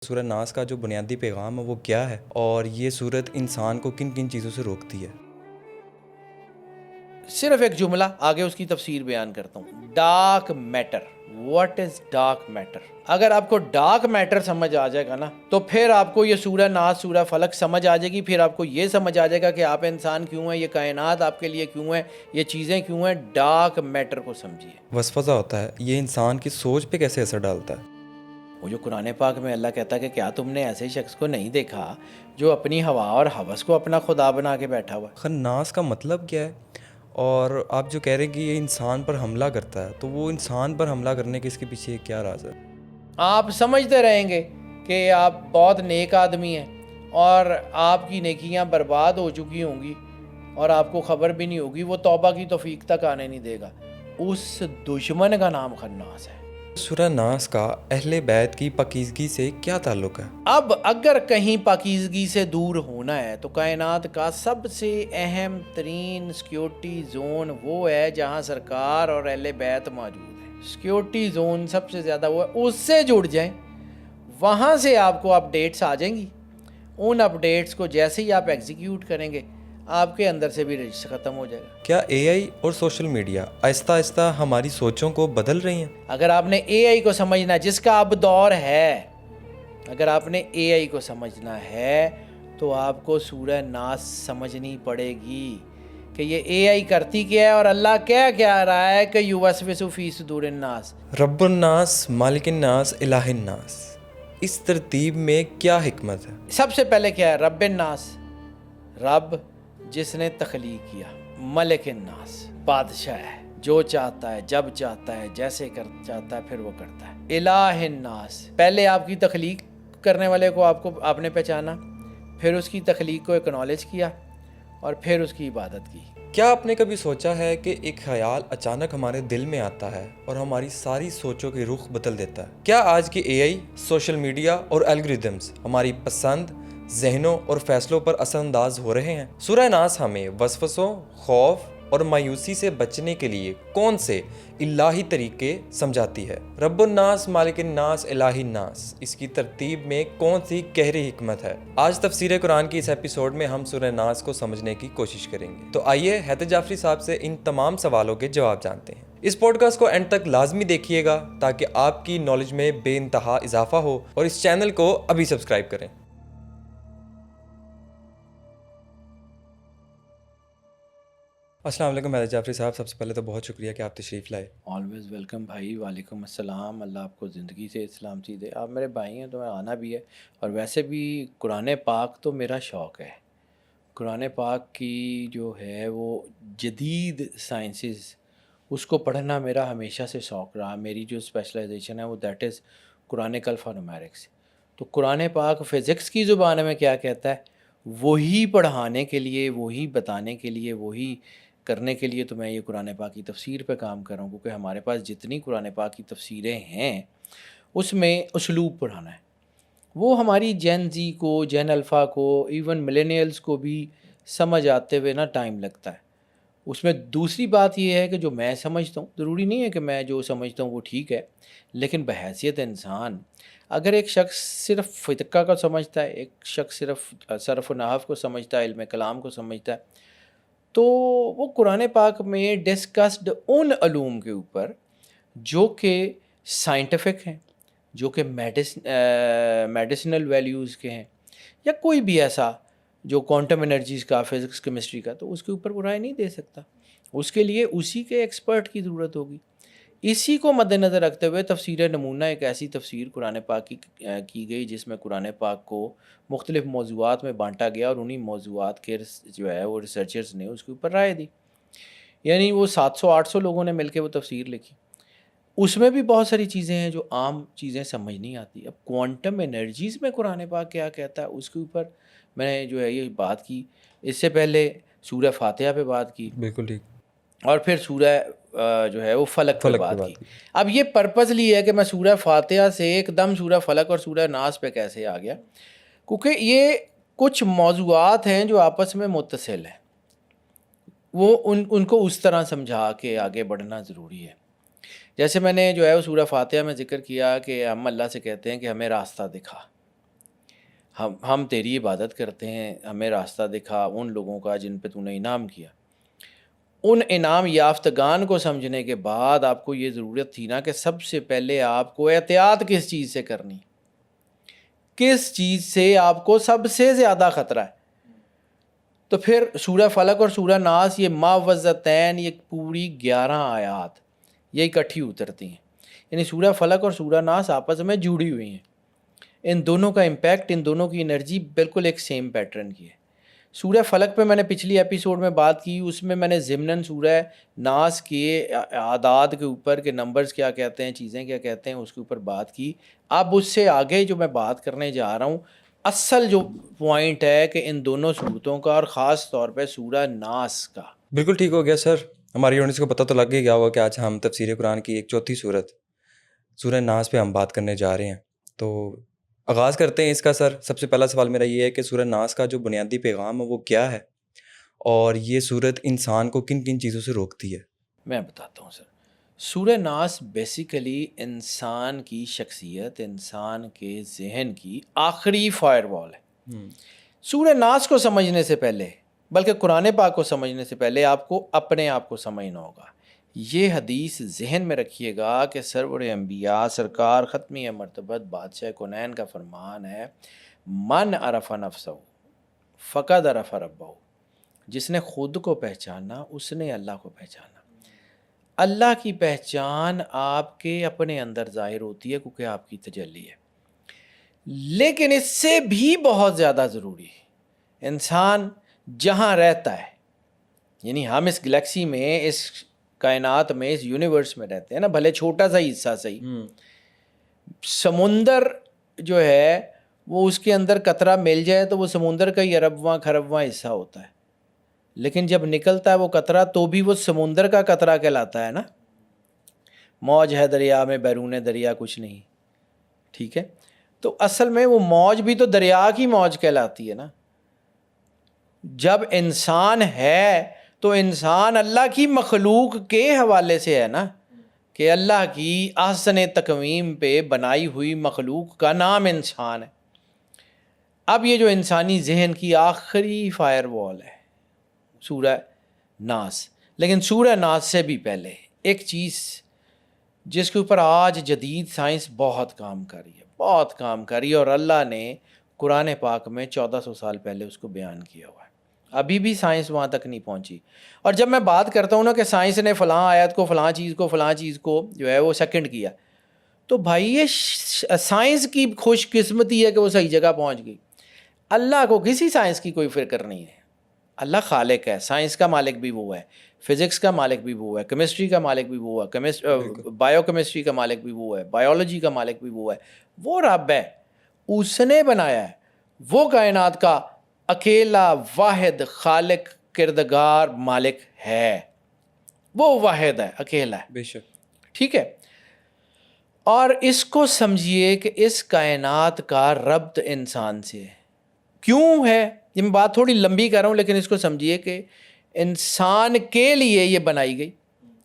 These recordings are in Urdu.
سورہ ناس کا جو بنیادی پیغام ہے وہ کیا ہے اور یہ صورت انسان کو کن کن چیزوں سے روکتی ہے؟ صرف ایک جملہ آگے اس کی تفسیر بیان کرتا ہوں. Dark matter. What is dark matter? اگر آپ کو ڈارک میٹر سمجھ آ جائے گا نا تو پھر آپ کو یہ سورہ ناس سورہ فلق سمجھ آ جائے گی. پھر آپ کو یہ سمجھ آ جائے گا کہ آپ انسان کیوں ہیں, یہ کائنات آپ کے لیے کیوں ہے, یہ چیزیں کیوں ہیں. ڈارک میٹر کو سمجھیے. وسوسہ ہوتا ہے, یہ انسان کی سوچ پہ کیسے اثر ڈالتا ہے؟ وہ جو قرآن پاک میں اللہ کہتا ہے کہ کیا تم نے ایسے شخص کو نہیں دیکھا جو اپنی ہوا اور ہوس کو اپنا خدا بنا کے بیٹھا ہوا ہے. خناس کا مطلب کیا ہے؟ اور آپ جو کہہ رہے ہیں کہ یہ انسان پر حملہ کرتا ہے, تو وہ انسان پر حملہ کرنے کے اس کے پیچھے کیا راز ہے؟ آپ سمجھتے رہیں گے کہ آپ بہت نیک آدمی ہیں اور آپ کی نیکیاں برباد ہو چکی ہوں گی اور آپ کو خبر بھی نہیں ہوگی. وہ توبہ کی توفیق تک آنے نہیں دے گا. اس دشمن کا نام خناس ہے. سورہ ناس کا اہل بیت کی پاکیزگی سے کیا تعلق ہے؟ اب اگر کہیں پاکیزگی سے دور ہونا ہے تو کائنات کا سب سے اہم ترین سیکیورٹی زون وہ ہے جہاں سرکار اور اہل بیت موجود ہیں. سیکیورٹی زون سب سے زیادہ وہ ہے, اس سے جڑ جائیں. وہاں سے آپ کو اپڈیٹس آ جائیں گی. ان اپڈیٹس کو جیسے ہی آپ ایگزیکیوٹ کریں گے آپ کے اندر سے بھی رجسٹر ختم ہو جائے گا. کیا اے آئی اور سوشل میڈیا آہستہ آہستہ ہماری سوچوں کو بدل رہی ہیں؟ اگر آپ نے اے آئی کو سمجھنا جس کا اب دور ہے, اگر آپ نے اے آئی کو سمجھنا ہے تو آپ کو سورہ ناس سمجھنی پڑے گی کہ یہ اے آئی کرتی کیا ہے اور اللہ کیا رہا ہے کہ یوسوس فی صدور الناس. رب الناس مالک الناس الہ الناس, اس ترتیب میں کیا حکمت ہے؟ سب سے پہلے کیا ہے؟ رب الناس, رب جس نے تخلیق کیا. ملک الناس, بادشاہ ہے, جو چاہتا ہے جب چاہتا ہے جیسے چاہتا ہے پھر وہ کرتا ہے. الہ الناس, پہلے آپ کی تخلیق کرنے والے کو آپ نے پہچانا, پھر اس کی تخلیق کو اکنالج کیا اور پھر اس کی عبادت کی. کیا آپ نے کبھی سوچا ہے کہ ایک خیال اچانک ہمارے دل میں آتا ہے اور ہماری ساری سوچوں کی رخ بدل دیتا ہے؟ کیا آج کی اے آئی, سوشل میڈیا اور الگوریدمز ہماری پسند, ذہنوں اور فیصلوں پر اثر انداز ہو رہے ہیں؟ سورہ ناس ہمیں وسوسوں, خوف اور مایوسی سے بچنے کے لیے کون سے الہی طریقے سمجھاتی ہے؟ رب الناس مالک الناس الہ الناس, اس کی ترتیب میں کون سی گہری حکمت ہے؟ آج تفسیر قرآن کی اس ایپیسوڈ میں ہم سورہ ناس کو سمجھنے کی کوشش کریں گے. تو آئیے حیدر جعفری صاحب سے ان تمام سوالوں کے جواب جانتے ہیں. اس پوڈ کاسٹ کو اینڈ تک لازمی دیکھیے گا تاکہ آپ کی نالج میں بے انتہا اضافہ ہو, اور اس چینل کو ابھی سبسکرائب کریں. السلام علیکم حیدر جعفری صاحب, سب سے پہلے تو بہت شکریہ کہ آپ تشریف لائے. آلویز ویلکم بھائی. وعلیکم السلام. اللہ آپ کو زندگی سے سلامتی دے. آپ میرے بھائی ہیں تو میں آنا بھی ہے, اور ویسے بھی قرآن پاک تو میرا شوق ہے. قرآن پاک کی جو ہے وہ جدید سائنسز, اس کو پڑھنا میرا ہمیشہ سے شوق رہا. میری جو اسپیشلائزیشن ہے وہ دیٹ از قرآنک الفا نومیرکس. تو قرآن پاک فزکس کی زبان میں کیا کہتا ہے وہی پڑھانے کے لیے, وہی بتانے کے لیے, وہی کرنے کے لیے تو میں یہ قرآن پاک کی تفسیر پہ کام کر رہا ہوں, کیونکہ ہمارے پاس جتنی قرآن پاک کی تفسیریں ہیں اس میں اسلوب پڑھانا ہے. وہ ہماری جین زی کو, جین الفا کو, ایون ملینیلز کو بھی سمجھ آتے ہوئے نا ٹائم لگتا ہے. اس میں دوسری بات یہ ہے کہ جو میں سمجھتا ہوں, ضروری نہیں ہے کہ میں جو سمجھتا ہوں وہ ٹھیک ہے, لیکن بحیثیت انسان اگر ایک شخص صرف فقہ کو سمجھتا ہے, ایک شخص صرف صرف و نحو کو سمجھتا ہے, علم کلام کو سمجھتا ہے, تو وہ قرآن پاک میں ڈسکسڈ ان علوم کے اوپر جو کہ سائنٹیفک ہیں, جو کہ میڈیسنل ویلیوز کے ہیں, یا کوئی بھی ایسا جو کوانٹم انرجیز کا, فزکس کیمسٹری کا, تو اس کے اوپر وہ رائے نہیں دے سکتا. اس کے لیے اسی کے ایکسپرٹ کی ضرورت ہوگی. اسی کو مد نظر رکھتے ہوئے تفسیر نمونہ ایک ایسی تفسیر قرآن پاک کی گئی جس میں قرآن پاک کو مختلف موضوعات میں بانٹا گیا, اور انہی موضوعات کے جو ہے وہ ریسرچرز نے اس کے اوپر رائے دی. یعنی وہ 700-800 لوگوں نے مل کے وہ تفسیر لکھی. اس میں بھی بہت ساری چیزیں ہیں جو عام چیزیں سمجھ نہیں آتی. اب کوانٹم انرجیز میں قرآن پاک کیا کہتا ہے اس کے اوپر میں نے جو ہے یہ بات کی. اس سے پہلے سورہ فاتحہ پہ بات کی, بالکل ٹھیک, اور پھر سورہ جو ہے وہ فلق پہ بات کی. اب یہ پرپزلی ہے کہ میں سورہ فاتحہ سے ایک دم سورہ فلق اور سورہ ناس پہ کیسے آ گیا, کیونکہ یہ کچھ موضوعات ہیں جو آپس میں متصل ہیں, وہ ان کو اس طرح سمجھا کے آگے بڑھنا ضروری ہے. جیسے میں نے جو ہے وہ سورہ فاتحہ میں ذکر کیا کہ ہم اللہ سے کہتے ہیں کہ ہمیں راستہ دکھا, ہم تیری عبادت کرتے ہیں، ہمیں راستہ دکھا ان لوگوں کا جن پہ تو نے انعام کیا۔ ان انعام یافتگان کو سمجھنے کے بعد آپ کو یہ ضرورت تھی نا کہ سب سے پہلے آپ کو احتیاط کس چیز سے کرنی، کس چیز سے آپ کو سب سے زیادہ خطرہ ہے۔ تو پھر سورہ فلق اور سورہ ناس یہ معوذتین، یہ پوری 11 آیات یہ اکٹھی اترتی ہیں، یعنی سورہ فلق اور سورہ ناس آپس میں جڑی ہوئی ہیں۔ ان دونوں کا امپیکٹ، ان دونوں کی انرجی بالکل ایک سیم پیٹرن کی ہے۔ سورہ فلق پہ میں نے پچھلی ایپیسوڈ میں بات کی، اس میں نے ضمناً سورہ ناس کے اعداد کے اوپر کہ نمبرز کیا کہتے ہیں، چیزیں کیا کہتے ہیں، اس کے اوپر بات کی۔ اب اس سے آگے جو میں بات کرنے جا رہا ہوں، اصل جو پوائنٹ ہے کہ ان دونوں صورتوں کا، اور خاص طور پہ سورہ ناس کا۔ بالکل ٹھیک ہو گیا سر، ہماری آڈینس کو پتہ تو لگ ہی گیا ہوگا کہ آج ہم تفسیر قرآن کی ایک چوتھی صورت سورہ ناس پہ ہم بات کرنے جا رہے ہیں۔ تو آغاز کرتے ہیں اس کا سر۔ سب سے پہلا سوال میرا یہ ہے کہ سورہ ناس کا جو بنیادی پیغام ہے وہ کیا ہے، اور یہ صورت انسان کو کن کن چیزوں سے روکتی ہے؟ میں بتاتا ہوں سر۔ سورہ ناس بیسیکلی انسان کی شخصیت، انسان کے ذہن کی آخری فائر وال ہے۔ سورہ ناس کو سمجھنے سے پہلے، بلکہ قرآن پاک کو سمجھنے سے پہلے، آپ کو اپنے آپ کو سمجھنا ہوگا۔ یہ حدیث ذہن میں رکھیے گا کہ سرور انبیاء سرکار ختمی مرتبت بادشاہ کونین کا فرمان ہے، من عرف نفسہ فقد عرف ربہ، جس نے خود کو پہچانا اس نے اللہ کو پہچانا۔ اللہ کی پہچان آپ کے اپنے اندر ظاہر ہوتی ہے کیونکہ آپ کی تجلی ہے، لیکن اس سے بھی بہت زیادہ ضروری ہے انسان جہاں رہتا ہے، یعنی ہم اس گلیکسی میں، اس کائنات میں، اس یونیورس میں رہتے ہیں نا، بھلے چھوٹا سا حصہ صحیح، سمندر جو ہے وہ اس کے اندر قطرہ مل جائے تو وہ سمندر کا ہی اربواں کھربواں حصہ ہوتا ہے، لیکن جب نکلتا ہے وہ قطرہ تو بھی وہ سمندر کا قطرہ کہلاتا ہے نا۔ موج ہے دریا میں، بیرون دریا کچھ نہیں، ٹھیک ہے؟ تو اصل میں وہ موج بھی تو دریا کی موج کہلاتی ہے نا۔ جب انسان ہے تو انسان اللہ کی مخلوق کے حوالے سے ہے نا، کہ اللہ کی احسن تقویم پہ بنائی ہوئی مخلوق کا نام انسان ہے۔ اب یہ جو انسانی ذہن کی آخری فائر وال ہے سورہ ناس، لیکن سورہ ناس سے بھی پہلے ایک چیز جس کے اوپر آج جدید سائنس بہت کام کر رہی ہے، بہت کام کر رہی ہے، اور اللہ نے قرآن پاک میں 1400 سال پہلے اس کو بیان کیا ہوا ہے، ابھی بھی سائنس وہاں تک نہیں پہنچی۔ اور جب میں بات کرتا ہوں نا کہ سائنس نے فلاں آیت کو، فلاں چیز کو جو ہے وہ سیکنڈ کیا، تو بھائی یہ سائنس کی خوش قسمتی ہے کہ وہ صحیح جگہ پہنچ گئی۔ اللہ کو کسی سائنس کی کوئی فکر نہیں ہے، اللہ خالق ہے، سائنس کا مالک بھی وہ ہے، فزکس کا مالک بھی وہ ہے، کیمسٹری کا مالک بھی وہ ہے، بایو کیمسٹری کا مالک بھی وہ ہے، بایولوجی کا مالک بھی وہ ہے، وہ رب ہے، اس نے بنایا ہے، وہ کائنات کا اکیلا واحد خالق کردگار مالک ہے، وہ واحد ہے، اکیلا ہے، بے شک، ٹھیک ہے؟ اور اس کو سمجھیے کہ اس کائنات کا ربط انسان سے ہے۔ کیوں ہے؟ یہ میں بات تھوڑی لمبی کر رہا ہوں، لیکن اس کو سمجھیے کہ انسان کے لیے یہ بنائی گئی۔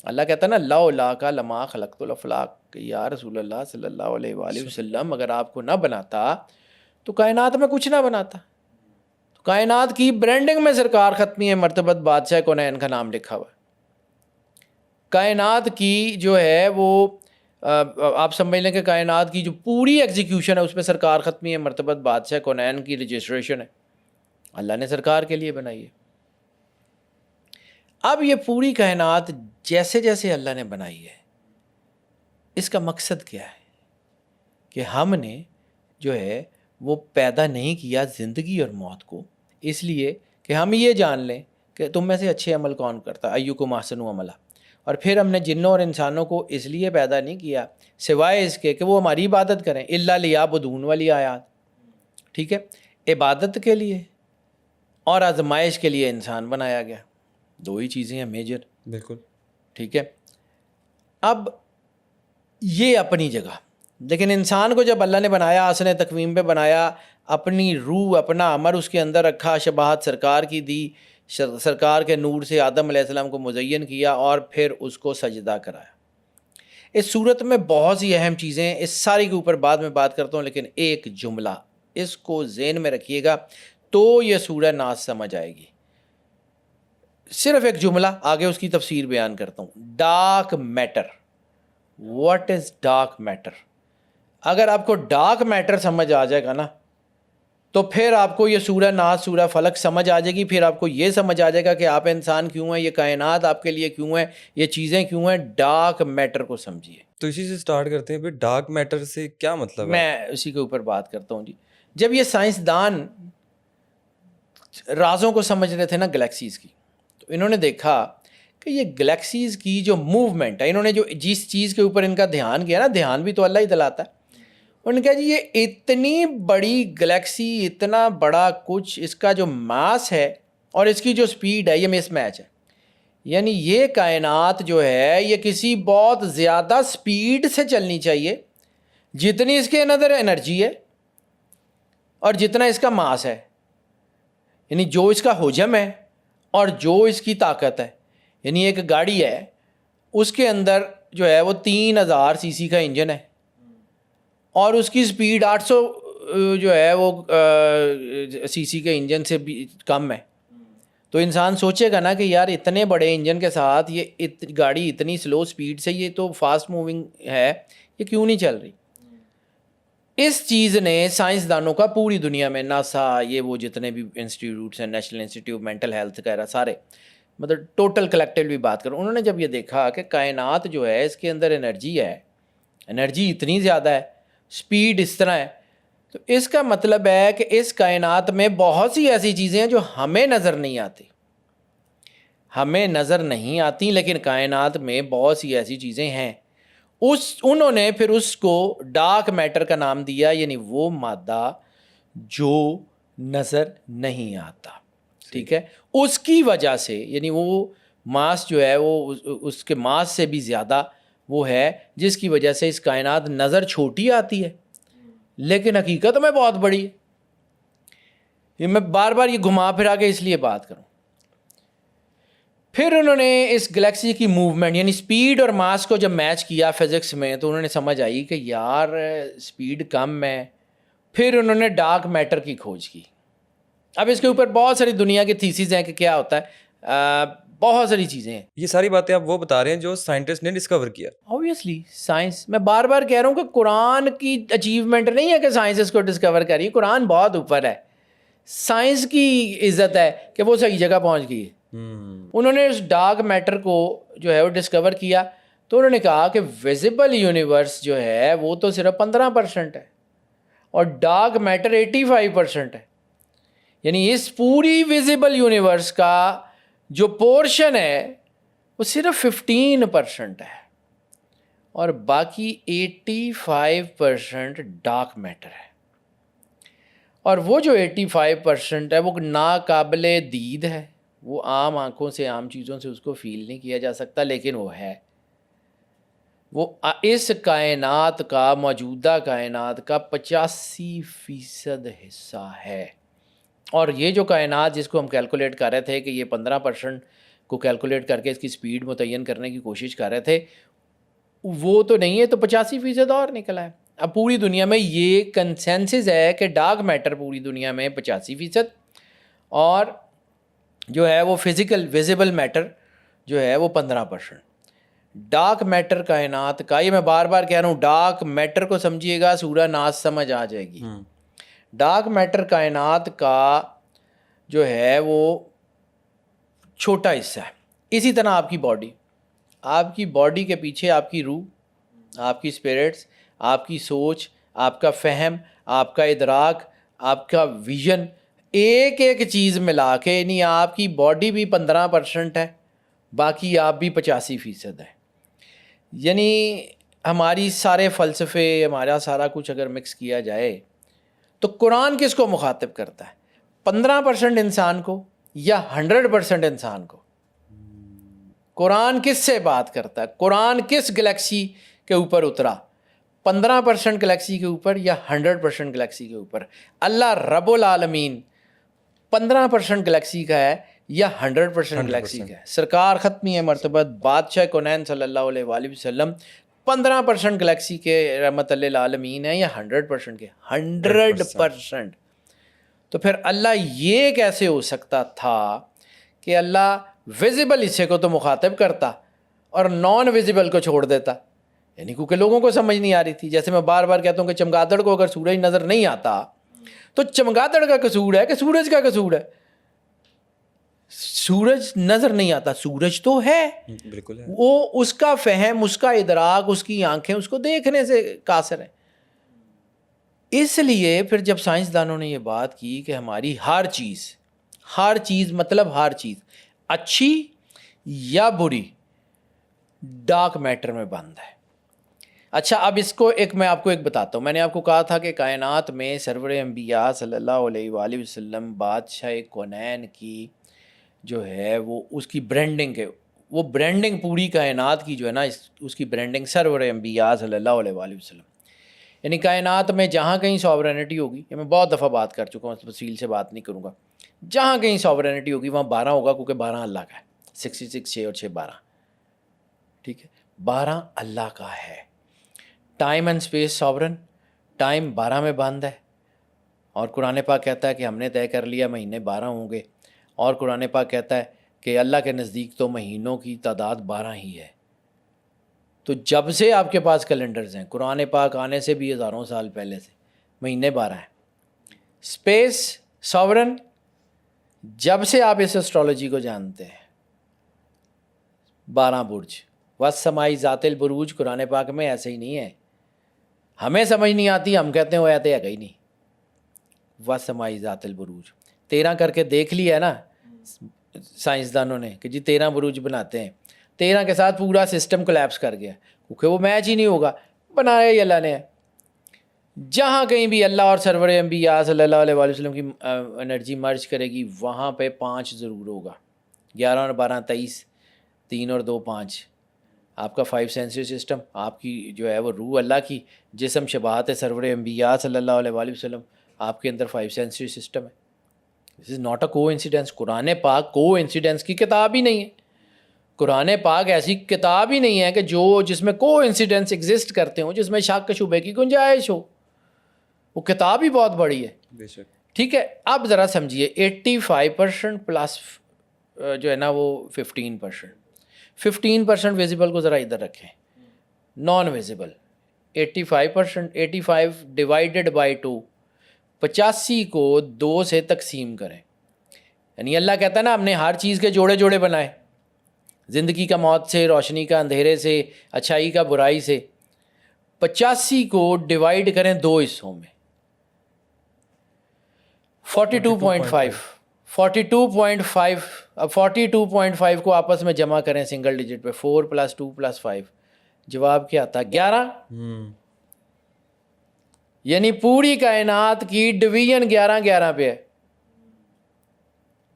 اللہ کہتا ہے نا، لولا کا لما خلقت الافلاق، کہ یا رسول اللہ صلی اللہ علیہ وآلہ وسلم اگر آپ کو نہ بناتا تو کائنات میں کچھ نہ بناتا۔ تو کائنات کی برانڈنگ میں سرکار ختمی مرتبت بادشاہ کونین کا نام لکھا ہوا ہے۔ کائنات کی جو ہے وہ آپ سمجھ لیں کہ کائنات کی جو پوری ایگزیکیوشن ہے اس میں سرکار ختمی مرتبت بادشاہ کونین کی رجسٹریشن ہے، اللہ نے سرکار کے لیے بنائی ہے۔ اب یہ پوری کائنات جیسے جیسے اللہ نے بنائی ہے، اس کا مقصد کیا ہے؟ کہ ہم نے جو ہے وہ پیدا نہیں کیا زندگی اور موت کو اس لیے کہ ہم یہ جان لیں کہ تم میں سے اچھے عمل کون کرتا، ایکم احسن عملا، اور پھر ہم نے جنوں اور انسانوں کو اس لیے پیدا نہیں کیا سوائے اس کے کہ وہ ہماری عبادت کریں، الا لیعبدون والی آیات، ٹھیک ہے؟ عبادت کے لیے اور آزمائش کے لیے انسان بنایا گیا، دو ہی چیزیں ہیں میجر، بالکل ٹھیک ہے؟ اب یہ اپنی جگہ، لیکن انسان کو جب اللہ نے بنایا، حسن تقویم پہ بنایا، اپنی روح، اپنا عمر اس کے اندر رکھا، شباہت سرکار کی دی، سرکار کے نور سے آدم علیہ السلام کو مزین کیا، اور پھر اس کو سجدہ کرایا۔ اس صورت میں بہت سی اہم چیزیں، اس ساری کے اوپر بعد میں بات کرتا ہوں، لیکن ایک جملہ اس کو ذہن میں رکھیے گا تو یہ سورہ ناس سمجھ آئے گی. صرف ایک جملہ آگے اس کی تفسیر بیان کرتا ہوں. Dark matter. What is dark matter? اگر آپ کو ڈارک میٹر سمجھ آ جائے گا نا تو پھر آپ کو یہ سورہ ناس سورہ فلق سمجھ آ جائے گی. پھر آپ کو یہ سمجھ آ جائے گا کہ آپ انسان کیوں ہیں, یہ کائنات آپ کے لیے کیوں ہے, یہ چیزیں کیوں ہیں. ڈارک میٹر کو سمجھیے. تو اسی سے سٹارٹ کرتے ہیں. پھر ڈارک میٹر سے کیا مطلب ہے؟ میں اسی کے اوپر بات کرتا ہوں جی. جب یہ سائنسدان رازوں کو سمجھ رہے تھے نا گلیکسیز کی, تو انہوں نے دیکھا کہ یہ گلیکسیز کی جو موومنٹ ہے, انہوں نے جو جس چیز کے اوپر ان کا دھیان کیا نا, دھیان بھی تو اللہ ہی دلاتا ہے. انہوں نے کہا جی یہ اتنی بڑی گلیکسی, اتنا بڑا کچھ, اس کا جو ماس ہے اور اس کی جو سپیڈ ہے یہ مس میچ ہے. یعنی یہ کائنات جو ہے یہ کسی بہت زیادہ سپیڈ سے چلنی چاہیے جتنی اس کے اندر انرجی ہے اور جتنا اس کا ماس ہے. یعنی جو اس کا حجم ہے اور جو اس کی طاقت ہے. یعنی ایک گاڑی ہے, اس کے اندر جو ہے وہ 3000 سی سی کا انجن ہے اور اس کی سپیڈ 800 جو ہے وہ سی سی کے انجن سے بھی کم ہے. تو انسان سوچے گا نا کہ یار اتنے بڑے انجن کے ساتھ یہ گاڑی اتنی سلو سپیڈ سے, یہ تو فاسٹ موونگ ہے, یہ کیوں نہیں چل رہی. اس چیز نے سائنسدانوں کا پوری دنیا میں, ناسا, یہ وہ جتنے بھی انسٹیٹیوٹس ہیں, نیشنل انسٹیٹیوٹ مینٹل ہیلتھ وغیرہ, سارے مطلب ٹوٹل کلیکٹیولی بات کروں, انہوں نے جب یہ دیکھا کہ کائنات جو ہے اس کے اندر انرجی ہے, انرجی اتنی زیادہ ہے, سپیڈ اس طرح ہے, تو اس کا مطلب ہے کہ اس کائنات میں بہت سی ایسی چیزیں ہیں جو ہمیں نظر نہیں آتی. ہمیں نظر نہیں آتی لیکن کائنات میں بہت سی ایسی چیزیں ہیں. انہوں نے پھر اس کو ڈارک میٹر کا نام دیا, یعنی وہ مادہ جو نظر نہیں آتا. ٹھیک ہے, اس کی وجہ سے, یعنی وہ ماس جو ہے وہ اس کے ماس سے بھی زیادہ وہ ہے, جس کی وجہ سے اس کائنات نظر چھوٹی آتی ہے لیکن حقیقت میں بہت بڑی ہے. یہ میں بار بار یہ گھما پھرا کے اس لیے بات کروں. پھر انہوں نے اس گلیکسی کی موومنٹ یعنی سپیڈ اور ماس کو جب میچ کیا فزکس میں, تو انہوں نے سمجھ آئی کہ یار سپیڈ کم ہے. پھر انہوں نے ڈارک میٹر کی کھوج کی. اب اس کے اوپر بہت ساری دنیا کی تھیسز ہیں کہ کیا ہوتا ہے, بہت ساری چیزیں ہیں. یہ ساری باتیں آپ وہ بتا رہے ہیں جو سائنٹسٹ نے ڈسکور کیا. اوبیسلی سائنس, میں بار بار کہہ رہا ہوں کہ قرآن کی اچیومنٹ نہیں ہے کہ سائنس اس کو ڈسکور کری, قرآن بہت اوپر ہے. سائنس کی عزت ہے کہ وہ صحیح جگہ پہنچ گئی ہے. انہوں نے اس ڈارک میٹر کو جو ہے وہ ڈسکور کیا, تو انہوں نے کہا کہ ویزیبل یونیورس جو ہے وہ تو صرف 15% ہے اور ڈارک میٹر 85% ہے. یعنی اس پوری ویزیبل یونیورس کا جو پورشن ہے وہ صرف 15% ہے اور باقی 85% ڈارک میٹر ہے. اور وہ جو 85% ہے وہ ناقابل دید ہے, وہ عام آنکھوں سے, عام چیزوں سے اس کو فیل نہیں کیا جا سکتا, لیکن وہ ہے. وہ اس کائنات کا, موجودہ کائنات کا 85% حصہ ہے. اور یہ جو کائنات جس کو ہم کیلکولیٹ کر رہے تھے کہ یہ 15% کو کیلکولیٹ کر کے اس کی سپیڈ متعین کرنے کی کوشش کر رہے تھے, وہ تو نہیں ہے, تو 85% اور نکلا ہے. اب پوری دنیا میں یہ کنسنسس ہے کہ ڈارک میٹر پوری دنیا میں 85% اور جو ہے وہ فزیکل ویزیبل میٹر جو ہے وہ 15%. ڈارک میٹر کائنات کا, یہ میں بار بار کہہ رہا ہوں, ڈارک میٹر کو سمجھیے گا, سورہ ناس سمجھ آ جائے گی. ڈارک میٹر کائنات کا جو ہے وہ چھوٹا حصہ ہے. اسی طرح آپ کی باڈی کے پیچھے آپ کی روح, آپ کی اسپرٹس, آپ کی سوچ, آپ کا فہم, آپ کا ادراک, آپ کا ویژن, ایک ایک چیز ملا کے, یعنی آپ کی باڈی بھی 15% ہے, باقی آپ بھی 85% ہے. یعنی ہماری سارے فلسفے, ہمارا سارا کچھ اگر مکس کیا جائے تو قرآن کس کو مخاطب کرتا ہے, 15% انسان کو یا 100% انسان کو؟ قرآن کس سے بات کرتا ہے؟ قرآن کس گلیکسی کے اوپر اترا, 15% گلیکسی کے اوپر یا 100% گلیکسی کے اوپر؟ اللہ رب العالمین 15% گلیکسی کا ہے یا 100% گلیکسی کا ہے؟ سرکار ختمی مرتبہ بادشاہ کونین صلی اللہ علیہ وآلہ وسلم 15% گلیکسی کے رحمت للعالمین ہیں یا 100% کے 100%. تو پھر اللہ یہ کیسے ہو سکتا تھا کہ اللہ ویزیبل حصے کو تو مخاطب کرتا اور نان ویزیبل کو چھوڑ دیتا؟ یعنی کیونکہ لوگوں کو سمجھ نہیں آ رہی تھی. جیسے میں بار بار کہتا ہوں کہ چمگادڑ کو اگر سورج نظر نہیں آتا تو چمگادڑ کا قصور ہے کہ سورج کا قصور ہے؟ سورج نظر نہیں آتا، سورج تو ہے، بالکل ہے. وہ اس کا فہم، اس کا ادراک، اس کی آنکھیں اس کو دیکھنے سے قاصر ہیں. اس لیے پھر جب سائنسدانوں نے یہ بات کی کہ ہماری ہر چیز مطلب ہر چیز اچھی یا بری ڈارک میٹر میں بند ہے. اچھا اب اس کو میں آپ کو بتاتا ہوں. میں نے آپ کو کہا تھا کہ کائنات میں سرور انبیاء صلی اللہ علیہ وآلہ وسلم بادشاہ کونین کی جو ہے وہ اس کی برانڈنگ ہے، وہ برانڈنگ پوری کائنات کی جو ہے نا اس کی برانڈنگ سرور انبیاء صلی اللہ علیہ وآلہ وسلم. یعنی کائنات میں جہاں کہیں سوورینٹی ہوگی، یہ میں بہت دفعہ بات کر چکا ہوں، تفصیل سے بات نہیں کروں گا، جہاں کہیں سوورینٹی ہوگی وہاں 12 ہوگا، کیونکہ 12 اللہ کا ہے. 66 6 اور 6 12، ٹھیک ہے، 12 اللہ کا ہے. Time and space sovereign, time 12 میں بند ہے، اور قرآن پاک کہتا ہے کہ ہم نے طے کر لیا مہینے 12 ہوں گے، اور قرآن پاک کہتا ہے کہ اللہ کے نزدیک تو مہینوں کی تعداد 12 ہی ہے. تو جب سے آپ کے پاس کیلنڈرز ہیں، قرآن پاک آنے سے بھی ہزاروں سال پہلے سے مہینے 12 ہیں. اسپیس سوورن، جب سے آپ اس اسٹرالوجی کو جانتے ہیں، 12 برج، والسماء ذات البروج قرآن پاک میں ایسے ہی نہیں ہے. ہمیں سمجھ نہیں آتی، ہم کہتے ہیں وہ آتے ہے ہی نہیں. والسماء ذات البروج 13 کر کے دیکھ لیا ہے نا سائنسدانوں نے کہ جی 13 بروج بناتے ہیں. 13 کے ساتھ پورا سسٹم کولیپس کر گیا، کیونکہ وہ میچ ہی نہیں ہوگا، بنایا ہی اللہ نے. جہاں کہیں بھی اللہ اور سرور انبیاء صلی اللہ علیہ وآلہ وسلم کی انرجی مرج کرے گی وہاں پہ 5 ضرور ہوگا. 11 اور 12 23، 3 اور 2 5. آپ کا 5 سینسری سسٹم، آپ کی جو ہے وہ روح اللہ کی، جسم شباہت سرور انبیاء صلی اللہ علیہ وآلہ وسلم، آپ کے اندر 5 سینسری سسٹم ہے. دس از ناٹ اے کو انسیڈنس. قرآن پاک کو انسیڈنس کی کتاب ہی نہیں ہے. قرآن پاک ایسی کتاب ہی نہیں ہے کہ جس میں کو انسیڈنس ایگزسٹ کرتے ہوں، جس میں شک شبے کی گنجائش ہو. وہ کتاب ہی بہت بڑی ہے. بے شک. ٹھیک ہے، اب ذرا سمجھیے 85% پلس جو ہے نا وہ 15% ویزیبل کو ذرا ادھر رکھیں، نان ویزیبل 85%، 85 ڈیوائڈیڈ بائی 2، 85 کو 2 سے تقسیم کریں. یعنی اللہ کہتا ہے نا ہم نے ہر چیز کے جوڑے جوڑے بنائے، زندگی کا موت سے، روشنی کا اندھیرے سے، اچھائی کا برائی سے. 85 کو ڈیوائڈ کریں 2 حصوں میں، 42.5. 42.5 اب 42.5 کو آپس میں جمع کریں سنگل ڈیجٹ پہ، 4 + 2 + 5، جواب کیا آتا ہے؟ 11. یعنی پوری کائنات کی ڈویژن 11 پہ ہے.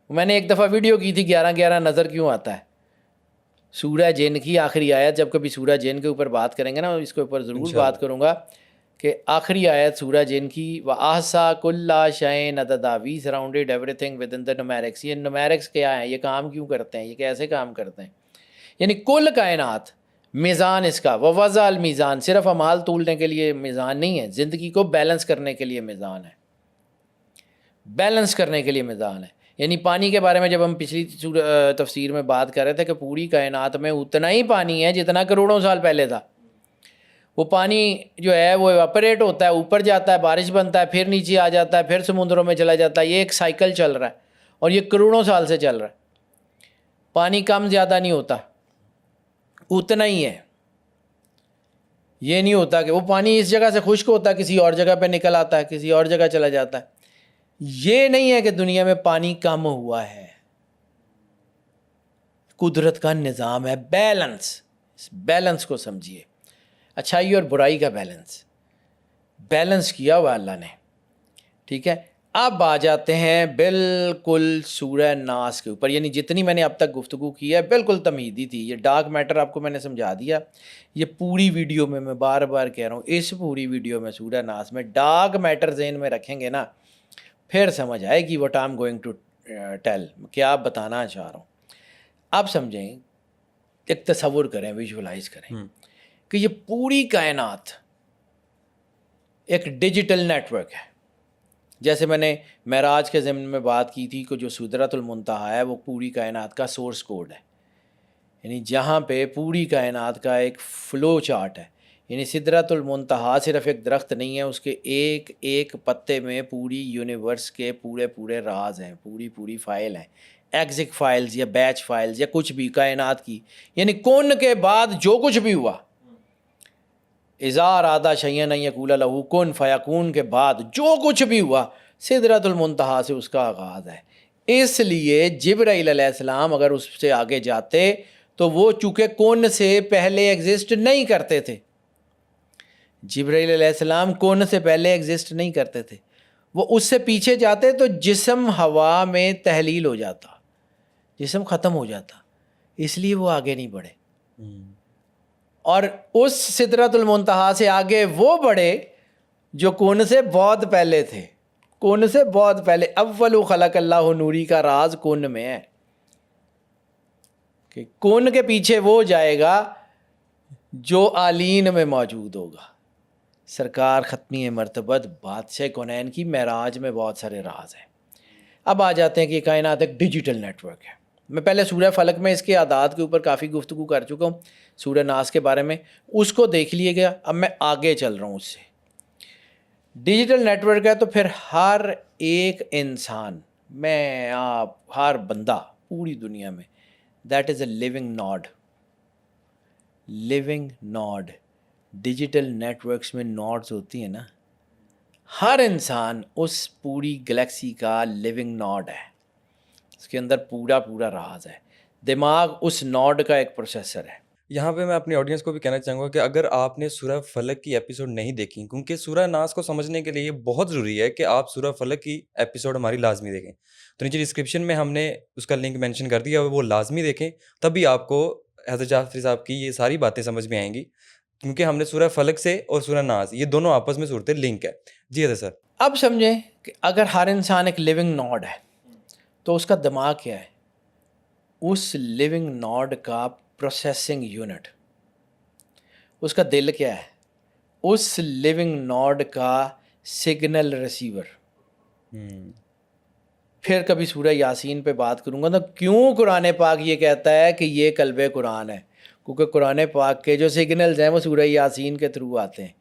میں نے ایک دفعہ ویڈیو کی تھی 11 نظر کیوں آتا ہے. سورہ جن کی آخری آیت، جب کبھی سورہ جن کے اوپر بات کریں گے نا، اس کے اوپر ضرور بات کروں گا کہ آخری آیت سورہ جن کی، وَأَحْصَىٰ كُلَّ شَيْءٍ عَدَدًا، we surrounded everything with the دا نومیرکس. یہ نومیرکس کیا ہیں، یہ کام کیوں کرتے ہیں، یہ کیسے کام کرتے ہیں؟ یعنی کل کائنات، میزان اس کا، وَوَضَعَ الْمِيزَانَ، صرف اعمال تولنے کے لیے میزان نہیں ہے، زندگی کو بیلنس کرنے کے لیے میزان ہے، بیلنس کرنے کے لیے میزان ہے. یعنی پانی کے بارے میں جب ہم پچھلی تفسیر میں بات کر رہے تھے کہ پوری کائنات میں اتنا ہی پانی ہے جتنا کروڑوں سال پہلے تھا. وہ پانی جو ہے وہ ایواپریٹ ہوتا ہے، اوپر جاتا ہے، بارش بنتا ہے، پھر نیچے آ جاتا ہے، پھر سمندروں میں چلا جاتا ہے. یہ ایک سائیکل چل رہا ہے اور یہ کروڑوں سال سے چل رہا ہے. پانی کم زیادہ نہیں ہوتا، اتنا ہی ہے. یہ نہیں ہوتا کہ وہ پانی اس جگہ سے خشک ہوتا ہے، کسی اور جگہ پہ نکل آتا ہے، کسی اور جگہ چلا جاتا ہے. یہ نہیں ہے کہ دنیا میں پانی کم ہوا ہے. قدرت کا نظام ہے بیلنس. بیلنس کو سمجھیے، اچھائی اور برائی کا بیلنس کیا ہوا اللہ نے. ٹھیک ہے، اب آ جاتے ہیں بالکل سورہ ناس کے اوپر. یعنی جتنی میں نے اب تک گفتگو کی ہے بالکل تمہیدی تھی. یہ ڈارک میٹر آپ کو میں نے سمجھا دیا. یہ پوری ویڈیو میں بار بار کہہ رہا ہوں، اس پوری ویڈیو میں سورہ ناس میں ڈارک میٹر ذہن میں رکھیں گے نا، پھر سمجھ آئے گی what I'm going to tell، کیا بتانا چاہ رہا ہوں. اب سمجھیں، ایک تصور کریں، ویژولائز کریں کہ یہ پوری کائنات ایک ڈیجیٹل نیٹ ورک ہے. جیسے میں نے معراج کے ضمن میں بات کی تھی کہ جو سدرۃ المنتہا ہے وہ پوری کائنات کا سورس کوڈ ہے، یعنی جہاں پہ پوری کائنات کا ایک فلو چارٹ ہے. یعنی سدرۃ المنتہا صرف ایک درخت نہیں ہے، اس کے ایک ایک پتے میں پوری یونیورس کے پورے راز ہیں، پوری فائل ہیں، ایگزک فائلز یا بیچ فائلز یا کچھ بھی کائنات کی. یعنی کون کے بعد جو کچھ بھی ہوا، اذا ارادہ شیئا ان یقول لہ کن فیکون کے بعد جو کچھ بھی ہوا سدرۃ المنتہا سے اس کا آغاز ہے. اس لیے جبرائیل علیہ السلام اگر اس سے آگے جاتے تو وہ چونکہ کون سے پہلے ایگزسٹ نہیں کرتے تھے، جبرائیل علیہ السلام کون سے پہلے ایگزسٹ نہیں کرتے تھے، وہ اس سے پیچھے جاتے تو جسم ہوا میں تحلیل ہو جاتا، جسم ختم ہو جاتا، اس لیے وہ آگے نہیں بڑھے. اور اس سدرۃ المنتہا سے آگے وہ بڑھے جو کون سے بہت پہلے تھے، کون سے بہت پہلے. اول خلق اللہ نوری کا راز کون میں ہے کہ کون کے پیچھے وہ جائے گا جو آلین میں موجود ہوگا. سرکار ختمی مرتبت بادشاہ کونین کی معراج میں بہت سارے راز ہیں. اب آ جاتے ہیں کہ یہ کائنات ایک ڈیجیٹل نیٹ ورک ہے. میں پہلے سورہ فلق میں اس کے اعداد کے اوپر کافی گفتگو کر چکا ہوں، سورہ ناس کے بارے میں اس کو دیکھ لیے گیا. اب میں آگے چل رہا ہوں اس سے. ڈیجیٹل نیٹ ورک ہے تو پھر ہر ایک انسان، میں آپ ہر بندہ پوری دنیا میں، that is a living node. Living node digital networks میں نوڈز ہوتی ہیں نا، ہر انسان اس پوری گلیکسی کا لیونگ نوڈ ہے. اس کے اندر پورا راز ہے. دماغ اس نوڈ کا ایک پروسیسر ہے. یہاں پہ میں اپنی آڈینس کو بھی کہنا چاہوں گا کہ اگر آپ نے سورہ فلق کی ایپیسوڈ نہیں دیکھی، کیونکہ سورہ ناس کو سمجھنے کے لیے یہ بہت ضروری ہے کہ آپ سورہ فلق کی ایپیسوڈ ہماری لازمی دیکھیں. تو نیچے ڈسکرپشن میں ہم نے اس کا لنک مینشن کر دیا، وہ لازمی دیکھیں، تبھی آپ کو حضرت جعفری صاحب کی یہ ساری باتیں سمجھ میں آئیں گی، کیونکہ ہم نے سورہ فلق سے اور سورہ ناس یہ دونوں آپس میں صورت لنک ہے. جی حضرت سر. اب سمجھیں کہ اگر ہر انسان ایک لیونگ نوڈ ہے تو اس کا دماغ کیا ہے؟ اس لیونگ نوڈ کا پروسیسنگ یونٹ. اس کا دل کیا ہے؟ اس لیونگ نوڈ کا سگنل ریسیور. پھر کبھی سورہ یاسین پہ بات کروں گا تو کیوں قرآن پاک یہ کہتا ہے کہ یہ قلب قرآن ہے، کیونکہ قرآن پاک کے جو سگنلز ہیں وہ سورہ یاسین کے تھرو آتے ہیں.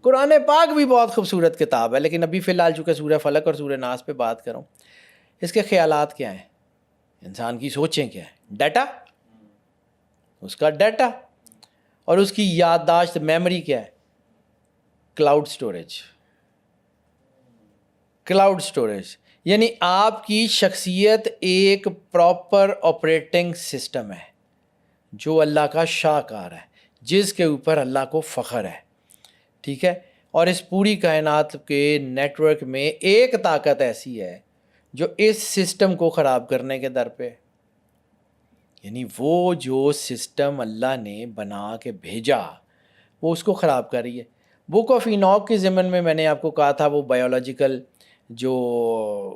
قرآن پاک بھی بہت خوبصورت کتاب ہے، لیکن ابھی فی الحال چونکہ سورہ فلق اور سورہ ناس پہ بات کروں، اس کے خیالات کیا ہیں، انسان کی سوچیں کیا ہیں؟ ڈیٹا، اس کا ڈیٹا، اور اس کی یادداشت میموری کیا ہے؟ Cloud storage. کلاؤڈ سٹوریج یعنی آپ کی شخصیت ایک پراپر آپریٹنگ سسٹم ہے جو اللہ کا شاہکار ہے، جس کے اوپر اللہ کو فخر ہے. ٹھیک ہے. اور اس پوری کائنات کے نیٹ ورک میں ایک طاقت ایسی ہے جو اس سسٹم کو خراب کرنے کے در پہ ہے. یعنی وہ جو سسٹم اللہ نے بنا کے بھیجا وہ اس کو خراب کر رہی ہے. بک آف اینوک کے ضمن میں نے آپ کو کہا تھا وہ بایولوجیکل جو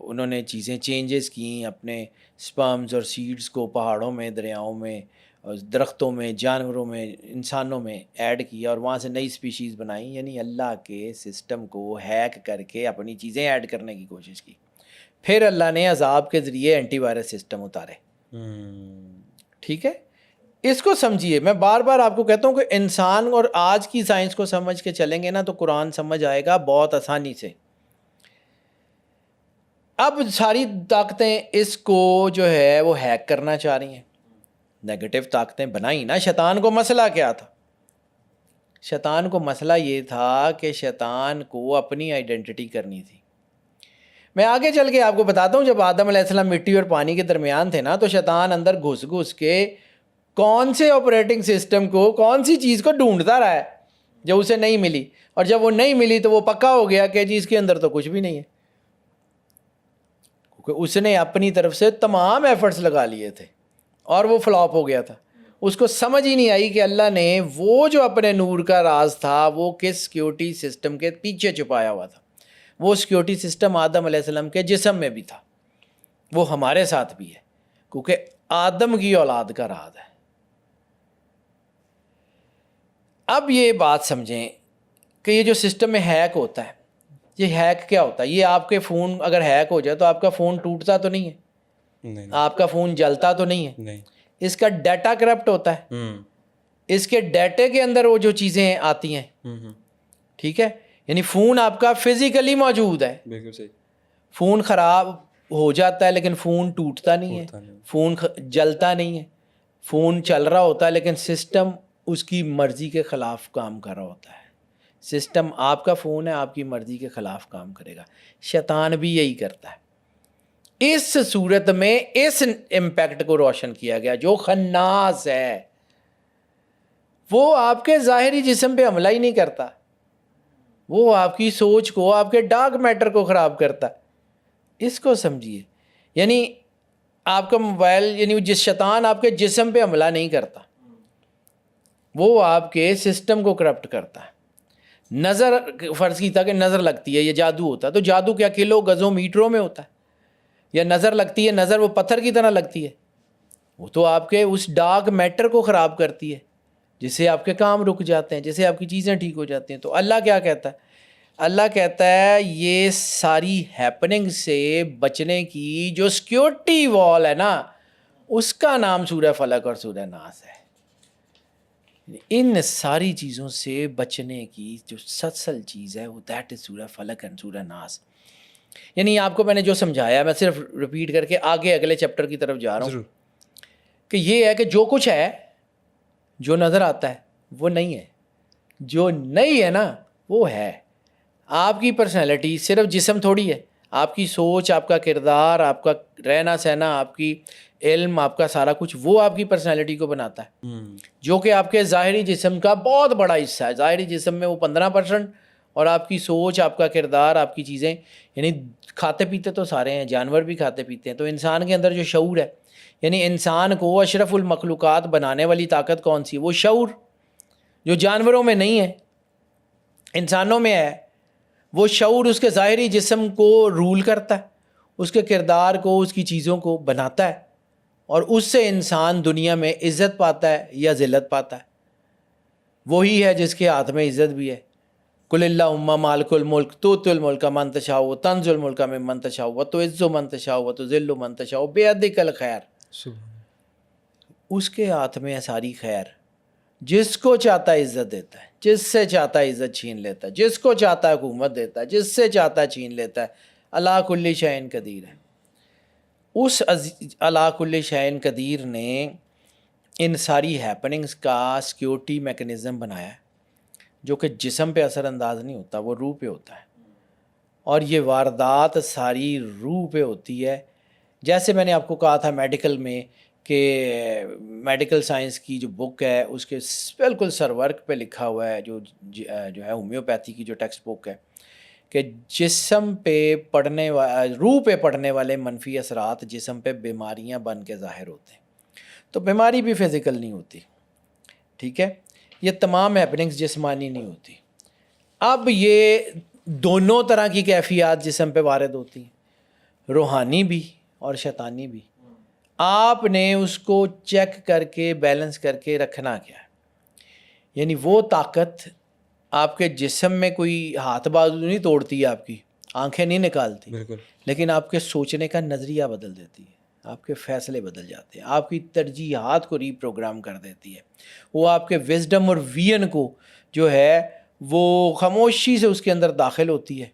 انہوں نے چیزیں چینجز کیں اپنے سپرمز اور سیڈز کو پہاڑوں میں، دریاؤں میں، درختوں میں، جانوروں میں، انسانوں میں ایڈ کیا اور وہاں سے نئی سپیشیز بنائیں. یعنی اللہ کے سسٹم کو ہیک کر کے اپنی چیزیں ایڈ کرنے کی کوشش کی. پھر اللہ نے عذاب کے ذریعے اینٹی وائرس سسٹم اتارے. ٹھیک ہے. اس کو سمجھیے. میں بار بار آپ کو کہتا ہوں کہ انسان اور آج کی سائنس کو سمجھ کے چلیں گے نا تو قرآن سمجھ آئے گا بہت آسانی سے. اب ساری طاقتیں اس کو جو ہے وہ ہیک کرنا چاہ رہی ہیں. نیگیٹو طاقتیں بنائیں نا. شیطان کو مسئلہ کیا تھا؟ شیطان کو مسئلہ یہ تھا کہ شیطان کو اپنی آئیڈینٹی کرنی تھی. میں آگے چل کے آپ کو بتاتا ہوں، جب آدم علیہ السلام مٹی اور پانی کے درمیان تھے نا تو شیطان اندر گھس کے کون سے آپریٹنگ سسٹم کو، کون سی چیز کو ڈھونڈتا رہا ہے جب اسے نہیں ملی. اور جب وہ نہیں ملی تو وہ پکا ہو گیا کہ جی اس کے اندر تو کچھ بھی نہیں ہے، کیونکہ اس نے اپنی طرف سے تمام ایفرٹس لگا لیے تھے اور وہ فلاپ ہو گیا تھا. اس کو سمجھ ہی نہیں آئی کہ اللہ نے وہ جو اپنے نور کا راز تھا وہ کس سیکیورٹی سسٹم کے پیچھے چھپایا ہوا تھا. وہ سیکیورٹی سسٹم آدم علیہ السلام کے جسم میں بھی تھا، وہ ہمارے ساتھ بھی ہے، کیونکہ آدم کی اولاد کا راز ہے. اب یہ بات سمجھیں کہ یہ جو سسٹم میں ہیک ہوتا ہے، یہ ہیک کیا ہوتا ہے؟ یہ آپ کے فون اگر ہیک ہو جائے تو آپ کا فون ٹوٹتا تو نہیں ہے، نہیں آپ کا فون جلتا تو نہیں ہے، نہیں. اس کا ڈیٹا کرپٹ ہوتا ہے، اس کے ڈیٹے کے اندر وہ جو چیزیں آتی ہیں، ٹھیک ہے، یعنی فون آپ کا فزیکلی موجود ہے، بالکل صحیح. فون خراب ہو جاتا ہے لیکن فون ٹوٹتا نہیں ہے، فون جلتا نہیں ہے، فون چل رہا ہوتا ہے لیکن سسٹم اس کی مرضی کے خلاف کام کر رہا ہوتا ہے. سسٹم آپ کا فون ہے، آپ کی مرضی کے خلاف کام کرے گا. شیطان بھی یہی کرتا ہے. اس صورت میں اس امپیکٹ کو روشن کیا گیا جو خناس ہے، وہ آپ کے ظاہری جسم پہ حملہ ہی نہیں کرتا، وہ آپ کی سوچ کو، آپ کے ڈارک میٹر کو خراب کرتا ہے. اس کو سمجھیے. یعنی آپ کا موبائل، یعنی جس شیطان آپ کے جسم پہ حملہ نہیں کرتا، وہ آپ کے سسٹم کو کرپٹ کرتا ہے. نظر فرض کی تھا کہ نظر لگتی ہے، یہ جادو ہوتا ہے، تو جادو کیا کلو گزوں میٹروں میں ہوتا ہے؟ یا نظر لگتی ہے، نظر وہ پتھر کی طرح لگتی ہے، وہ تو آپ کے اس ڈارک میٹر کو خراب کرتی ہے، جس سے آپ کے کام رک جاتے ہیں، جس سے آپ کی چیزیں ٹھیک ہو جاتی ہیں. تو اللہ کیا کہتا ہے؟ اللہ کہتا ہے یہ ساری ہیپننگ سے بچنے کی جو سیکیورٹی وال ہے نا، اس کا نام سورہ فلق اور سورہ ناس ہے. ان ساری چیزوں سے بچنے کی جو اصل چیز ہے وہ دیٹ از سورہ فلق اینڈ سورہ ناس. یعنی آپ کو میں نے جو سمجھایا، میں صرف ریپیٹ کر کے آگے اگلے چیپٹر کی طرف جا رہا ہوں کہ یہ ہے کہ جو کچھ ہے، جو نظر آتا ہے وہ نہیں ہے، جو نہیں ہے نا وہ ہے. آپ کی پرسنالٹی صرف جسم تھوڑی ہے، آپ کی سوچ، آپ کا کردار، آپ کا رہنا سہنا، آپ کی علم، آپ کا سارا کچھ، وہ آپ کی پرسنالٹی کو بناتا ہے، جو کہ آپ کے ظاہری جسم کا بہت بڑا حصہ ہے. ظاہری جسم میں وہ 15%، اور آپ کی سوچ، آپ کا کردار، آپ کی چیزیں. یعنی کھاتے پیتے تو سارے ہیں، جانور بھی کھاتے پیتے ہیں. تو انسان کے اندر جو شعور ہے، یعنی انسان کو اشرف المخلوقات بنانے والی طاقت کون سی؟ وہ شعور، جو جانوروں میں نہیں ہے، انسانوں میں ہے. وہ شعور اس کے ظاہری جسم کو رول کرتا ہے، اس کے کردار کو، اس کی چیزوں کو بناتا ہے، اور اس سے انسان دنیا میں عزت پاتا ہے یا ذلت پاتا ہے. وہی ہے جس کے ہاتھ میں عزت بھی ہے. قل اللہم مالک الملک تؤتی الملک من تشاء وتنزع الملک ممن تشاء وتعز من تشاء وتذل من تشاء بیدک الخیر. اس کے ہاتھ میں ہے ساری خیر. جس کو چاہتا ہے عزت دیتا ہے، جس سے چاہتا ہے عزت چھین لیتا ہے، جس کو چاہتا ہے حکومت دیتا ہے، جس سے چاہتا ہے چھین لیتا ہے. اللہ کل شیء قدیر ہے. اس اللہ کل شیء قدیر نے ان ساری ہیپننگز کا سیکیورٹی میکنزم بنایا ہے، جو کہ جسم پہ اثر انداز نہیں ہوتا، وہ روح پہ ہوتا ہے. اور یہ واردات ساری روح پہ ہوتی ہے. جیسے میں نے آپ کو کہا تھا میڈیکل میں کہ میڈیکل سائنس کی جو بک ہے اس کے بالکل سرورق پہ لکھا ہوا ہے، جو ہے ہومیوپیتھی کی جو ٹیکسٹ بک ہے، کہ جسم پہ پڑنے روح پہ پڑنے والے منفی اثرات جسم پہ بیماریاں بن کے ظاہر ہوتے ہیں. تو بیماری بھی فزیکل نہیں ہوتی، ٹھیک ہے. یہ تمام ہیپننگز جسمانی نہیں ہوتی. اب یہ دونوں طرح کی کیفیات جسم پہ وارد ہوتی ہیں، روحانی بھی اور شیطانی بھی. آپ نے اس کو چیک کر کے بیلنس کر کے رکھنا کیا ہے. یعنی وہ طاقت آپ کے جسم میں کوئی ہاتھ بازو نہیں توڑتی، آپ کی آنکھیں نہیں نکالتی، لیکن آپ کے سوچنے کا نظریہ بدل دیتی ہے، آپ کے فیصلے بدل جاتے ہیں، آپ کی ترجیحات کو ری پروگرام کر دیتی ہے. وہ آپ کے وزڈم اور وین کو جو ہے وہ خاموشی سے اس کے اندر داخل ہوتی ہے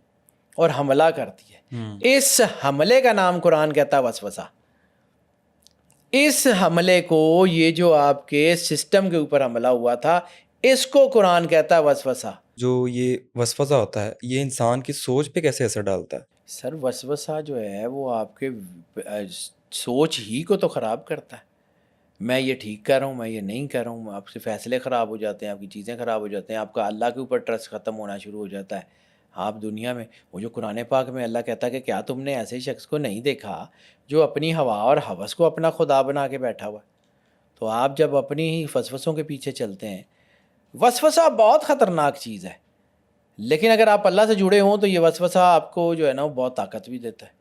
اور حملہ کرتی ہے. اس حملے کا نام قرآن کہتا ہے وسوسہ. اس حملے کو، یہ جو آپ کے سسٹم کے اوپر حملہ ہوا تھا، اس کو قرآن کہتا ہے وسوسہ. جو یہ وسوسہ ہوتا ہے، یہ انسان کی سوچ پہ کیسے اثر ڈالتا ہے؟ سر وسوسہ جو ہے وہ آپ کے سوچ ہی کو تو خراب کرتا ہے. میں یہ ٹھیک کر رہا ہوں، میں یہ نہیں کر رہا ہوں، آپ سے فیصلے خراب ہو جاتے ہیں، آپ کی چیزیں خراب ہو جاتے ہیں، آپ کا اللہ کے اوپر ٹرسٹ ختم ہونا شروع ہو جاتا ہے. آپ دنیا میں، وہ جو قرآن پاک میں اللہ کہتا ہے کہ کیا تم نے ایسے شخص کو نہیں دیکھا جو اپنی ہوا اور ہوس کو اپنا خدا بنا کے بیٹھا ہوا ہے. تو آپ جب اپنی ہی وسوسوں کے پیچھے چلتے ہیں، وسوسہ بہت خطرناک چیز ہے، لیکن اگر آپ اللہ سے جڑے ہوں تو یہ وسوسہ آپ کو جو ہے نا وہ بہت طاقت بھی دیتا ہے.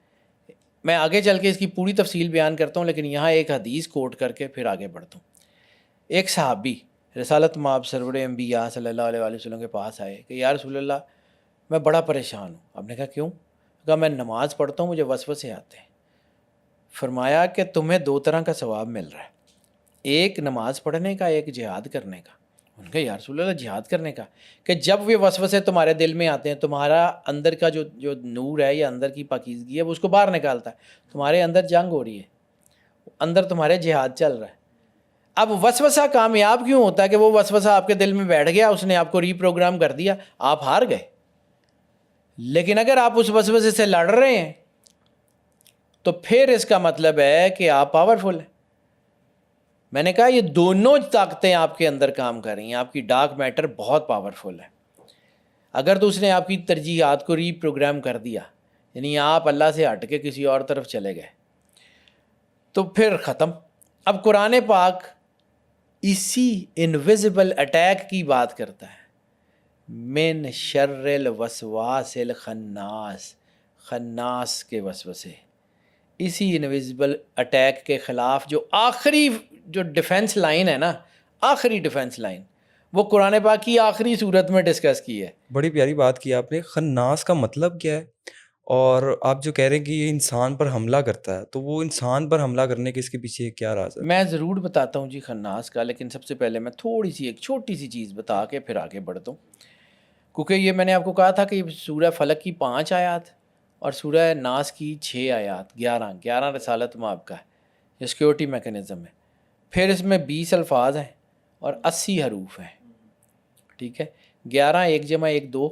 میں آگے چل کے اس کی پوری تفصیل بیان کرتا ہوں، لیکن یہاں ایک حدیث کوٹ کر کے پھر آگے بڑھتا ہوں. ایک صحابی رسالت مآب سرور انبیاء صلی اللہ علیہ وآلہ وسلم کے پاس آئے کہ یا رسول اللہ میں بڑا پریشان ہوں. آپ نے کہا کیوں؟ کہا میں نماز پڑھتا ہوں مجھے وسوسے آتے ہیں. فرمایا کہ تمہیں دو طرح کا ثواب مل رہا ہے، ایک نماز پڑھنے کا، ایک جہاد کرنے کا. ان کا یا رسول اللہ جہاد کرنے کا؟ کہ جب یہ وسوسے تمہارے دل میں آتے ہیں تمہارا اندر کا جو نور ہے یا اندر کی پاکیزگی ہے وہ اس کو باہر نکالتا ہے. تمہارے اندر جنگ ہو رہی ہے، اندر تمہارے جہاد چل رہا ہے. اب وسوسہ کامیاب کیوں ہوتا ہے؟ کہ وہ وسوسہ آپ کے دل میں بیٹھ گیا، اس نے آپ کو ری پروگرام کر دیا، آپ ہار گئے. لیکن اگر آپ اس وسوسے سے لڑ رہے ہیں تو پھر اس کا مطلب ہے کہ آپ پاورفل ہیں. میں نے کہا یہ دونوں طاقتیں آپ کے اندر کام کر رہی ہیں. آپ کی ڈارک میٹر بہت پاورفل ہے. اگر تو اس نے آپ کی ترجیحات کو ری پروگرام کر دیا، یعنی آپ اللہ سے ہٹ کے کسی اور طرف چلے گئے، تو پھر ختم. اب قرآن پاک اسی انویزیبل اٹیک کی بات کرتا ہے. من شر الوسواس الخناس، خناس کے وسوسے. اسی انویزیبل اٹیک کے خلاف جو آخری جو ڈیفنس لائن ہے نا، آخری ڈیفنس لائن، وہ قرآن پاک کی آخری صورت میں ڈسکس کی ہے. بڑی پیاری بات کی آپ نے. خناس کا مطلب کیا ہے؟ اور آپ جو کہہ رہے ہیں کہ یہ انسان پر حملہ کرتا ہے، تو وہ انسان پر حملہ کرنے کے اس کے پیچھے کیا راز ہے؟ میں ضرور بتاتا ہوں جی خناس کا، لیکن سب سے پہلے میں تھوڑی سی ایک چھوٹی سی چیز بتا کے پھر آگے بڑھتا ہوں. کیونکہ یہ میں نے آپ کو کہا تھا کہ یہ سورہ فلق کی 5 آیات اور سورہ ناس کی 6 آیات، 11 رسالت مآب کا ہے، یہ سیکیورٹی میکنزم ہے. پھر اس میں 20 الفاظ ہیں اور 80 حروف ہیں. ٹھیک ہے، 11 1 جمع 1 2،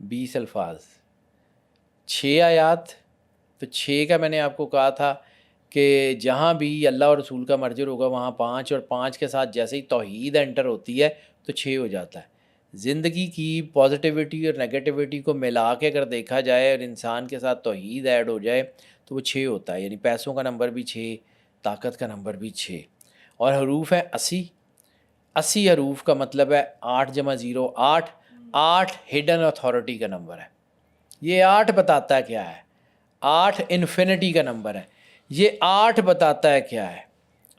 20 الفاظ، 6 آیات. تو 6 کا میں نے آپ کو کہا تھا کہ جہاں بھی اللہ اور رسول کا مرجر ہوگا وہاں 5، اور 5 کے ساتھ جیسے ہی توحید انٹر ہوتی ہے تو 6 ہو جاتا ہے. زندگی کی پازیٹیوٹی اور نگیٹیوٹی کو ملا کے اگر دیکھا جائے اور انسان کے ساتھ توحید ایڈ ہو جائے تو وہ 6 ہوتا ہے. یعنی پیسوں کا نمبر بھی 6، طاقت کا نمبر بھی 6، اور حروف ہیں 80. 80 حروف کا مطلب ہے 8 جمع 0 8. 8 ہڈن اتھارٹی کا نمبر ہے. یہ 8 بتاتا ہے کیا ہے؟ 8 انفینٹی کا نمبر ہے. یہ 8 بتاتا ہے کیا ہے؟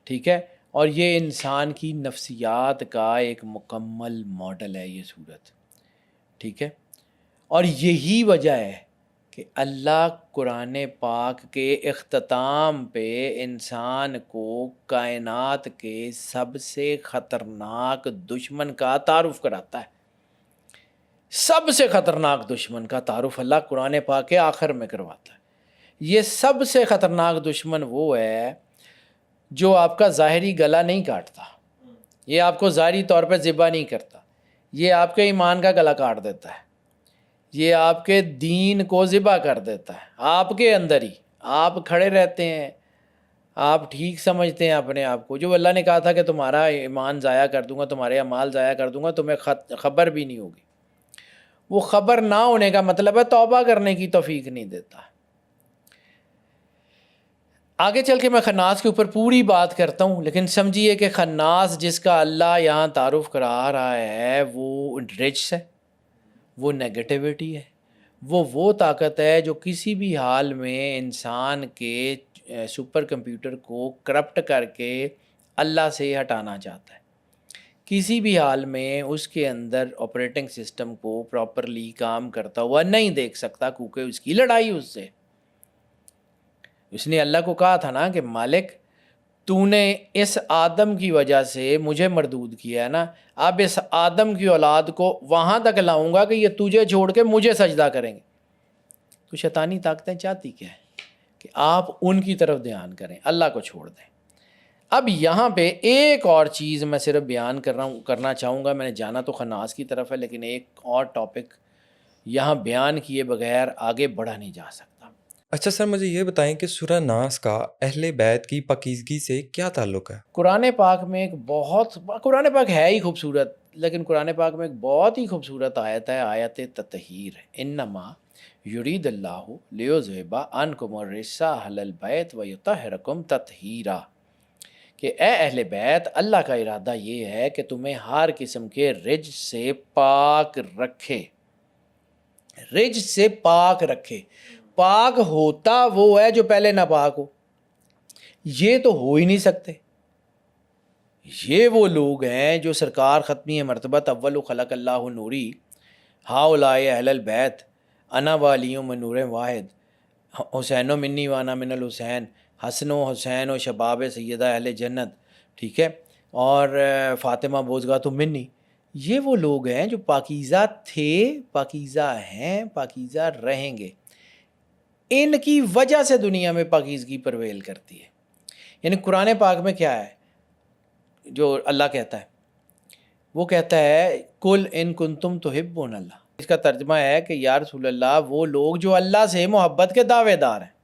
ٹھیک ہے، اور یہ انسان کی نفسیات کا ایک مکمل ماڈل ہے یہ صورت. ٹھیک ہے، اور یہی وجہ ہے کہ اللہ قرآن پاک کے اختتام پہ انسان کو کائنات کے سب سے خطرناک دشمن کا تعارف کراتا ہے. سب سے خطرناک دشمن کا تعارف اللہ قرآن پاک کے آخر میں کرواتا ہے. یہ سب سے خطرناک دشمن وہ ہے جو آپ کا ظاہری گلا نہیں کاٹتا، یہ آپ کو ظاہری طور پہ ذبح نہیں کرتا، یہ آپ کے ایمان کا گلا کاٹ دیتا ہے، یہ آپ کے دین کو ذبح کر دیتا ہے. آپ کے اندر ہی آپ کھڑے رہتے ہیں، آپ ٹھیک سمجھتے ہیں اپنے آپ کو. جو اللہ نے کہا تھا کہ تمہارا ایمان ضائع کر دوں گا، تمہارے اعمال ضائع کر دوں گا، تمہیں خبر بھی نہیں ہوگی. وہ خبر نہ ہونے کا مطلب ہے توبہ کرنے کی توفیق نہیں دیتا. آگے چل کے میں خناس کے اوپر پوری بات کرتا ہوں، لیکن سمجھیے کہ خناس جس کا اللہ یہاں تعارف کرا رہا ہے وہ رجس ہے، وہ نیگیٹیوٹی ہے، وہ طاقت ہے جو کسی بھی حال میں انسان کے سپر کمپیوٹر کو کرپٹ کر کے اللہ سے ہٹانا چاہتا ہے. کسی بھی حال میں اس کے اندر آپریٹنگ سسٹم کو پراپرلی کام کرتا ہوا نہیں دیکھ سکتا، کیونکہ اس کی لڑائی اس سے. اس نے اللہ کو کہا تھا نا کہ مالک تو نے اس آدم کی وجہ سے مجھے مردود کیا ہے نا، اب اس آدم کی اولاد کو وہاں تک لاؤں گا کہ یہ تجھے چھوڑ کے مجھے سجدہ کریں گے. تو شیطانی طاقتیں چاہتی کیا ہے؟ کہ آپ ان کی طرف دھیان کریں، اللہ کو چھوڑ دیں. اب یہاں پہ ایک اور چیز میں صرف بیان کرنا چاہوں گا. میں نے جانا تو خناس کی طرف ہے، لیکن ایک اور ٹاپک یہاں بیان کیے بغیر آگے بڑھا نہیں جا سکتا. اچھا سر، مجھے یہ بتائیں کہ سورہ ناس کا اہل بیت کی پاکیزگی سے کیا تعلق ہے؟ قرآن پاک میں قرآن پاک ہے ہی خوبصورت، لیکن قرآن پاک میں ایک بہت ہی خوبصورت آیت ہے، آیت تطہیر. انما یرید اللہ لیذھب عنکم الرجس اہل البیت ویطہرکم تطہیرا. کہ اے اہل بیت، اللہ کا ارادہ یہ ہے کہ تمہیں ہر قسم کے رجس سے پاک رکھے. رجس سے پاک رکھے. پاک ہوتا وہ ہے جو پہلے ناپاک ہو. یہ تو ہو ہی نہیں سکتے، یہ وہ لوگ ہیں جو سرکار ختمی مرتبت اول خلق اللہ نوری ہاؤلائے اہل البیت انا والیوں میں نور واحد حسین و منی وانا من الحسین حسن و حسین و شباب سیدہ اہل جنت، ٹھیک ہے، اور فاطمہ بوزگا تو منی. یہ وہ لوگ ہیں جو پاکیزہ تھے، پاکیزہ ہیں، پاکیزہ رہیں گے. ان کی وجہ سے دنیا میں پاکیزگی پرویل کرتی ہے. یعنی قرآن پاک میں کیا ہے جو اللہ کہتا ہے؟ وہ کہتا ہے کل ان کنتم تحبون اللہ. اس کا ترجمہ ہے کہ یا رسول اللہ وہ لوگ جو اللہ سے محبت کے دعوے دار ہیں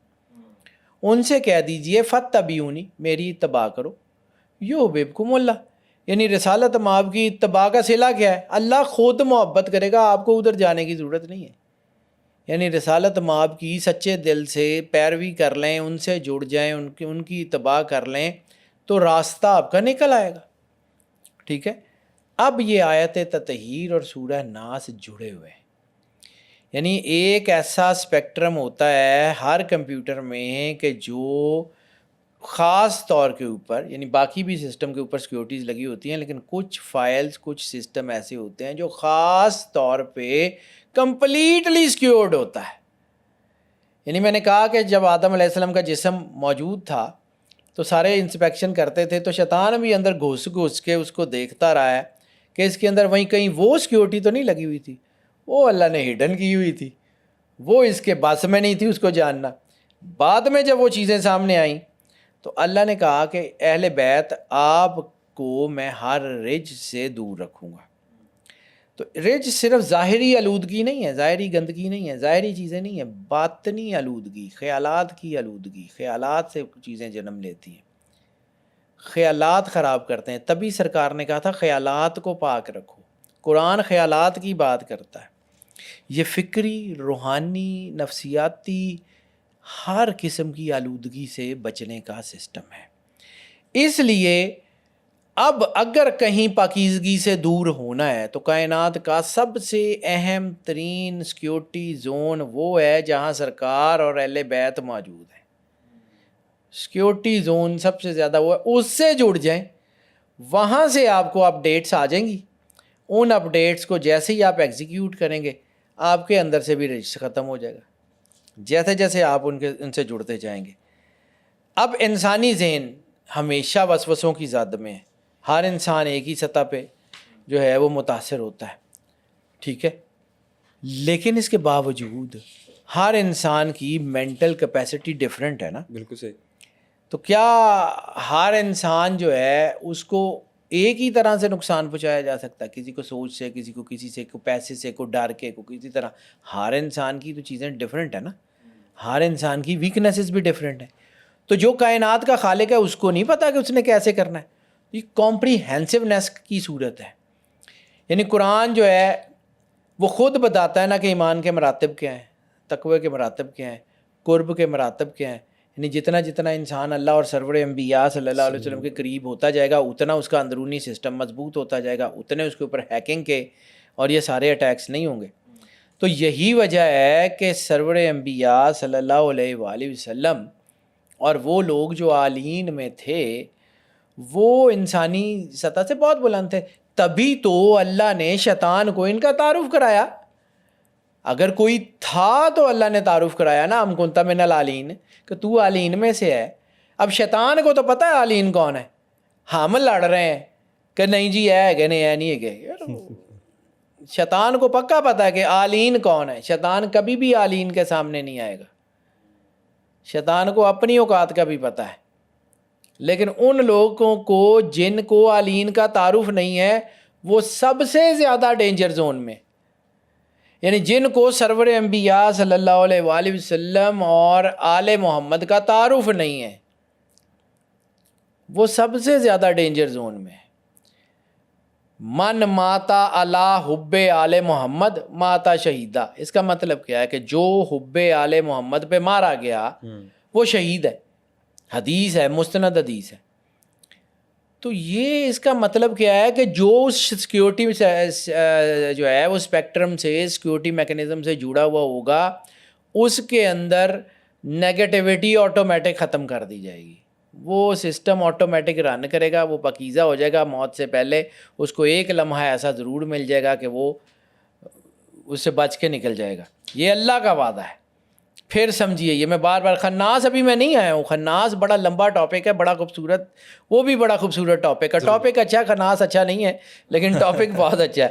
ان سے کہہ دیجئے فاتبعونی، میری اتباع کرو، یحببکم اللہ. یعنی رسالت مآب کی اتباع کا صلہ کیا ہے؟ اللہ خود محبت کرے گا، آپ کو ادھر جانے کی ضرورت نہیں ہے. یعنی رسالت مآب کی سچے دل سے پیروی کر لیں، ان سے جڑ جائیں، ان کی اتباع کر لیں تو راستہ آپ کا نکل آئے گا. ٹھیک ہے. اب یہ آیت تطہیر اور سورہ ناس جڑے ہوئے ہیں. یعنی ایک ایسا اسپیکٹرم ہوتا ہے ہر کمپیوٹر میں کہ جو خاص طور کے اوپر، یعنی باقی بھی سسٹم کے اوپر سیکیورٹیز لگی ہوتی ہیں، لیکن کچھ فائلز، کچھ سسٹم ایسے ہوتے ہیں جو خاص طور پہ کمپلیٹلی سیکیورڈ ہوتا ہے. یعنی میں نے کہا کہ جب آدم علیہ السلام کا جسم موجود تھا تو سارے انسپیکشن کرتے تھے، تو شیطان بھی اندر گھس کے اس کو دیکھتا رہا ہے کہ اس کے اندر وہیں کہیں وہ سیکیورٹی تو نہیں لگی ہوئی تھی. وہ اللہ نے ہڈن کی ہوئی تھی، وہ اس کے بس میں نہیں تھی اس کو جاننا. بعد میں جب وہ چیزیں سامنے آئیں تو اللہ نے کہا کہ اہل بیت آپ کو میں ہر رج سے دور رکھوں گا. تو رج صرف ظاہری آلودگی نہیں ہے، ظاہری گندگی نہیں ہے، ظاہری چیزیں نہیں ہیں، باطنی آلودگی، خیالات کی آلودگی. خیالات سے چیزیں جنم لیتی ہیں، خیالات خراب کرتے ہیں. تبھی سرکار نے کہا تھا خیالات کو پاک رکھو. قرآن خیالات کی بات کرتا ہے. یہ فکری، روحانی، نفسیاتی ہر قسم کی آلودگی سے بچنے کا سسٹم ہے. اس لیے اب اگر کہیں پاکیزگی سے دور ہونا ہے تو کائنات کا سب سے اہم ترین سیکیورٹی زون وہ ہے جہاں سرکار اور اہل بیت موجود ہیں. سیکیورٹی زون سب سے زیادہ وہ ہے، اس سے جڑ جائیں، وہاں سے آپ کو اپڈیٹس آ جائیں گی. ان اپڈیٹس کو جیسے ہی آپ ایگزیکیوٹ کریں گے آپ کے اندر سے بھی رجسٹر ختم ہو جائے گا، جیسے جیسے آپ ان سے جڑتے جائیں گے. اب انسانی ذہن ہمیشہ وسوسوں کی زد میں ہے. ہر انسان ایک ہی سطح پہ جو ہے وہ متاثر ہوتا ہے، ٹھیک ہے، لیکن اس کے باوجود ہر انسان کی مینٹل کیپیسٹی ڈفرینٹ ہے نا. بالکل صحیح. تو کیا ہر انسان جو ہے اس کو ایک ہی طرح سے نقصان پہنچایا جا سکتا ہے؟ کسی کو سوچ سے، کسی کو کسی سے، کو پیسے سے، کو ڈر کے، کو کسی طرح. ہر انسان کی تو چیزیں ڈفرینٹ ہے نا، ہر انسان کی ویکنیسز بھی ڈفرینٹ ہیں. تو جو کائنات کا خالق ہے اس کو نہیں پتا کہ اس نے کیسے کرنا ہے. یہ کمپریہنسونیس کی صورت ہے. یعنی قرآن جو ہے وہ خود بتاتا ہے نا کہ ایمان کے مراتب کیا ہیں، تقوی کے مراتب کیا ہیں، قرب کے مراتب کیا ہیں. یعنی جتنا جتنا انسان اللہ اور سرور انبیاء صلی اللہ علیہ وسلم کے قریب ہوتا جائے گا اتنا اس کا اندرونی سسٹم مضبوط ہوتا جائے گا، اتنے اس کے اوپر ہیکنگ کے اور یہ سارے اٹیکس نہیں ہوں گے. تو یہی وجہ ہے کہ سرور انبیاء صلی اللہ علیہ وآلہ وسلم اور وہ لوگ جو عالین میں تھے وہ انسانی سطح سے بہت بلند تھے. تبھی تو اللہ نے شیطان کو ان کا تعارف کرایا. اگر کوئی تھا تو اللہ نے تعارف کرایا نا، ام کنت من العالین، کہ تو عالین میں سے ہے. اب شیطان کو تو پتہ ہے عالین کون ہے، ہم لڑ رہے ہیں کہ نہیں جی ہے کہ نہیں ہے، نہیں ہے کہ شیطان کو پکا پتہ ہے کہ عالین کون ہے. شیطان کبھی بھی عالین کے سامنے نہیں آئے گا. شیطان کو اپنی اوقات کا بھی پتہ ہے. لیکن ان لوگوں کو جن کو عالین کا تعارف نہیں ہے وہ سب سے زیادہ ڈینجر زون میں، یعنی جن کو سرور انبیاء صلی اللہ علیہ وآلہ وسلم اور آل محمد کا تعارف نہیں ہے وہ سب سے زیادہ ڈینجر زون میں. من ماتا علی حب آل محمد ماتا شہیدہ. اس کا مطلب کیا ہے کہ جو حب آل محمد پہ مارا گیا وہ شہید ہے. حدیث ہے، مستند حدیث ہے. تو یہ اس کا مطلب کیا ہے کہ جو سیکیورٹی جو ہے وہ اسپیکٹرم سے، سیکیورٹی میکنزم سے جڑا ہوا ہوگا اس کے اندر نیگیٹیوٹی آٹومیٹک ختم کر دی جائے گی. وہ سسٹم آٹومیٹک رن کرے گا, وہ پاکیزہ ہو جائے گا موت سے پہلے. اس کو ایک لمحہ ایسا ضرور مل جائے گا کہ وہ اس سے بچ کے نکل جائے گا. یہ اللہ کا وعدہ ہے. پھر سمجھیے, یہ میں بار بار, خناس ابھی میں نہیں آیا ہوں, خناس بڑا لمبا ٹاپک ہے, بڑا خوبصورت, وہ بھی بڑا خوبصورت ٹاپک ہے. ٹاپک اچھا, خناس اچھا نہیں ہے, لیکن ٹاپک بہت اچھا ہے.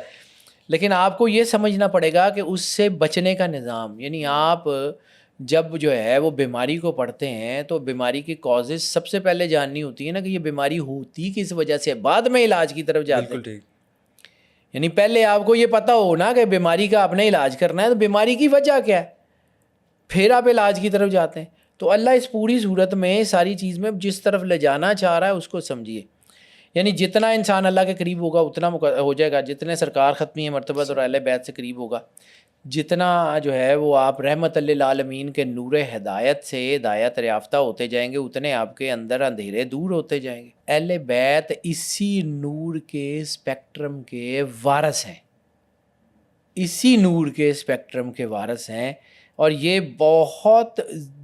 لیکن آپ کو یہ سمجھنا پڑے گا کہ اس سے بچنے کا نظام, یعنی آپ جب جو ہے وہ بیماری کو پڑھتے ہیں تو بیماری کی کازز سب سے پہلے جاننی ہوتی ہے نا, کہ یہ بیماری ہوتی کس وجہ سے, بعد میں علاج کی طرف جاتے ہیں. بالکل ٹھیک. یعنی پہلے آپ کو یہ پتہ ہو نا کہ بیماری کا آپ نے علاج کرنا ہے, تو بیماری کی وجہ کیا ہے, پھر آپ علاج کی طرف جاتے ہیں. تو اللہ اس پوری صورت میں ساری چیز میں جس طرف لے جانا چاہ رہا ہے اس کو سمجھیے. یعنی جتنا انسان اللہ کے قریب ہوگا اتنا ہو جائے گا, جتنے سرکار ختمی مرتبت اور اہل بیت سے قریب ہوگا, جتنا جو ہے وہ آپ رحمت للعالمین کے نور ہدایت سے ہدایت یافتہ ہوتے جائیں گے, اتنے آپ کے اندر اندھیرے دور ہوتے جائیں گے. اہل بیت اسی نور کے اسپیکٹرم کے وارث ہیں, اسی نور کے اسپیکٹرم کے وارث ہیں. اور یہ بہت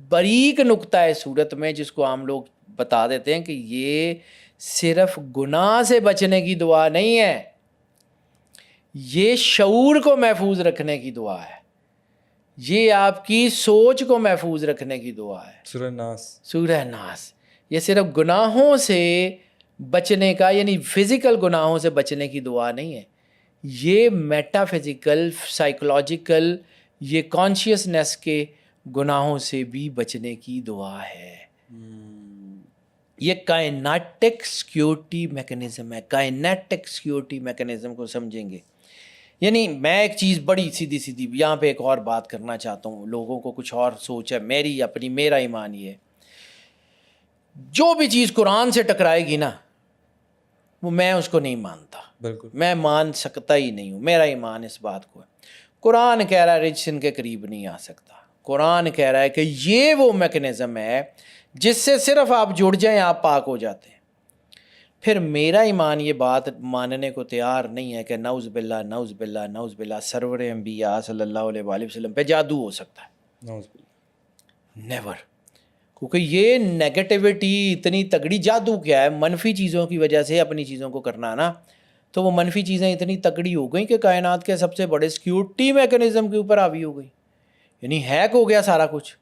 باریک نقطہ ہے صورت میں, جس کو ہم لوگ بتا دیتے ہیں کہ یہ صرف گناہ سے بچنے کی دعا نہیں ہے, یہ شعور کو محفوظ رکھنے کی دعا ہے, یہ آپ کی سوچ کو محفوظ رکھنے کی دعا ہے. سورہ ناس. سورہ ناس. یہ صرف گناہوں سے بچنے کا, یعنی فزیکل گناہوں سے بچنے کی دعا نہیں ہے, یہ میٹا فزیکل, سائیکولوجیکل, یہ کانشیسنیس کے گناہوں سے بھی بچنے کی دعا ہے. یہ کائنیٹک سیکیورٹی میکنزم ہے. کائنیٹک سیکیورٹی میکنزم کو سمجھیں گے. یعنی میں ایک چیز بڑی سیدھی یہاں پہ ایک اور بات کرنا چاہتا ہوں, لوگوں کو کچھ اور سوچ ہے, میری اپنی, میرا ایمان یہ ہے, جو بھی چیز قرآن سے ٹکرائے گی نا وہ میں اس کو نہیں مانتا. بالکل. میں مان سکتا ہی نہیں ہوں, میرا ایمان اس بات کو ہے. قرآن کہہ رہا ہے رجسن کے قریب نہیں آ سکتا. قرآن کہہ رہا ہے کہ یہ وہ میکنزم ہے جس سے صرف آپ جڑ جائیں آپ پاک ہو جاتے ہیں. پھر میرا ایمان یہ بات ماننے کو تیار نہیں ہے کہ نعوذ باللہ نعوذ باللہ نعوذ باللہ سرور انبیاء صلی اللہ علیہ وآلہ وسلم پہ جادو ہو سکتا ہے. نعوذ باللہ. نیور. کیونکہ یہ نیگیٹیوٹی اتنی تگڑی, جادو کیا ہے, منفی چیزوں کی وجہ سے اپنی چیزوں کو کرنا نا, تو وہ منفی چیزیں اتنی تگڑی ہو گئیں کہ کائنات کے سب سے بڑے سیکیورٹی میکنزم کے اوپر حاوی ہو گئی. یعنی ہیک ہو گیا سارا کچھ.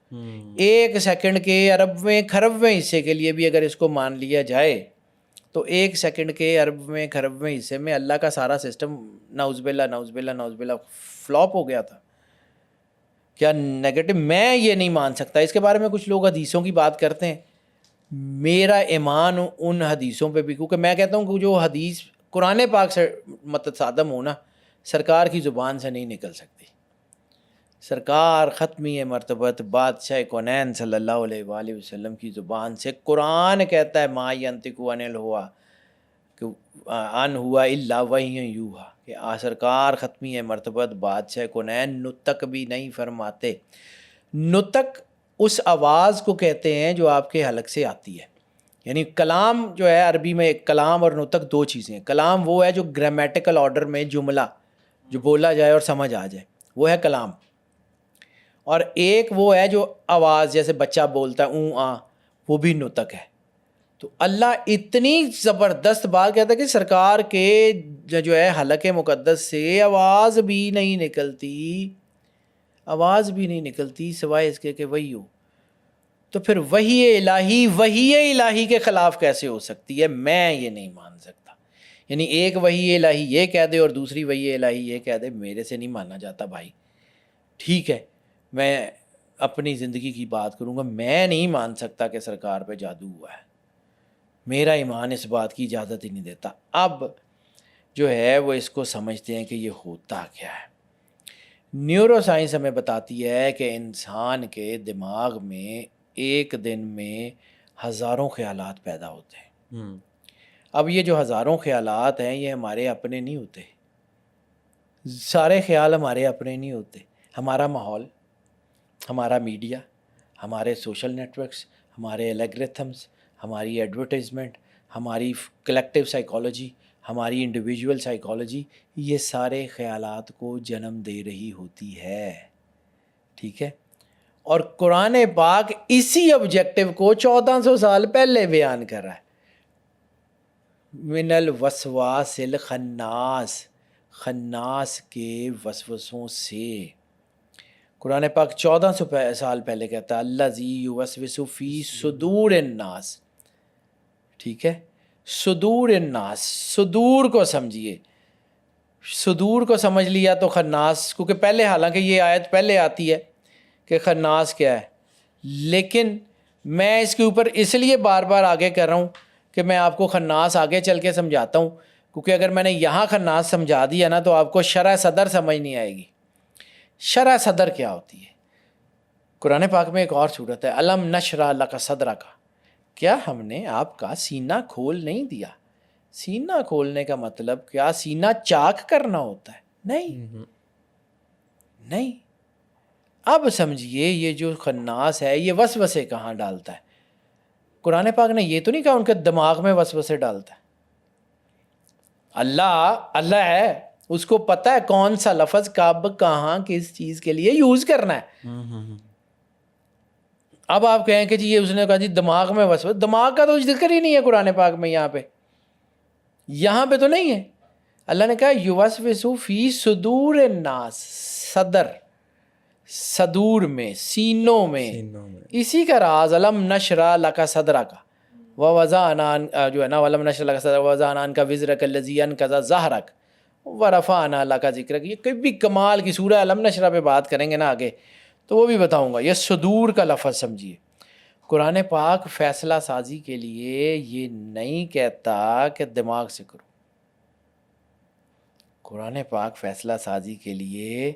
ایک سیکنڈ کے اربویں خربویں حصے کے لیے بھی اگر اس کو مان لیا جائے تو ایک سیکنڈ کے اربویں خربویں حصے میں اللہ کا سارا سسٹم نعوذ باللہ نعوذ باللہ نعوذ باللہ فلاپ ہو گیا تھا. کیا نیگیٹو, میں یہ نہیں مان سکتا. اس کے بارے میں کچھ لوگ حدیثوں کی بات کرتے ہیں, میرا ایمان ان حدیثوں پہ بھی, کیونکہ میں کہتا ہوں کہ جو حدیث قرآن پاک سے متصادم ہو نا, سرکار کی زبان سے نہیں نکل سکتی. سرکار ختمی مرتبت بادشاہ کونین صلی اللہ علیہ وآلہ وسلم کی زبان سے, قرآن کہتا ہے ما ینطق عن الہوا کہ ان ہوا الا وحی یوحی, کہ سرکار ختمی مرتبت بادشاہ کونین نطق بھی نہیں فرماتے. نطق اس آواز کو کہتے ہیں جو آپ کے حلق سے آتی ہے. یعنی کلام جو ہے عربی میں, ایک کلام اور نطق دو چیزیں ہیں. کلام وہ ہے جو گرامیٹیکل آرڈر میں جملہ جو بولا جائے اور سمجھ آ جائے, وہ ہے کلام. اور ایک وہ ہے جو آواز, جیسے بچہ بولتا ہے اوں آ, وہ بھی نطق ہے. تو اللہ اتنی زبردست بات کہتا ہے کہ سرکار کے جو ہے حلق مقدس سے آواز بھی نہیں نکلتی, آواز بھی نہیں نکلتی سوائے اس کے کہ وہی ہو. تو پھر وحی الہی کے خلاف کیسے ہو سکتی ہے؟ میں یہ نہیں مان سکتا. یعنی ایک وحی الہی یہ کہہ دے اور دوسری وحی الہی یہ کہہ دے, میرے سے نہیں مانا جاتا بھائی. ٹھیک ہے, میں اپنی زندگی کی بات کروں گا, میں نہیں مان سکتا کہ سرکار پہ جادو ہوا ہے. میرا ایمان اس بات کی اجازت ہی نہیں دیتا. اب جو ہے وہ اس کو سمجھتے ہیں کہ یہ ہوتا کیا ہے. نیورو سائنس ہمیں بتاتی ہے کہ انسان کے دماغ میں ایک دن میں ہزاروں خیالات پیدا ہوتے ہیں. اب یہ جو ہزاروں خیالات ہیں یہ ہمارے اپنے نہیں ہوتے, سارے خیال ہمارے اپنے نہیں ہوتے. ہمارا ماحول, ہمارا میڈیا, ہمارے سوشل نیٹورکس, ہمارے الگریتھمس, ہماری ایڈورٹائزمنٹ, ہماری کلیکٹیو سائیکالوجی, ہماری انڈیویجول سائیکالوجی, یہ سارے خیالات کو جنم دے رہی ہوتی ہے. ٹھیک ہے. اور قرآن پاک اسی آبجیکٹو کو 1400 سال پہلے بیان کر رہا ہے. من الوسواس الخناس، خناس کے وسوسوں سے. قرآن پاک 1400 سال پہلے کہتا ہے الذی یوسوس فی صدور الناس. ٹھیک ہے، صدور الناس، صدور کو سمجھیے. صدور کو سمجھ لیا تو خناس، کیونکہ پہلے حالانکہ یہ آیت پہلے آتی ہے کہ خناس کیا ہے، لیکن میں اس کے اوپر اس لیے بار بار آگے کر رہا ہوں کہ میں آپ کو خناس آگے چل کے سمجھاتا ہوں، کیونکہ اگر میں نے یہاں خناس سمجھا دیا نا تو آپ کو شرح صدر سمجھ نہیں آئے گی. شرح صدر کیا ہوتی ہے؟ قرآن پاک میں ایک اور صورت ہے الم نشرح لک صدرک. کیا ہم نے آپ کا سینہ کھول نہیں دیا؟ سینہ کھولنے کا مطلب کیا سینہ چاک کرنا ہوتا ہے؟ نہیں نہیں. اب سمجھیے یہ جو خناس ہے یہ وسوسے کہاں ڈالتا ہے؟ قرآن پاک نے یہ تو نہیں کہا ان کے دماغ میں وسوسے ڈالتا ہے. اللہ ہے، اس کو پتہ ہے کون سا لفظ کب کہاں کس چیز کے لیے یوز کرنا ہے. اب آپ کہیں کہ جی یہ اس نے کہا جی دماغ میں وسوسہ، دماغ کا تو ذکر ہی نہیں ہے قرآن پاک میں. یہاں پہ تو نہیں ہے. اللہ نے کہا یوسوس فی صدور الناس، صدر، صدور میں، سینوں میں. اسی کا راز علم نشرح لک صدرک ووضعنا جو ہے نا ولم نشرح لک صدرک ووضعنا عنک وزرک الذی انقض ظہرک ورفعنا لک ذکرک. یہ کبھی کمال کی سورہ علم نشرح پہ بات کریں گے نا آگے تو وہ بھی بتاؤں گا. یہ صدور کا لفظ سمجھیے. قرآن پاک فیصلہ سازی کے لیے یہ نہیں کہتا کہ دماغ سے کرو. قرآن پاک فیصلہ سازی کے لیے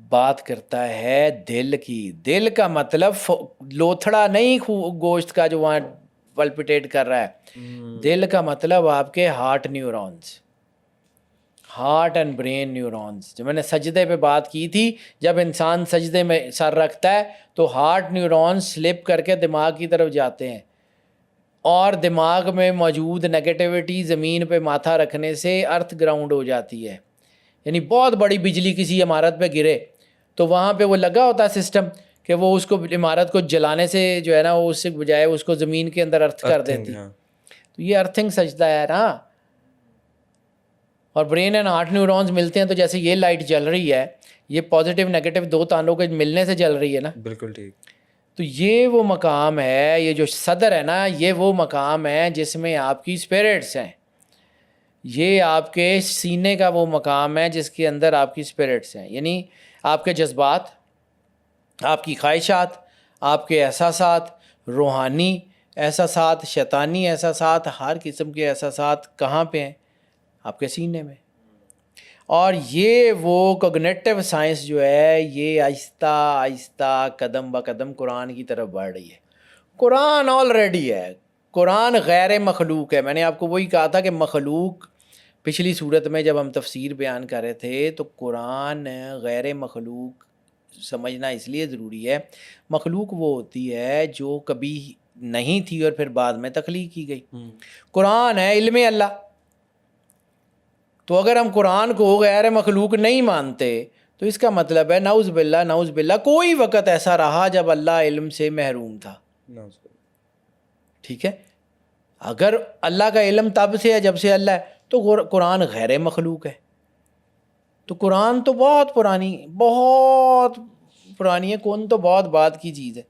بات کرتا ہے دل کی. دل کا مطلب لوتھڑا نہیں گوشت کا جو وہاں پلپٹیٹ کر رہا ہے. دل کا مطلب آپ کے heart neurons, heart and brain neurons. جو میں نے سجدے پہ بات کی تھی، جب انسان سجدے میں سر رکھتا ہے تو ہارٹ نیورونز سلپ کر کے دماغ کی طرف جاتے ہیں، اور دماغ میں موجود نیگیٹیوٹی زمین پہ ماتھا رکھنے سے ارتھ گراؤنڈ ہو جاتی ہے. یعنی بہت بڑی بجلی کسی عمارت پہ گرے تو وہاں پہ وہ لگا ہوتا ہے سسٹم کہ وہ اس کو عمارت کو جلانے سے جو ہے نا وہ اس سے بجائے اس کو زمین کے اندر ارتھ کر دیتی. تو یہ ارتھنگ سجدہ ہے نا. اور برین اینڈ ہارٹ نیورونز ملتے ہیں تو جیسے یہ لائٹ جل رہی ہے، یہ پازیٹیو نیگیٹو دو تانوں کے ملنے سے جل رہی ہے نا. بالکل ٹھیک. تو یہ وہ مقام ہے، یہ جو صدر ہے نا یہ وہ مقام ہے جس میں آپ کی اسپرٹس ہیں. یہ آپ کے سینے کا وہ مقام ہے جس کے اندر آپ کی اسپرٹس ہیں، یعنی آپ کے جذبات، آپ کی خواہشات، آپ کے احساسات، روحانی احساسات، شیطانی احساسات، ہر قسم کے احساسات کہاں پہ ہیں؟ آپ کے سینے میں. اور یہ وہ کوگنیٹو سائنس جو ہے یہ آہستہ آہستہ قدم با قدم قرآن کی طرف بڑھ رہی ہے. قرآن آلریڈی ہے، قرآن غیر مخلوق ہے. میں نے آپ کو وہی کہا تھا کہ مخلوق پچھلی صورت میں جب ہم تفسیر بیان کر رہے تھے تو قرآن غیر مخلوق سمجھنا اس لیے ضروری ہے. مخلوق وہ ہوتی ہے جو کبھی نہیں تھی اور پھر بعد میں تخلیق کی گئی. قرآن ہے علم اللہ. تو اگر ہم قرآن کو غیر مخلوق نہیں مانتے تو اس کا مطلب ہے نعوذ باللہ کوئی وقت ایسا رہا جب اللہ علم سے محروم تھا. ٹھیک ہے، اگر اللہ کا علم تب سے ہے جب سے اللہ ہے تو قرآن غیر مخلوق ہے. تو قرآن تو بہت پرانی ہے، کون تو بہت بعد کی چیز ہے.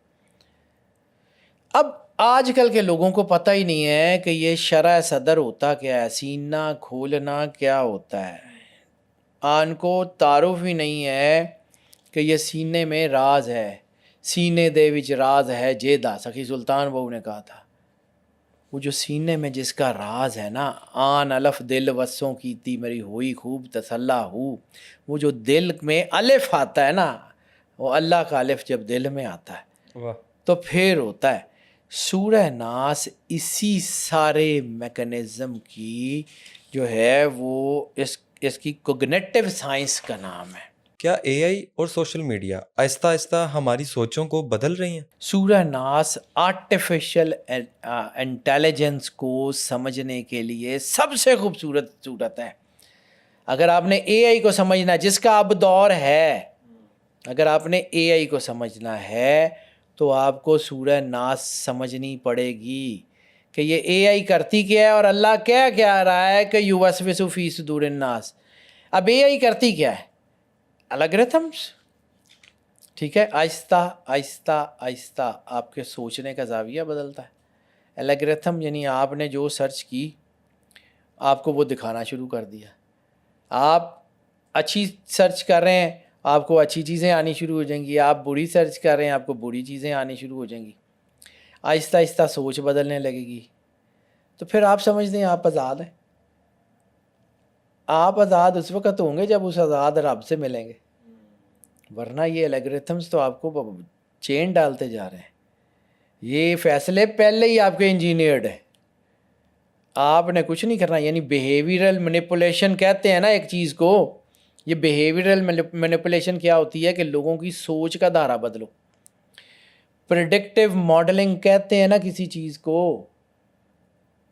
اب آج کل کے لوگوں کو پتہ ہی نہیں ہے کہ یہ شرح صدر ہوتا کیا ہے، سینہ کھولنا کیا ہوتا ہے. ان کو تعارف ہی نہیں ہے کہ یہ سینے میں راز ہے. سینے دے وچ راز ہے جیدہ، سخی سلطان بہو نے کہا تھا. وہ جو سینے میں جس کا راز ہے نا، آن الف دل وسوں کیتی میری ہوئی خوب تسلا ہو. وہ جو دل میں الف آتا ہے نا، وہ اللہ کا الف جب دل میں آتا ہے تو پھر ہوتا ہے. سورہ ناس اسی سارے میکنزم کی جو ہے وہ اس کی کوگنیٹو سائنس کا نام ہے. کیا اے آئی اور سوشل میڈیا آہستہ آہستہ ہماری سوچوں کو بدل رہی ہیں؟ سورہ ناس آرٹیفیشل انٹیلیجنس کو سمجھنے کے لیے سب سے خوبصورت صورت ہے. اگر آپ نے اے آئی کو سمجھنا جس کا اب دور ہے، اگر آپ نے اے آئی کو سمجھنا ہے تو آپ کو سورہ ناس سمجھنی پڑے گی کہ یہ اے آئی کرتی کیا ہے اور اللہ کیا کہہ رہا ہے کہ یوسوس فی صدور الناس. اب اے آئی کرتی کیا ہے؟ الگریتھمس. ٹھیک ہے، آہستہ آہستہ آہستہ آپ کے سوچنے کا زاویہ بدلتا ہے. الگریتھم یعنی آپ نے جو سرچ کی آپ کو وہ دکھانا شروع کر دیا. آپ اچھی سرچ کر رہے ہیں آپ کو اچھی چیزیں آنی شروع ہو جائیں گی، آپ بری سرچ کر رہے ہیں آپ کو بری چیزیں آنی شروع ہو جائیں گی. آہستہ آہستہ سوچ بدلنے لگے گی. تو پھر آپ سمجھتے ہیں آپ آزاد ہیں. آپ آزاد اس وقت ہوں گے جب اس آزاد رب سے ملیں گے، ورنہ یہ الگریتھمس تو آپ کو چین ڈالتے جا رہے ہیں. یہ فیصلے پہلے ہی آپ کے انجینئرڈ ہیں، آپ نے کچھ نہیں کرنا. یعنی بیہیویئرل مینیپولیشن کہتے ہیں نا ایک چیز کو. یہ بیہیویئرل مینیپولیشن کیا ہوتی ہے کہ لوگوں کی سوچ کا دھارا بدلو. پریڈکٹیو ماڈلنگ کہتے ہیں نا کسی چیز کو.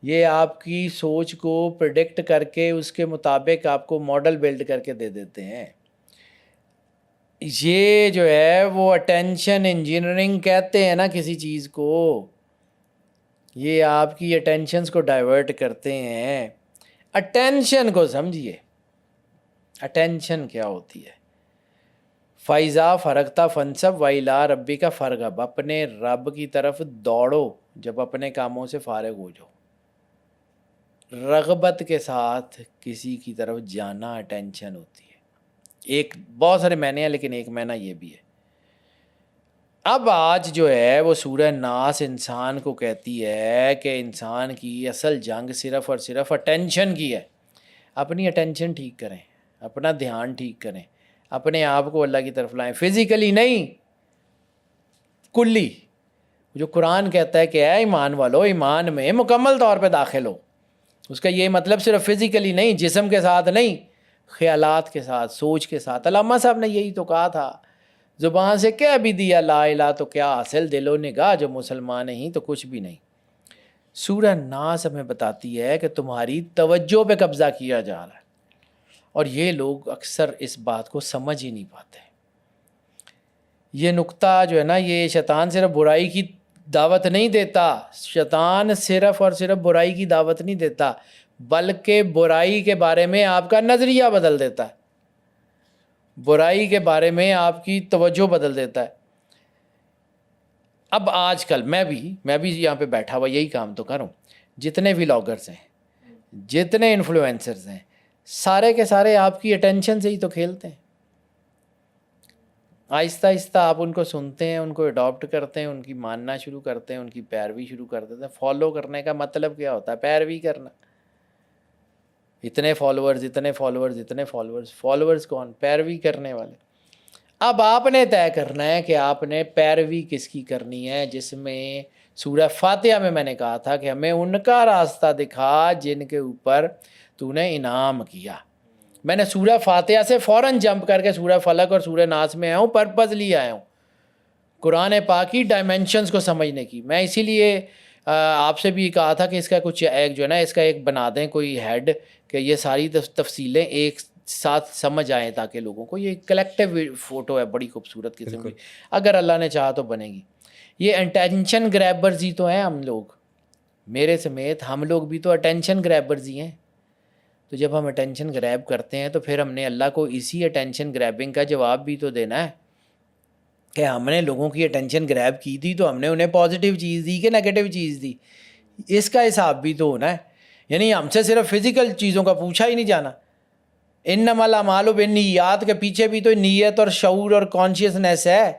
یہ آپ کی سوچ کو پریڈکٹ کر کے اس کے مطابق آپ کو ماڈل بلڈ کر کے دے دیتے ہیں. یہ جو ہے وہ اٹینشن انجینئرنگ کہتے ہیں نا کسی چیز کو. یہ آپ کی اٹینشنز کو ڈائیورٹ کرتے ہیں. اٹینشن کو سمجھیے، اٹینشن کیا ہوتی ہے. فائزہ فرغتا فنصب ویلا ربی کا فرغب، اپنے رب کی طرف دوڑو جب اپنے کاموں سے فارغ ہو جاؤ. رغبت کے ساتھ کسی کی طرف جانا اٹینشن ہوتی ہے. ایک بہت سارے معنی ہیں لیکن ایک معنی یہ بھی ہے. اب آج جو ہے وہ سورہ ناس انسان کو کہتی ہے کہ انسان کی اصل جنگ صرف اور صرف اٹینشن کی ہے. اپنی اٹینشن ٹھیک کریں، اپنا دھیان ٹھیک کریں، اپنے آپ کو اللہ کی طرف لائیں. فزیکلی نہیں، کلی. جو قرآن کہتا ہے کہ اے ایمان والو ایمان میں مکمل طور پہ داخل ہو، اس کا یہ مطلب صرف فزیکلی نہیں، جسم کے ساتھ نہیں، خیالات کے ساتھ، سوچ کے ساتھ. علامہ صاحب نے یہی تو کہا تھا، زبان سے کہہ بھی دیا لا الہ تو کیا حاصل، دل و نگاہ جو مسلمان نہیں تو کچھ بھی نہیں. سورہ ناس ہمیں بتاتی ہے کہ تمہاری توجہ پہ قبضہ کیا جا رہا ہے، اور یہ لوگ اکثر اس بات کو سمجھ ہی نہیں پاتے. یہ نقطہ جو ہے نا، یہ شیطان صرف برائی کی دعوت نہیں دیتا، شیطان صرف اور صرف برائی کی دعوت نہیں دیتا بلکہ برائی کے بارے میں آپ کا نظریہ بدل دیتا ہے، برائی کے بارے میں آپ کی توجہ بدل دیتا ہے. اب آج کل میں بھی یہاں پہ بیٹھا ہوا یہی کام تو کروں. جتنے ولاگرز ہیں، جتنے انفلوئنسرز ہیں، سارے کے سارے آپ کی اٹینشن سے ہی تو کھیلتے ہیں. آہستہ آہستہ آپ ان کو سنتے ہیں، ان کو اڈاپٹ کرتے ہیں، ان کی ماننا شروع کرتے ہیں، ان کی پیروی شروع کر دیتے ہیں. فالو کرنے کا مطلب کیا ہوتا ہے؟ پیروی کرنا. اتنے فالوورز، اتنے فالوورز، اتنے فالوورز. فالوورز کون؟ پیروی کرنے والے. اب آپ نے طے کرنا ہے کہ آپ نے پیروی کس کی کرنی ہے، جس میں سورہ فاتحہ میں نے کہا تھا کہ ہمیں ان کا راستہ دکھا جن کے اوپر تو نے انعام کیا. میں نے سورہ فاتحہ سے فوراً جمپ کر کے سورہ فلق اور سورہ ناس میں آیا ہوں، پرپزلی آیا ہوں قرآن پاک کی ڈائمینشنز کو سمجھنے کی. میں اسی لیے آپ سے بھی کہا تھا کہ اس کا کچھ ایک جو ہے نا، اس کا ایک بنا دیں کوئی ہیڈ کہ یہ ساری تفصیلیں ایک ساتھ سمجھ آئیں تاکہ لوگوں کو. یہ کلیکٹیو فوٹو ہے بڑی خوبصورت قسم کی، اگر اللہ نے چاہا تو بنے گی. یہ اٹینشن گریبرز ہی تو ہیں ہم لوگ، میرے سمیت ہم لوگ بھی تو اٹینشن گریبرز ہی ہیں. تو جب ہم اٹینشن گریب کرتے ہیں تو پھر ہم نے اللہ کو اسی اٹینشن گریبنگ کا جواب بھی تو دینا ہے کہ ہم نے لوگوں کی اٹینشن گریب کی تھی تو ہم نے انہیں پازیٹیو چیز دی کہ نیگیٹو چیز دی. اس کا حساب بھی تو ہونا ہے. یعنی ہم سے صرف فزیکل چیزوں کا پوچھا ہی نہیں جانا. انما الاعمال بالنیات کے پیچھے بھی تو نیت اور شعور اور کانشیسنیس ہے.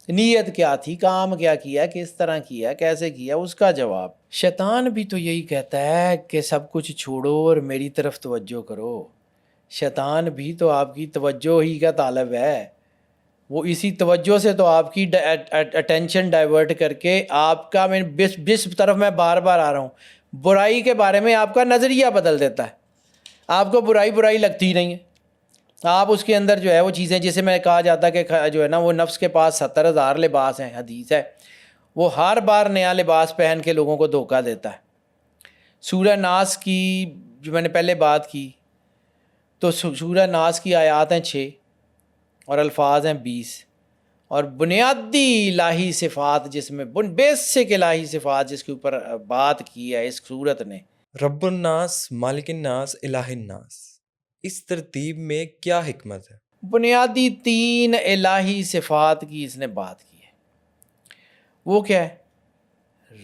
نیت کیا تھی، کام کیا کیا، کس طرح کیا، کیسے کیا، اس کا جواب. شیطان بھی تو یہی کہتا ہے کہ سب کچھ چھوڑو اور میری طرف توجہ کرو. شیطان بھی تو آپ کی توجہ ہی کا طالب ہے. وہ اسی توجہ سے تو آپ کی اٹینشن ڈائیورٹ کر کے آپ کا، میں جس طرف میں بار بار آ رہا ہوں، برائی کے بارے میں آپ کا نظریہ بدل دیتا ہے. آپ کو برائی لگتی نہیں ہے. آپ اس کے اندر جو ہے وہ چیزیں، جسے میں کہا جاتا ہے کہ جو ہے نا وہ نفس کے پاس 70,000 لباس ہیں، حدیث ہے، وہ ہر بار نیا لباس پہن کے لوگوں کو دھوکہ دیتا ہے. سورہ ناس کی جو میں نے پہلے بات کی، تو سورہ ناس کی آیات ہیں 6 اور الفاظ ہیں 20، اور بنیادی الہی صفات جس میں بیسک الہی صفات جس کے اوپر بات کی ہے اس صورت نے، رب الناس، مالک الناس، الہ الناس، اس ترتیب میں کیا حکمت ہے؟ بنیادی 3 الہی صفات کی اس نے بات کی ہے۔ وہ کیا ہے؟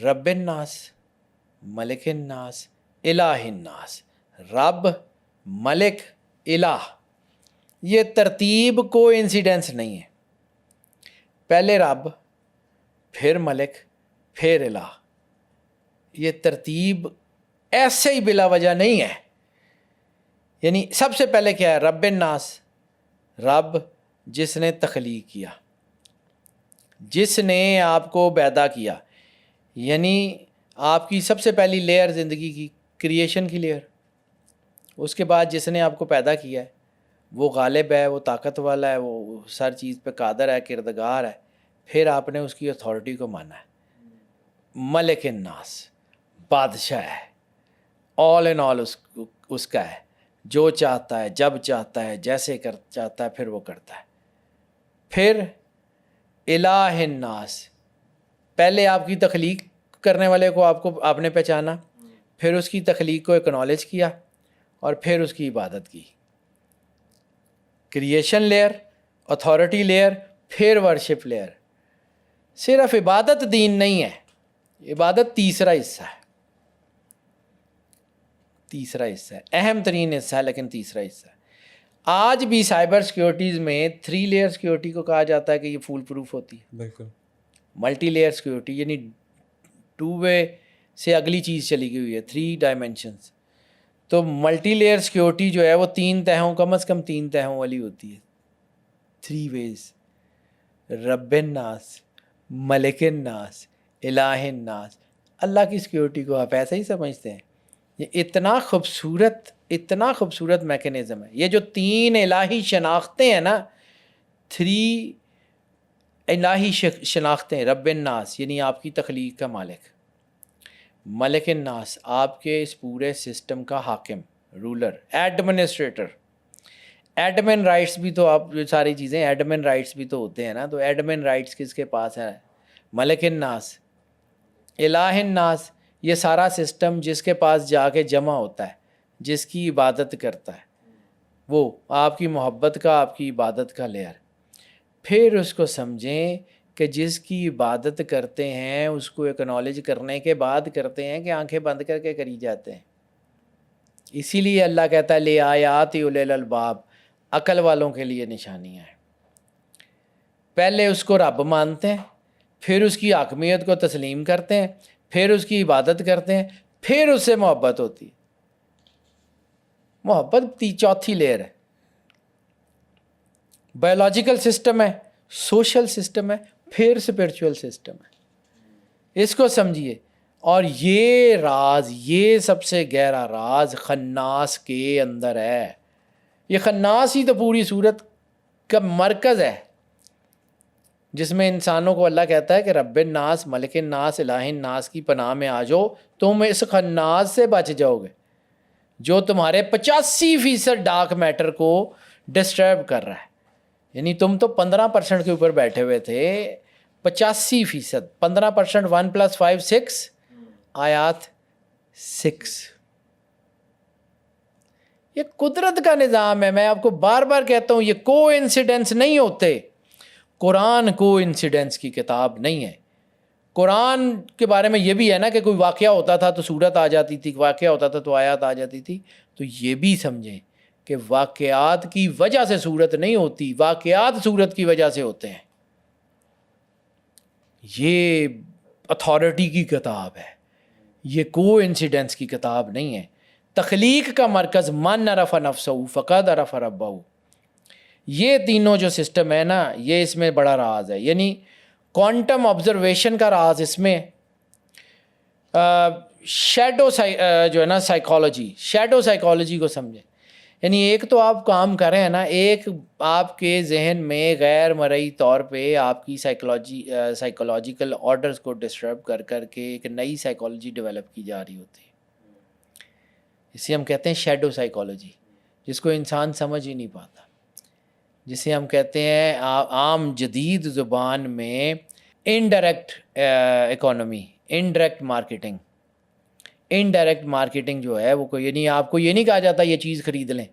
رب الناس، ملک الناس، الہ الناس۔ رب، ملک، الہ، یہ ترتیب کوئی انسیڈنس نہیں ہے، پہلے رب، پھر ملک، پھر الہ۔ یہ ترتیب ایسے ہی بلا وجہ نہیں ہے۔ یعنی سب سے پہلے کیا ہے؟ رب الناس، رب جس نے تخلیق کیا، جس نے آپ کو پیدا کیا، یعنی آپ کی سب سے پہلی لیئر زندگی کی کریشن کی لیئر۔ اس کے بعد جس نے آپ کو پیدا کیا ہے وہ غالب ہے، وہ طاقت والا ہے، وہ ہر چیز پہ قادر ہے، کردگار ہے۔ پھر آپ نے اس کی اتھارٹی کو مانا ہے۔ ملک الناس، بادشاہ ہے، آل ان آل اس کا ہے، جو چاہتا ہے، جب چاہتا ہے، جیسے چاہتا ہے پھر وہ کرتا ہے۔ پھر الہ الناس، پہلے آپ کی تخلیق کرنے والے کو آپ نے پہچانا، پھر اس کی تخلیق کو اکنالج کیا، اور پھر اس کی عبادت کی۔ کریشن لیئر، اتھارٹی لیئر، پھر ورشپ لیئر۔ صرف عبادت دین نہیں ہے، عبادت تیسرا حصہ ہے، تیسرا حصہ ہے، اہم ترین حصہ ہے لیکن تیسرا حصہ ہے۔ آج بھی سائبر سیکیورٹیز میں 3 لیئر سیکیورٹی کو کہا جاتا ہے کہ یہ فول پروف ہوتی ہے۔ بالکل۔ ملٹی لیئر سیکیورٹی یعنی 2 وے سے اگلی چیز چلی گئی ہوئی ہے، 3 ڈائمینشنز۔ تو ملٹی لیئر سیکیورٹی جو ہے وہ 3 تہوں، کم از کم 3 تہوں والی ہوتی ہے، 3 ویز۔ رب الناس، ملک الناس، الہ الناس۔ اللہ کی سیکیورٹی کو آپ ایسے ہی سمجھتے ہیں؟ یہ اتنا خوبصورت میکینزم ہے۔ یہ جو 3 الہی شناختیں ہیں نا، 3 الہی شناختیں، رب الناس یعنی آپ کی تخلیق کا مالک، ملک الناس آپ کے اس پورے سسٹم کا حاکم، رولر، ایڈمنسٹریٹر۔ ایڈمن رائٹس بھی تو، آپ جو ساری چیزیں ایڈمن رائٹس بھی تو ہوتے ہیں نا، تو ایڈمن رائٹس کس کے پاس ہے؟ ملک الناس۔ الہ الناس یہ سارا سسٹم جس کے پاس جا کے جمع ہوتا ہے، جس کی عبادت کرتا ہے، وہ آپ کی محبت کا، آپ کی عبادت کا لیئر۔ پھر اس کو سمجھیں کہ جس کی عبادت کرتے ہیں اس کو اکنالج کرنے کے بعد کرتے ہیں کہ آنکھیں بند کر کے کری جاتے ہیں۔ اسی لیے اللہ کہتا ہے لے آیات اولی الالباب، عقل والوں کے لیے نشانیاں ہیں۔ پہلے اس کو رب مانتے ہیں، پھر اس کی حاکمیت کو تسلیم کرتے ہیں، پھر اس کی عبادت کرتے ہیں، پھر اس سے محبت ہوتی ہے۔ محبت 4تھی لیئر ہے۔ بایولوجیکل سسٹم ہے، سوشل سسٹم ہے، پھر اسپرچول سسٹم ہے۔ اس کو سمجھیے۔ اور یہ راز، یہ سب سے گہرا راز خناس کے اندر ہے۔ یہ خناس ہی تو پوری صورت کا مرکز ہے، جس میں انسانوں کو اللہ کہتا ہے کہ رب الناس، ملک الناس، الہ الناس کی پناہ میں آ جاؤ، تم اس خناس سے بچ جاؤ گے جو تمہارے 85% ڈارک میٹر کو ڈسٹرب کر رہا ہے۔ یعنی تم تو 15% کے اوپر بیٹھے ہوئے تھے، 85%، 15%، 1 + 5 6، آیات 6۔ یہ قدرت کا نظام ہے۔ میں آپ کو بار بار کہتا ہوں، یہ کو انسیڈنس نہیں ہوتے۔ قرآن کو انسیڈنس کی کتاب نہیں ہے۔ قرآن کے بارے میں یہ بھی ہے نا کہ کوئی واقعہ ہوتا تھا تو صورت آ جاتی تھی، واقعہ ہوتا تھا تو آیات آ جاتی تھی۔ تو یہ بھی سمجھیں کہ واقعات کی وجہ سے صورت نہیں ہوتی، واقعات صورت کی وجہ سے ہوتے ہیں۔ یہ اتھارٹی کی کتاب ہے، یہ کو انسیڈنس کی کتاب نہیں ہے۔ تخلیق کا مرکز من عرف نفسہ فقد عرف ربہ۔ یہ تینوں جو سسٹم ہے نا، یہ اس میں بڑا راز ہے۔ یعنی کوانٹم آبزرویشن کا راز اس میں، شیڈو جو ہے نا سائیکالوجی، شیڈو سائیکالوجی کو سمجھیں۔ یعنی ایک تو آپ کام کر رہے ہیں نا، ایک آپ کے ذہن میں غیر مرئی طور پہ آپ کی سائیکولوجیکل آرڈرز کو ڈسٹرب کر کر کے ایک نئی سائیکالوجی ڈیولپ کی جا رہی ہوتی ہے۔ اسے ہم کہتے ہیں شیڈو سائیکالوجی، جس کو انسان سمجھ ہی نہیں پاتا۔ جسے ہم کہتے ہیں عام جدید زبان میں indirect economy, indirect marketing. Indirect marketing جو ہے وہ کوئی نہیں، آپ کو یہ نہیں کہا جاتا یہ چیز خرید لیں،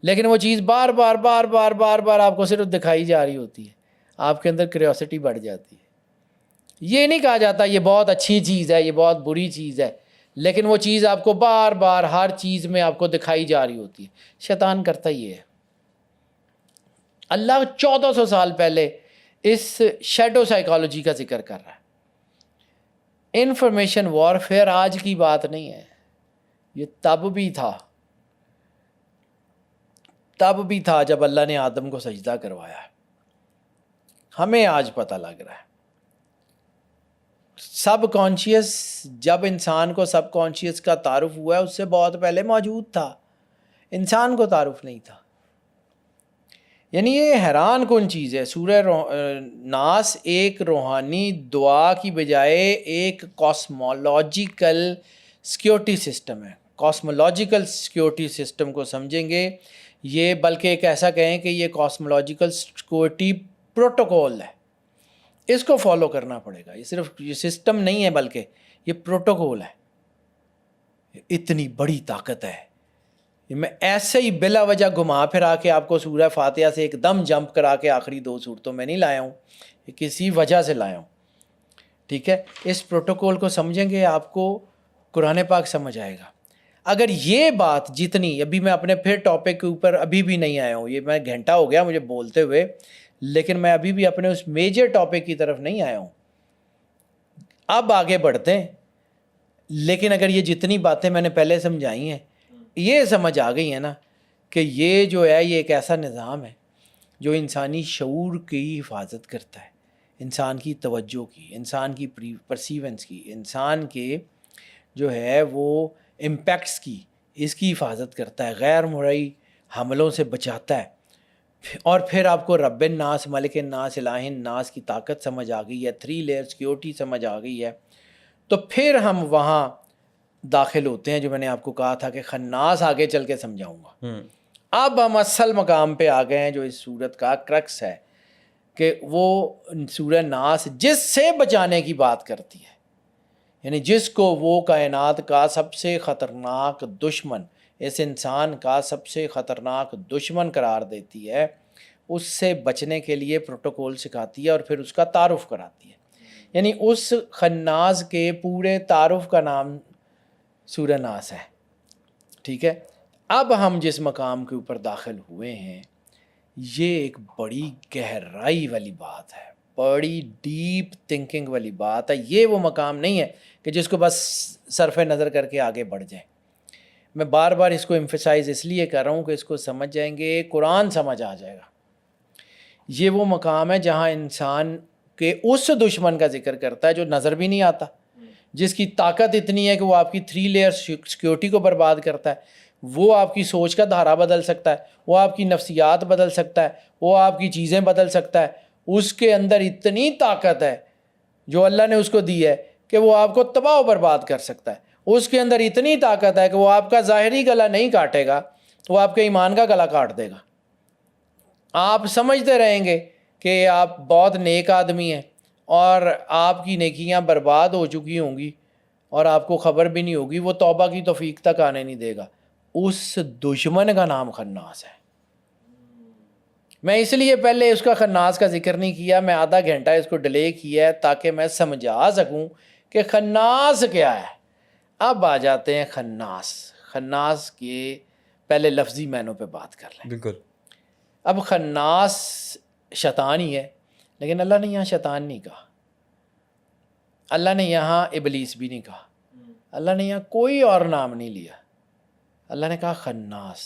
لیکن وہ چیز بار بار بار بار بار بار آپ کو صرف دکھائی جا رہی ہوتی ہے، آپ کے اندر کیوریوسٹی بڑھ جاتی ہے۔ یہ نہیں کہا جاتا یہ بہت اچھی چیز ہے، یہ بہت بری چیز ہے، لیکن وہ چیز آپ کو بار بار ہر چیز میں آپ کو دکھائی جا رہی ہوتی ہے۔ شیطان کرتا یہ ہے۔ اللہ 1400 سال پہلے اس شیڈو سائیکالوجی کا ذکر کر رہا ہے۔ انفارمیشن وارفیئر آج کی بات نہیں ہے، یہ تب بھی تھا جب اللہ نے آدم کو سجدہ کروایا۔ ہمیں آج پتہ لگ رہا ہے۔ سب کانشیس، جب انسان کو سب کانشیس کا تعارف ہوا ہے اس سے بہت پہلے موجود تھا، انسان کو تعارف نہیں تھا۔ یعنی یہ حیران کن چیز ہے۔ سورہ ناس ایک روحانی دعا کی بجائے ایک کاسمولوجیکل سیکیورٹی سسٹم ہے۔ کاسمولوجیکل سیکیورٹی سسٹم کو سمجھیں گے یہ، بلکہ ایک ایسا کہیں کہ یہ کاسمولوجیکل سیکیورٹی پروٹوکول ہے، اس کو فالو کرنا پڑے گا۔ یہ صرف یہ سسٹم نہیں ہے بلکہ یہ پروٹوکول ہے۔ اتنی بڑی طاقت ہے، میں ایسے ہی بلا وجہ گھما پھرا کے آپ کو سورہ فاتحہ سے ایک دم جمپ کرا کے آخری 2 صورتوں میں نہیں لایا ہوں، یہ کسی وجہ سے لایا ہوں، ٹھیک ہے۔ اس پروٹوکول کو سمجھیں گے آپ کو قرآن پاک سمجھ آئے گا۔ اگر یہ بات جتنی، ابھی میں اپنے پھر ٹاپک کے اوپر ابھی بھی نہیں آیا ہوں، یہ میں گھنٹہ ہو گیا مجھے بولتے ہوئے، لیکن میں ابھی بھی اپنے اس میجر ٹاپک کی طرف نہیں آیا ہوں۔ اب آگے بڑھتے ہیں، لیکن اگر یہ جتنی باتیں میں نے پہلے سمجھائی ہیں یہ سمجھ آ گئی ہے نا کہ یہ جو ہے یہ ایک ایسا نظام ہے جو انسانی شعور کی حفاظت کرتا ہے، انسان کی توجہ کی، انسان کی پرسیونس کی، انسان کے جو ہے وہ امپیکٹس کی، اس کی حفاظت کرتا ہے، غیر مرئی حملوں سے بچاتا ہے۔ اور پھر آپ کو رب الناس، ملک الناس، الہ الناس کی طاقت سمجھ آ گئی ہے، 3 لیئر سیکیورٹی سمجھ آ گئی ہے، تو پھر ہم وہاں داخل ہوتے ہیں جو میں نے آپ کو کہا تھا کہ خناس آگے چل کے سمجھاؤں گا۔ اب ہم اصل مقام پہ آ گئے ہیں جو اس صورت کا کرکس ہے، کہ وہ سورہ ناس جس سے بچانے کی بات کرتی ہے، یعنی جس کو وہ کائنات کا سب سے خطرناک دشمن، اس انسان کا سب سے خطرناک دشمن قرار دیتی ہے، اس سے بچنے کے لیے پروٹوکول سکھاتی ہے اور پھر اس کا تعارف کراتی ہے۔ یعنی اس خناس کے پورے تعارف کا نام سورہ ناس ہے، ٹھیک ہے۔ اب ہم جس مقام کے اوپر داخل ہوئے ہیں یہ ایک بڑی گہرائی والی بات ہے، بڑی ڈیپ تھنکنگ والی بات ہے۔ یہ وہ مقام نہیں ہے کہ جس کو بس صرف نظر کر کے آگے بڑھ جائیں۔ میں بار بار اس کو ایمفیسائز اس لیے کر رہا ہوں کہ اس کو سمجھ جائیں گے، قرآن سمجھ آ جائے گا۔ یہ وہ مقام ہے جہاں انسان کے اس دشمن کا ذکر کرتا ہے جو نظر بھی نہیں آتا، جس کی طاقت اتنی ہے کہ وہ آپ کی 3 لیئر سیکیورٹی کو برباد کرتا ہے، وہ آپ کی سوچ کا دھارا بدل سکتا ہے، وہ آپ کی نفسیات بدل سکتا ہے، وہ آپ کی چیزیں بدل سکتا ہے۔ اس کے اندر اتنی طاقت ہے جو اللہ نے اس کو دی ہے کہ وہ آپ کو تباہ و برباد کر سکتا ہے۔ اس کے اندر اتنی طاقت ہے کہ وہ آپ کا ظاہری گلا نہیں کاٹے گا، وہ آپ کے ایمان کا گلا کاٹ دے گا۔ آپ سمجھتے رہیں گے کہ آپ بہت نیک آدمی ہیں اور آپ کی نیکیاں برباد ہو چکی ہوں گی اور آپ کو خبر بھی نہیں ہوگی، وہ توبہ کی توفیق تک آنے نہیں دے گا۔ اس دشمن کا نام خناس ہے۔ میں اس لیے پہلے اس کا خناس کا ذکر نہیں کیا، میں آدھا گھنٹہ اس کو ڈیلے کیا ہے تاکہ میں سمجھا سکوں کہ خناس کیا ہے۔ اب آ جاتے ہیں خناس۔ خناس کے پہلے لفظی معنوں پہ بات کر لیں۔ بالکل۔ اب خناس شیطان ہی ہے، لیکن اللہ نے یہاں شیطان نہیں کہا، اللہ نے یہاں ابلیس بھی نہیں کہا، اللہ نے یہاں کوئی اور نام نہیں لیا، اللہ نے کہا خناس۔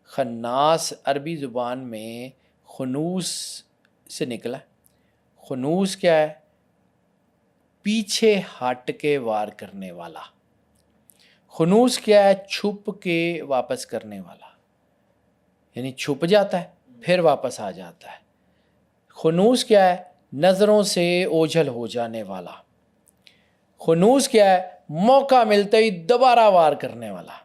خناس عربی زبان میں خنوس سے نکلا۔ خنوس کیا ہے؟ پیچھے ہٹ کے وار کرنے والا۔ خنوس کیا ہے؟ چھپ کے واپس کرنے والا، یعنی چھپ جاتا ہے پھر واپس آ جاتا ہے۔ خنوس کیا ہے؟ نظروں سے اوجھل ہو جانے والا۔ خنوس کیا ہے؟ موقع ملتے ہی دوبارہ وار کرنے والا۔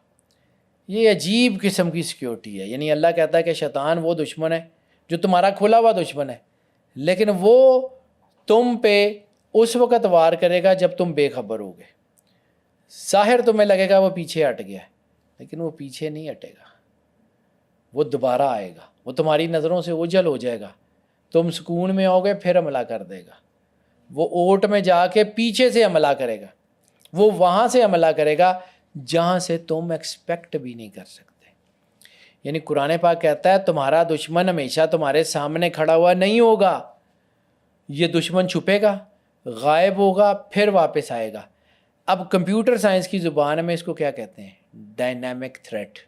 یہ عجیب قسم کی سیکیورٹی ہے۔ یعنی اللہ کہتا ہے کہ شیطان وہ دشمن ہے جو تمہارا کھلا ہوا دشمن ہے، لیکن وہ تم پہ اس وقت وار کرے گا جب تم بے خبر ہوگے. ظاہر تمہیں لگے گا وہ پیچھے ہٹ گیا ہے، لیکن وہ پیچھے نہیں ہٹے گا، وہ دوبارہ آئے گا، وہ تمہاری نظروں سے اوجھل ہو جائے گا، تم سکون میں آؤ گے، پھر حملہ کر دے گا. وہ اوٹ میں جا کے پیچھے سے حملہ کرے گا، وہ وہاں سے حملہ کرے گا جہاں سے تم ایکسپیکٹ بھی نہیں کر سکتے. یعنی قرآن پاک کہتا ہے تمہارا دشمن ہمیشہ تمہارے سامنے کھڑا ہوا نہیں ہوگا، یہ دشمن چھپے گا، غائب ہوگا، پھر واپس آئے گا. اب کمپیوٹر سائنس کی زبان میں اس کو کیا کہتے ہیں؟ Dynamic threat.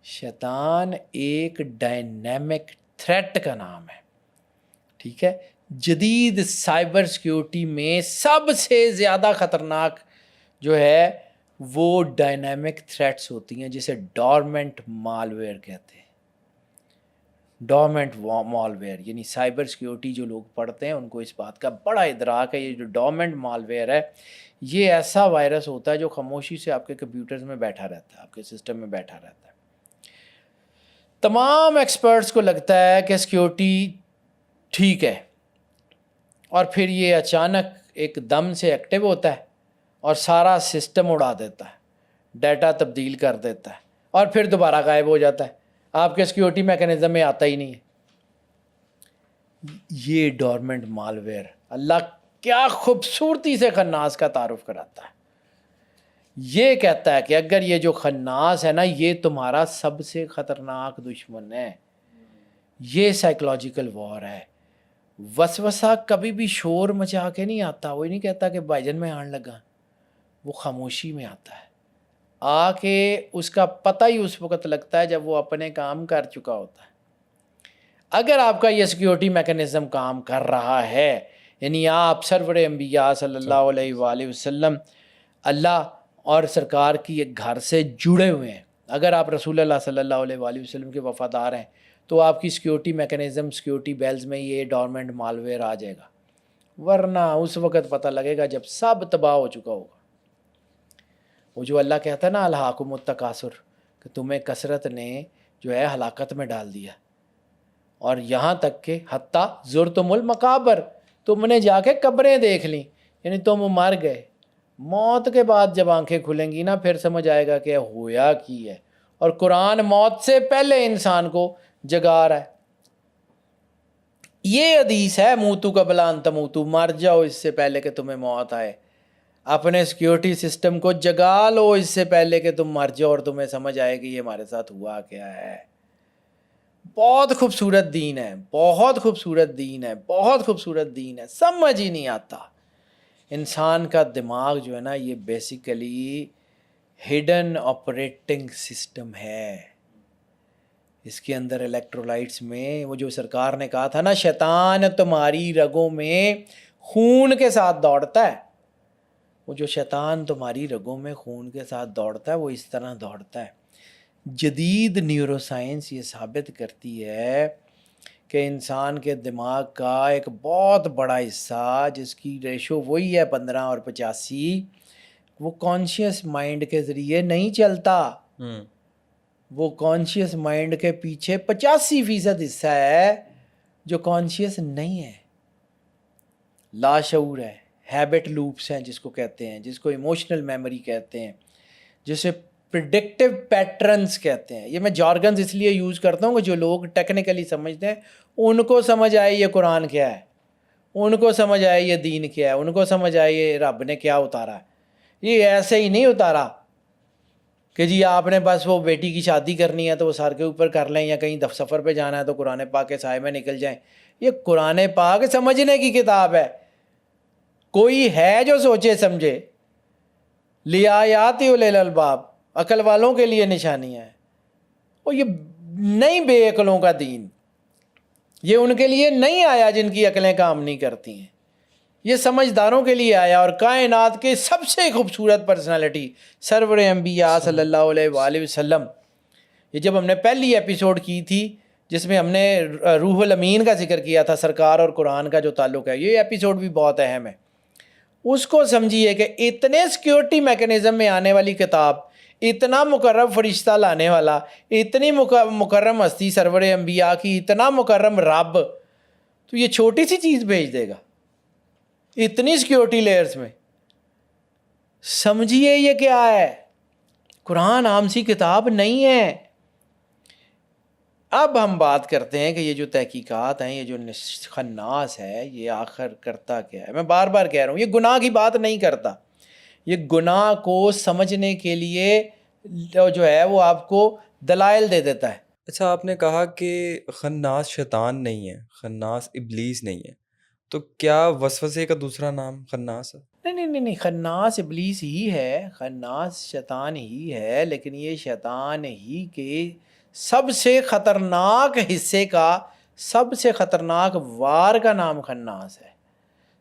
شیطان ایک ڈائنامک تھریٹ کا نام ہے، ٹھیک ہے. جدید سائبر سیکیورٹی میں سب سے زیادہ خطرناک جو ہے وہ ڈائنامک تھریٹس ہوتی ہیں، جسے ڈورمنٹ مال ویئر کہتے ہیں. ڈورمنٹ مال ویئر یعنی سائبر سیکیورٹی جو لوگ پڑھتے ہیں ان کو اس بات کا بڑا ادراک ہے. یہ جو ڈورمنٹ مال ویئر ہے یہ ایسا وائرس ہوتا ہے جو خاموشی سے آپ کے کمپیوٹرز میں بیٹھا رہتا ہے، آپ کے سسٹم میں بیٹھا رہتا ہے. تمام ایکسپرٹس کو لگتا ہے کہ سیکیورٹی ٹھیک ہے، اور پھر یہ اچانک ایک دم سے ایکٹیو ہوتا ہے اور سارا سسٹم اڑا دیتا ہے، ڈیٹا تبدیل کر دیتا ہے، اور پھر دوبارہ غائب ہو جاتا ہے، آپ کے سیکیورٹی میکانزم میں آتا ہی نہیں ہے. یہ ڈورمنٹ مال ویئر اللہ کیا خوبصورتی سے خناس کا تعارف کراتا ہے. یہ کہتا ہے کہ اگر یہ جو خناس ہے نا یہ تمہارا سب سے خطرناک دشمن ہے، یہ سائیکولوجیکل وار ہے. وسوسہ کبھی بھی شور مچا کے نہیں آتا، وہ نہیں کہتا کہ بھائی جان میں آن لگا، وہ خاموشی میں آتا ہے. آ کے اس کا پتہ ہی اس وقت لگتا ہے جب وہ اپنے کام کر چکا ہوتا ہے. اگر آپ کا یہ سیکیورٹی میکانزم کام کر رہا ہے، یعنی آپ سرور انبیاء صلی اللہ علیہ وآلہ وسلم اللہ اور سرکار کی ایک گھر سے جڑے ہوئے ہیں، اگر آپ رسول اللہ صلی اللہ علیہ وآلہ وسلم کے وفادار ہیں، تو آپ کی سیکیورٹی میکانزم سیکیورٹی بیلز میں یہ ڈورمنٹ مال ویئر آ جائے گا. ورنہ اس وقت پتہ لگے گا جب سب تباہ ہو چکا ہوگا. وہ جو اللہ کہتا ہے نا الہاکم التکاثر، کہ تمہیں کثرت نے جو ہے ہلاکت میں ڈال دیا، اور یہاں تک کہ حتیٰ زرتم المقابر، تم نے جا کے قبریں دیکھ لیں، یعنی تم مر گئے. موت کے بعد جب آنکھیں کھلیں گی نا پھر سمجھ آئے گا کہ ہویا کی ہے. اور قرآن موت سے پہلے انسان کو جگا رہا ہے. یہ حدیث ہے موتو قبل ان تموتو، مر جاؤ اس سے پہلے کہ تمہیں موت آئے. اپنے سیکیورٹی سسٹم کو جگا لو اس سے پہلے کہ تم مر جاؤ اور تمہیں سمجھ آئے کہ یہ ہمارے ساتھ ہوا کیا ہے. بہت خوبصورت دین ہے، بہت خوبصورت دین ہے، بہت خوبصورت دین ہے، سمجھ ہی نہیں آتا. انسان کا دماغ جو ہے نا یہ بیسیکلی ہڈن آپریٹنگ سسٹم ہے. اس کے اندر الیکٹرولائٹس میں وہ جو سرکار نے کہا تھا نا شیطان تمہاری رگوں میں خون کے ساتھ دوڑتا ہے، وہ جو شیطان تمہاری رگوں میں خون کے ساتھ دوڑتا ہے وہ اس طرح دوڑتا ہے. جدید نیورو سائنس یہ ثابت کرتی ہے کہ انسان کے دماغ کا ایک بہت بڑا حصہ جس کی ریشو وہی ہے 15 اور 85، وہ کانشیس مائنڈ کے ذریعے نہیں چلتا. وہ کانشیس مائنڈ کے پیچھے 85% حصہ ہے جو کانشیس نہیں ہے، لاشعور ہے. ہیبٹ لوپس ہیں جس کو کہتے ہیں، جس کو ایموشنل میموری کہتے ہیں، جسے پریڈکٹیو پیٹرنز کہتے ہیں. یہ میں جارگنز اس لیے یوز کرتا ہوں کہ جو لوگ ٹیکنیکلی سمجھتے ہیں ان کو سمجھ آئے یہ قرآن کیا ہے، ان کو سمجھ آئے یہ دین کیا ہے، ان کو سمجھ آئے یہ رب نے کیا اتارا ہے. یہ ایسے ہی نہیں اتارا کہ جی آپ نے بس وہ بیٹی کی شادی کرنی ہے تو وہ سر کے اوپر کر لیں، یا کہیں سفر پہ جانا ہے تو قرآن پاک کے سائے میں نکل جائیں. یہ قرآن پاک سمجھنے کی کتاب ہے. کوئی ہے جو سوچے سمجھے، لِآیَاتِ اُولِی الْأَلْبَابِ، عقل والوں کے لیے نشانیاں ہیں. اور یہ نہیں بے عقلوں کا دین، یہ ان کے لیے نہیں آیا جن کی عقلیں کام نہیں کرتی ہیں، یہ سمجھداروں کے لیے آیا. اور کائنات کے سب سے خوبصورت پرسنالٹی سرور انبیاء صلی اللہ علیہ وآلہ وسلم، یہ جب ہم نے پہلی ایپیسوڈ کی تھی جس میں ہم نے روح الامین کا ذکر کیا تھا، سرکار اور قرآن کا جو تعلق ہے، یہ ایپیسوڈ بھی بہت اہم ہے. اس کو سمجھیے کہ اتنے سیکیورٹی میکانزم میں آنے والی کتاب، اتنا مکرم فرشتہ لانے والا، اتنی مکرم ہستی سرور انبیاء کی، اتنا مکرم رب، تو یہ چھوٹی سی چیز بھیج دے گا اتنی سیکیورٹی لیئرز میں؟ سمجھیے یہ کیا ہے؟ قرآن عام سی کتاب نہیں ہے۔ اب ہم بات کرتے ہیں کہ یہ جو تحقیقات ہیں، یہ جو خناس ہے، یہ آخر کرتا کیا ہے؟ میں بار بار کہہ رہا ہوں، یہ گناہ کی بات نہیں کرتا، یہ گناہ کو سمجھنے کے لیے جو ہے وہ آپ کو دلائل دے دیتا ہے۔ اچھا، آپ نے کہا کہ خناس شیطان نہیں ہے، خناس ابلیس نہیں ہے، تو کیا وسوسے کا دوسرا نام خناس ہے؟ نہیں، خناس ابلیس ہی ہے، خناس شیطان ہی ہے، لیکن یہ شیطان ہی کے سب سے خطرناک حصے کا، سب سے خطرناک وار کا نام خناس ہے۔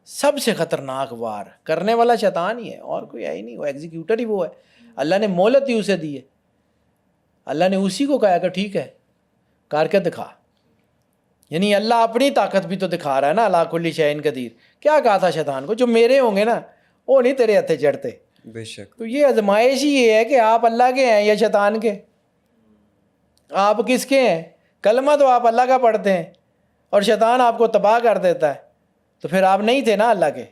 سب سے خطرناک وار کرنے والا شیطان ہی ہے، اور کوئی ہے ہی نہیں، وہ ایگزیکیوٹر ہی وہ ہے۔ اللہ نے مہلت ہی اسے دی ہے، اللہ نے اسی کو کہا کہ ٹھیک ہے کر کے دکھا۔ یعنی اللہ اپنی طاقت بھی تو دکھا رہا ہے نا، اللہ کل شیء قدیر۔ کیا کہا تھا شیطان کو؟ جو میرے ہوں گے نا وہ نہیں تیرے ہتھے چڑھتے۔ بے شک۔ تو یہ آزمائش ہی یہ ہے کہ آپ اللہ کے ہیں یا شیطان کے؟ آپ کس کے ہیں؟ کلمہ تو آپ اللہ کا پڑھتے ہیں اور شیطان آپ کو تباہ کر دیتا ہے، تو پھر آپ نہیں تھے نا اللہ کے۔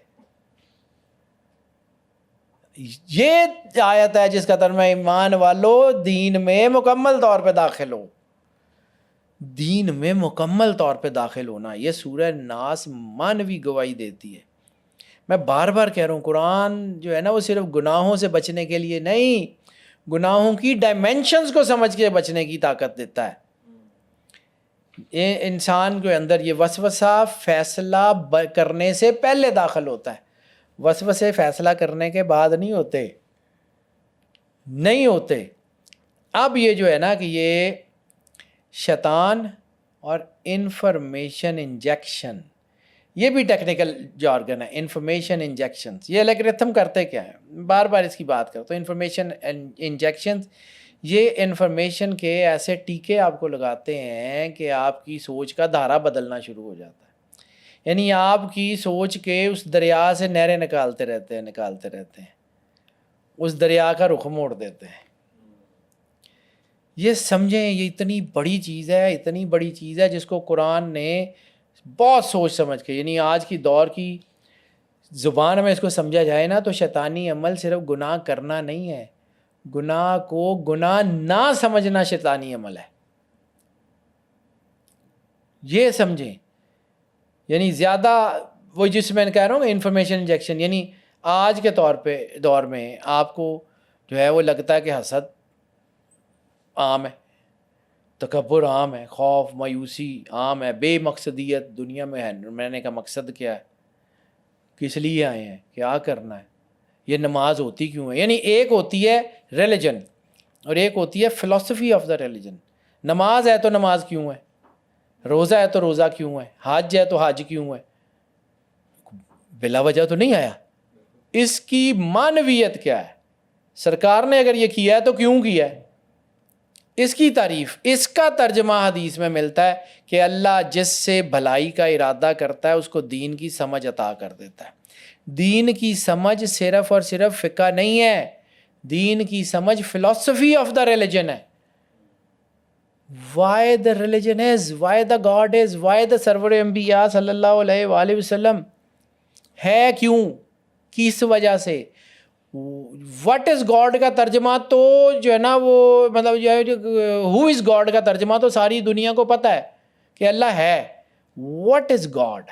یہ آیت ہے جس کا ترجمہ ایمان والو دین میں مکمل طور پہ داخل ہو۔ دین میں مکمل طور پہ داخل ہونا، یہ سورہ ناس مانوی گواہی دیتی ہے۔ میں بار بار کہہ رہا ہوں، قرآن جو ہے نا وہ صرف گناہوں سے بچنے کے لیے نہیں، گناہوں کی ڈائمینشنز کو سمجھ کے بچنے کی طاقت دیتا ہے۔ یہ انسان کے اندر یہ وسوسہ فیصلہ کرنے سے پہلے داخل ہوتا ہے، وسوسے فیصلہ کرنے کے بعد نہیں ہوتے۔ اب یہ جو ہے نا کہ یہ شیطان اور انفارمیشن انجیکشن، یہ بھی ٹیکنیکل جارگن ہے، انفارمیشن انجیکشنز۔ یہ الگورتھم کرتے کیا ہیں؟ بار بار اس کی بات کرو تو انفارمیشن انجیکشنز، یہ انفارمیشن کے ایسے ٹیکے آپ کو لگاتے ہیں کہ آپ کی سوچ کا دھارا بدلنا شروع ہو جاتا ہے۔ یعنی آپ کی سوچ کے اس دریا سے نہریں نکالتے رہتے ہیں، اس دریا کا رخ موڑ دیتے ہیں۔ یہ سمجھیں، یہ اتنی بڑی چیز ہے جس کو قرآن نے بہت سوچ سمجھ کے، یعنی آج کی دور کی زبان میں اس کو سمجھا جائے نا تو شیطانی عمل صرف گناہ کرنا نہیں ہے، گناہ کو گناہ نہ سمجھنا شیطانی عمل ہے۔ یہ سمجھیں، یعنی زیادہ وہ جس میں کہہ رہا ہوں انفارمیشن انجیکشن، یعنی آج کے دور میں آپ کو جو ہے وہ لگتا ہے کہ حسد عام ہے، تکبر عام ہے، خوف مایوسی عام ہے، بے مقصدیت دنیا میں ہے۔ رہنے کا مقصد کیا ہے؟ کس لیے آئے ہیں؟ کیا کرنا ہے؟ یہ نماز ہوتی کیوں ہے؟ یعنی ایک ہوتی ہے ریلیجن اور ایک ہوتی ہے فلسفی آف دا ریلیجن۔ نماز ہے تو نماز کیوں ہے؟ روزہ ہے تو روزہ کیوں ہے؟ حج ہے تو حج کیوں ہے؟ بلا وجہ تو نہیں آیا۔ اس کی معنویت کیا ہے؟ سرکار نے اگر یہ کیا ہے تو کیوں کیا ہے؟ اس کی تعریف، اس کا ترجمہ حدیث میں ملتا ہے کہ اللہ جس سے بھلائی کا ارادہ کرتا ہے اس کو دین کی سمجھ عطا کر دیتا ہے۔ دین کی سمجھ صرف اور صرف فقہ نہیں ہے، دین کی سمجھ فلسفی آف دا ریلیجن ہے۔ why the religion is, why the God is, why the سرور انبیاء صلی اللہ علیہ وآلہ وسلم ہے، کیوں، کس وجہ سے۔ وٹ از گاڈ کا ترجمہ تو جو ہے نا وہ مطلب جو ہے ہو از گاڈ کا ترجمہ تو ساری دنیا کو پتہ ہے کہ اللہ ہے۔ What is God,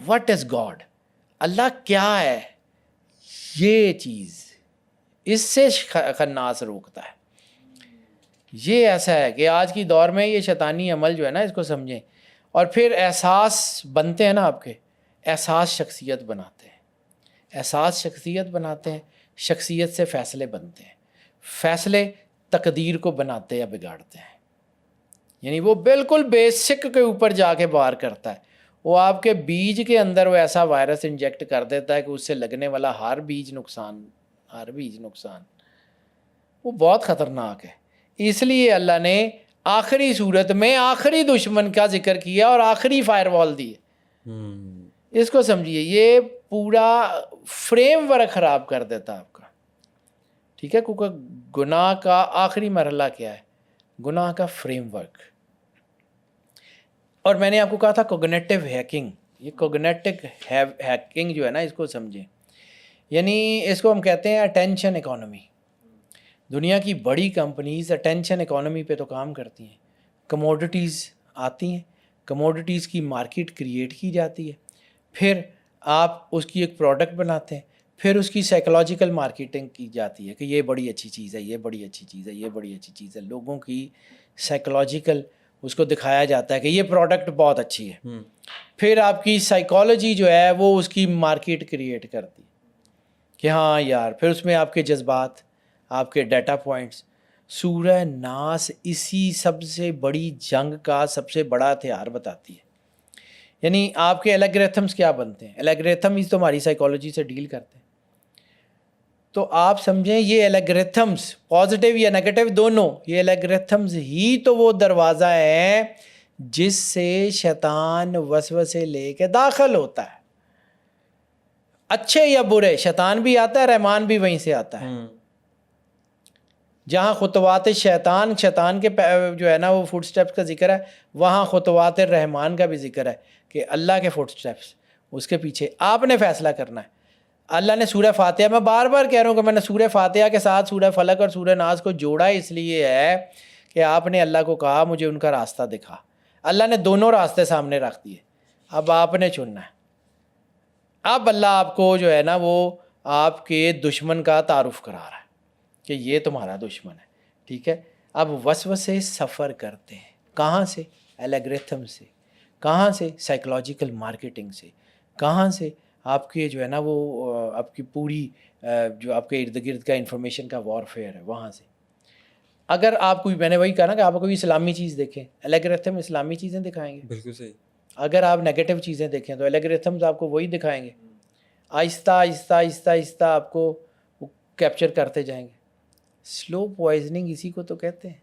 what is God, Allah کیا ہے، یہ چیز اس سے خناس روکتا ہے۔ یہ ایسا ہے کہ آج کی دور میں یہ شیطانی عمل جو ہے نا اس کو سمجھیں، اور پھر احساس بنتے ہیں نا آپ کے، احساس شخصیت بناتے ہیں، احساس شخصیت بناتے ہیں، شخصیت سے فیصلے بنتے ہیں، فیصلے تقدیر کو بناتے یا بگاڑتے ہیں۔ یعنی وہ بالکل بیسک کے اوپر جا کے وار کرتا ہے، وہ آپ کے بیج کے اندر وہ ایسا وائرس انجیکٹ کر دیتا ہے کہ اس سے لگنے والا ہر بیج نقصان، وہ بہت خطرناک ہے۔ اس لیے اللہ نے آخری صورت میں آخری دشمن کا ذکر کیا اور آخری فائر وال دی ہے۔ اس کو سمجھیے، یہ پورا فریم ورک خراب کر دیتا ہے آپ کا، ٹھیک ہے، کیونکہ گناہ کا آخری مرحلہ کیا ہے؟ گناہ کا فریم ورک. اور میں نے آپ کو کہا تھا کوگنیٹو ہیکنگ. یہ کوگنیٹو ہیکنگ جو ہے نا، اس کو سمجھیں. یعنی اس کو ہم کہتے ہیں اٹینشن اکانومی. دنیا کی بڑی کمپنیز اٹینشن اکانومی پہ تو کام کرتی ہیں. کموڈٹیز آتی ہیں، کموڈٹیز کی مارکیٹ کریٹ کی جاتی ہے، پھر آپ اس کی ایک پروڈکٹ بناتے ہیں، پھر اس کی سائیکولوجیکل مارکیٹنگ کی جاتی ہے کہ یہ بڑی اچھی چیز ہے، یہ بڑی اچھی چیز ہے، یہ بڑی اچھی چیز ہے. لوگوں کی سائیکولوجیکل اس کو دکھایا جاتا ہے کہ یہ پروڈکٹ بہت اچھی ہے. پھر آپ کی سائیکالوجی جو ہے وہ اس کی مارکیٹ کریٹ کرتی ہے کہ ہاں یار. پھر اس میں آپ کے جذبات، آپ کے ڈیٹا پوائنٹس. سورہ ناس اسی سب سے بڑی جنگ کا سب سے بڑا ہتھیار بتاتی ہے. یعنی آپ کے الگریتھمس کیا بنتے ہیں؟ الگریتھمز تو ہماری سائیکالوجی سے ڈیل کرتے ہیں. تو آپ سمجھیں یہ الگریتھمس پازیٹیو یا نیگیٹو دونوں، یہ الگریتھمز ہی تو وہ دروازہ ہے جس سے شیطان وسوسے لے کے داخل ہوتا ہے. اچھے یا برے، شیطان بھی آتا ہے، رحمان بھی وہیں سے آتا ہے. جہاں خطوات شیطان کے جو ہے نا وہ فٹ سٹیپس کا ذکر ہے، وہاں خطوات رحمان کا بھی ذکر ہے کہ اللہ کے فٹ سٹیپس، اس کے پیچھے آپ نے فیصلہ کرنا ہے. اللہ نے سورہ فاتحہ، میں بار بار کہہ رہا ہوں کہ میں نے سورہ فاتحہ کے ساتھ سورہ فلق اور سورہ ناس کو جوڑا اس لیے ہے کہ آپ نے اللہ کو کہا مجھے ان کا راستہ دکھا. اللہ نے دونوں راستے سامنے رکھ دیے، اب آپ نے چننا ہے. اب اللہ آپ کو جو ہے نا وہ آپ کے دشمن کا تعارف کرا رہا ہے کہ یہ تمہارا دشمن ہے. ٹھیک ہے، اب وسوسے سفر کرتے ہیں کہاں سے؟ الگریتھم سے. کہاں سے؟ سائیکولوجیکل مارکیٹنگ سے. کہاں سے؟ آپ کے جو ہے نا وہ آپ کی پوری جو آپ کے ارد گرد کا انفارمیشن کا وارفیئر ہے، وہاں سے. اگر آپ کوئی، میں نے وہی کہا نا کہ آپ کوئی اسلامی چیز دیکھیں، الگریتھم اسلامی چیزیں دکھائیں گے. بالکل صحیح. اگر آپ نیگیٹو چیزیں دیکھیں تو الگریتھمز آپ کو وہی دکھائیں گے. آہستہ آہستہ آہستہ آہستہ آپ کو کیپچر کرتے جائیں گے. سلو پوائزننگ اسی کو تو کہتے ہیں.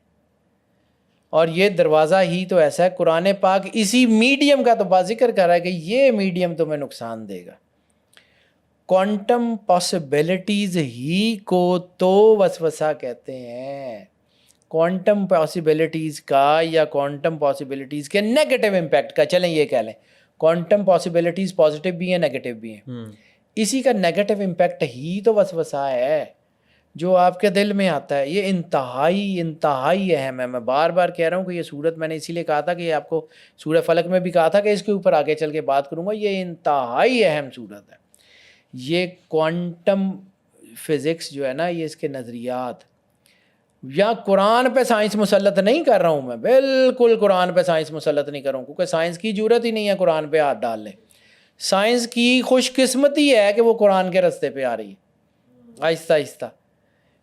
اور یہ دروازہ ہی تو ایسا ہے، قرآن پاک اسی میڈیم کا تو بات ذکر کر رہا ہے کہ یہ میڈیم تمہیں نقصان دے گا. کوانٹم پاسبلٹیز ہی کو تو وسوسہ کہتے ہیں. کوانٹم پاسبلٹیز کا یا کوانٹم پاسبلٹیز کے نیگیٹو امپیکٹ کا، چلیں یہ کہہ لیں کوانٹم پاسبلٹیز پازیٹیو بھی ہیں نیگیٹو بھی ہیں، اسی کا نیگیٹو امپیکٹ ہی تو وسوسہ ہے جو آپ کے دل میں آتا ہے. یہ انتہائی اہم ہے. میں بار بار کہہ رہا ہوں کہ یہ صورت میں نے اسی لیے کہا تھا کہ یہ آپ کو سورہ فلق میں بھی کہا تھا کہ اس کے اوپر آگے چل کے بات کروں گا. یہ انتہائی اہم صورت ہے. یہ کوانٹم فزکس جو ہے نا، یہ اس کے نظریات، یا قرآن پہ سائنس مسلط نہیں کر رہا ہوں میں، بالکل قرآن پہ سائنس مسلط نہیں کر رہا ہوں، کیونکہ سائنس کی ضرورت ہی نہیں ہے قرآن پہ ہاتھ ڈال لیں. سائنس کی خوش قسمتی ہے کہ وہ قرآن کے رستے پہ آ رہی ہے آہستہ آہستہ.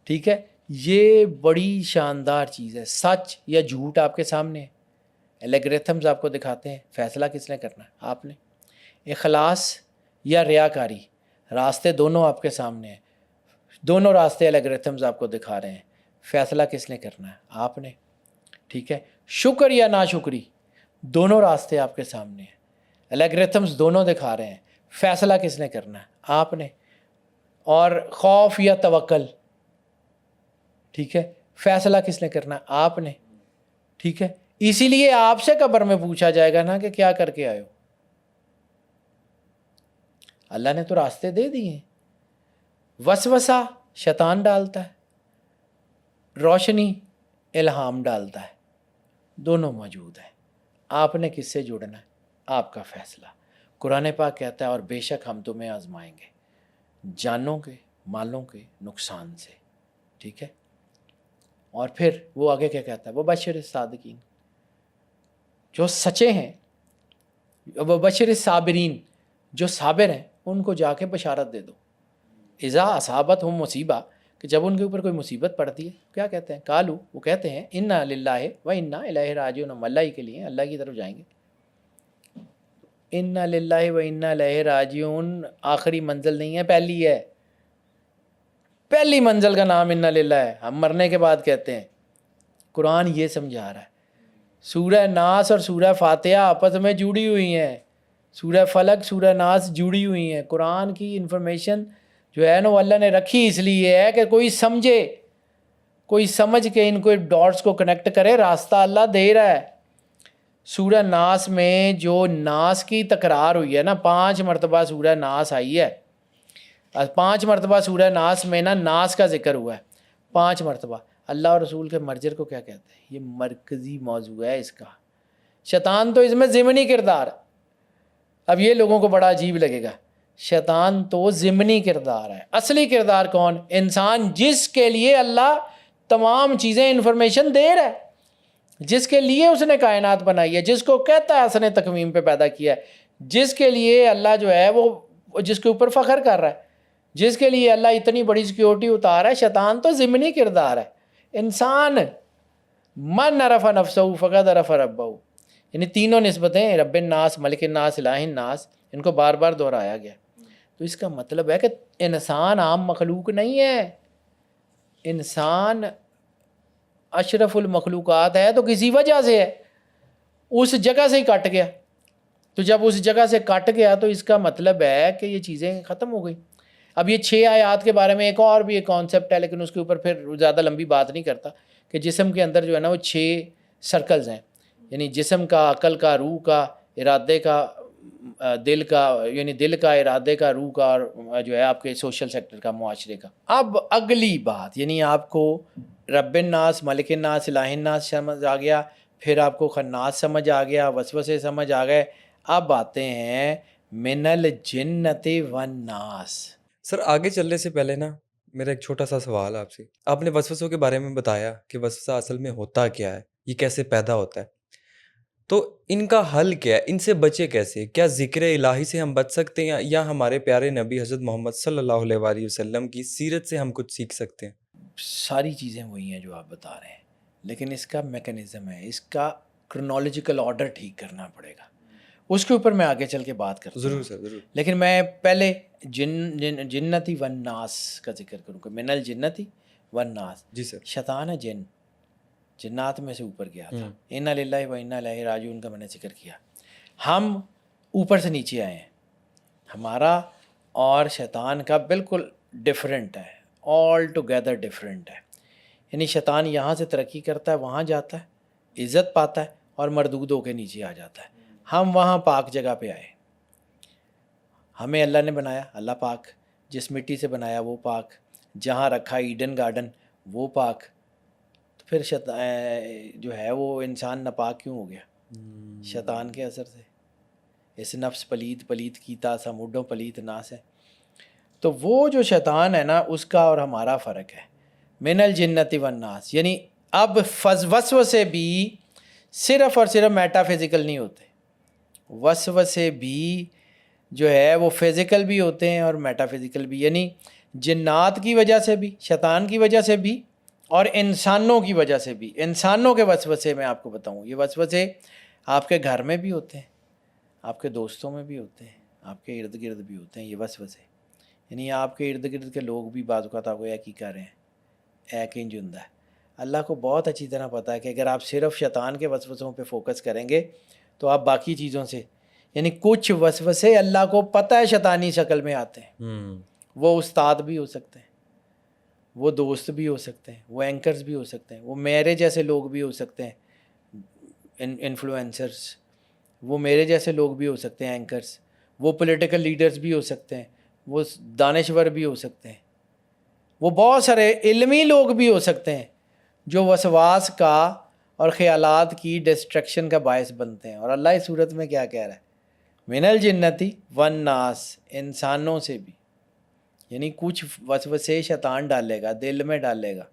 ٹھیک ہے، یہ بڑی شاندار چیز ہے. سچ یا جھوٹ آپ کے سامنے ہے، الگریتھمز آپ کو دکھاتے ہیں. فیصلہ کس نے کرنا ہے؟ آپ نے. اخلاص یا ریاکاری، راستے دونوں آپ کے سامنے ہیں. دونوں راستے الگریتھمز آپ کو دکھا رہے ہیں. فیصلہ کس نے کرنا ہے؟ آپ نے. ٹھیک ہے، شکر یا ناشکری، دونوں راستے آپ کے سامنے ہیں. الگریتھمز دونوں دکھا رہے ہیں. فیصلہ کس نے کرنا ہے؟ آپ نے. اور خوف یا توکل، ٹھیک ہے، فیصلہ کس نے کرنا ہے؟ آپ نے. ٹھیک ہے، اسی لیے آپ سے قبر میں پوچھا جائے گا نا کہ کیا کر کے آئے ہو. اللہ نے تو راستے دے دیے ہیں. وسوسہ شیطان ڈالتا ہے، روشنی الہام ڈالتا ہے. دونوں موجود ہیں. آپ نے کس سے جڑنا ہے؟ آپ کا فیصلہ. قرآن پاک کہتا ہے اور بے شک ہم تمہیں آزمائیں گے جانوں کے، مالوں کے نقصان سے. ٹھیک ہے، اور پھر وہ آگے کیا کہتا ہے؟ وہ بشر صادقین، جو سچے ہیں. وہ بشر صابرین، جو صابر ہیں ان کو جا کے بشارت دے دو. اذا اصابت ہم مصیبہ، کہ جب ان کے اوپر کوئی مصیبت پڑتی ہے کیا کہتے ہیں؟ قالو، وہ کہتے ہیں انا للہ و انا الیہ راجعون، ہم اللہ ہی کے لیے اللہ کی طرف جائیں گے. انا للہ و انا الیہ راجعون آخری منزل نہیں ہے، پہلی ہے. پہلی منزل کا نام انا للہ ہے. ہم مرنے کے بعد کہتے ہیں. قرآن یہ سمجھا رہا ہے. سورہ ناس اور سورہ فاتحہ آپس میں جڑی ہوئی ہیں. سورہ فلق، سورہ ناس جڑی ہوئی ہیں. قرآن کی انفارمیشن جو ہے نا وہ اللہ نے رکھی اس لیے ہے کہ کوئی سمجھے، کوئی سمجھ کے ان کو ڈاٹس کو کنیکٹ کرے، راستہ اللہ دے رہا ہے۔ سورہ ناس میں جو ناس کی تکرار ہوئی ہے نا، 5 مرتبہ سورہ ناس آئی ہے، 5 مرتبہ سورہ ناس میں نا ناس کا ذکر ہوا ہے 5 مرتبہ۔ اللہ اور رسول کے مرجر کو کیا کہتے ہیں؟ یہ مرکزی موضوع ہے اس کا۔ شیطان تو اس میں ضمنی کردار ہے۔ اب یہ لوگوں کو بڑا عجیب لگے گا، شیطان تو ضمنی کردار ہے، اصلی کردار کون؟ انسان، جس کے لیے اللہ تمام چیزیں انفارمیشن دے رہا ہے، جس کے لیے اس نے کائنات بنائی ہے، جس کو کہتا ہے حسن تکوین پہ پیدا کیا ہے، جس کے لیے اللہ جو ہے وہ جس کے اوپر فخر کر رہا ہے، جس کے لیے اللہ اتنی بڑی سیکیورٹی اتارا ہے۔ شیطان تو ضمنی کردار ہے۔ انسان من عرف نفسہ فقد عرف ربہ، یعنی تینوں نسبتیں، رب الناس، ملک الناس، الہ الناس، ان کو بار بار دہرایا گیا۔ تو اس کا مطلب ہے کہ انسان عام مخلوق نہیں ہے، انسان اشرف المخلوقات ہے، تو کسی وجہ سے ہے، اس جگہ سے ہی کٹ گیا۔ تو جب اس جگہ سے کٹ گیا تو اس کا مطلب ہے کہ یہ چیزیں ختم ہو گئی۔ اب یہ 6 آیات کے بارے میں ایک اور بھی ایک کانسیپٹ ہے، لیکن اس کے اوپر پھر زیادہ لمبی بات نہیں کرتا، کہ جسم کے اندر جو ہے نا وہ 6 سرکلز ہیں، یعنی جسم کا، عقل کا، روح کا، ارادے کا، دل کا، یعنی دل کا، ارادے کا، روح کا، اور جو ہے آپ کے سوشل سیکٹر کا، معاشرے کا۔ اب اگلی بات، یعنی آپ کو رب الناس، ملک الناس، الہ الناس سمجھ آ گیا، پھر آپ کو خناس سمجھ آ گیا، وسوسے سمجھ آ گئے، اب آتے ہیں من الجنت والناس۔ سر آگے چلنے سے پہلے نا میرا ایک چھوٹا سا سوال آپ سے۔ آپ نے وسوسوں کے بارے میں بتایا کہ وسوسہ اصل میں ہوتا کیا ہے، یہ کیسے پیدا ہوتا ہے، تو ان کا حل کیا ہے، ان سے بچے کیسے؟ کیا ذکر الہی سے ہم بچ سکتے ہیں، یا ہمارے پیارے نبی حضرت محمد صلی اللہ علیہ وآلہ وسلم کی سیرت سے ہم کچھ سیکھ سکتے ہیں؟ ساری چیزیں وہی ہیں جو آپ بتا رہے ہیں، لیکن اس کا میکنزم ہے، اس کا کرونالوجیکل آرڈر ٹھیک کرنا پڑے گا، اس کے اوپر میں آگے چل کے بات کرتا ہوں۔ ضرور سر، ضرور۔ لیکن میں پہلے جنتی والناس کا ذکر کروں گا۔ من الجنتی والناس، جی سر۔ شیطان ہے جن، جنات میں سے اوپر گیا تھا۔ انا للہ و انا الیہ راجعون کا میں نے ذکر کیا۔ ہم اوپر سے نیچے آئے ہیں، ہمارا اور شیطان کا بالکل ڈفرینٹ ہے، آل ٹوگیدر ڈفرینٹ ہے۔ یعنی شیطان یہاں سے ترقی کرتا ہے، وہاں جاتا ہے، عزت پاتا ہے، اور مردود ہو کے نیچے آ جاتا ہے۔ ہم وہاں پاک جگہ پہ آئے، ہمیں اللہ نے بنایا، اللہ پاک، جس مٹی سے بنایا وہ پاک، جہاں رکھا ایڈن گارڈن وہ پاک، تو پھر جو ہے وہ انسان ناپاک کیوں ہو گیا؟ شیطان کے اثر سے۔ اس نفس پلیت کیتا سموڈوں پلیت ناس ہے۔ تو وہ جو شیطان ہے نا، اس کا اور ہمارا فرق ہے۔ من الجنت والناس، یعنی اب وسوسے بھی صرف اور صرف میٹا فزیکل نہیں ہوتے، وسوسے بھی جو ہے وہ فزیکل بھی ہوتے ہیں اور میٹا فزیکل بھی، یعنی جنات کی وجہ سے بھی، شیطان کی وجہ سے بھی، اور انسانوں کی وجہ سے بھی۔ انسانوں کے وسوسے میں آپ کو بتاؤں، یہ وسوسے آپ کے گھر میں بھی ہوتے ہیں، آپ کے دوستوں میں بھی ہوتے ہیں، آپ کے ارد گرد بھی ہوتے ہیں یہ وسوسے۔ یعنی آپ کے ارد گرد کے لوگ بھی بعض اوقات آپ کو ایک ہی کر رہے ہیں، ایک انج ہوں ہے۔ اللہ کو بہت اچھی طرح پتہ ہے کہ اگر آپ صرف شیطان کے وسوسوں پہ فوکس کریں گے تو آپ باقی چیزوں سے، یعنی کچھ وسوسے اللہ کو پتہ ہے شیطانی شکل میں آتے ہیں، وہ استاد بھی ہو سکتے ہیں، وہ دوست بھی ہو سکتے ہیں، وہ اینکرز بھی ہو سکتے ہیں، وہ میرے جیسے لوگ بھی ہو سکتے ہیں، انفلوئنسرز، وہ میرے جیسے لوگ بھی ہو سکتے ہیں، اینکرز، وہ پولیٹیکل لیڈرز بھی ہو سکتے ہیں، وہ دانشور بھی ہو سکتے ہیں، وہ بہت سارے علمی لوگ بھی ہو سکتے ہیں جو وسواس کا اور خیالات کی ڈسٹریکشن کا باعث بنتے ہیں۔ اور اللہ اس صورت میں کیا کہہ رہا ہے؟ من الجنتی والناس، انسانوں سے بھی، یعنی کچھ وسوسے شیطان ڈالے گا، دل میں ڈالے گا،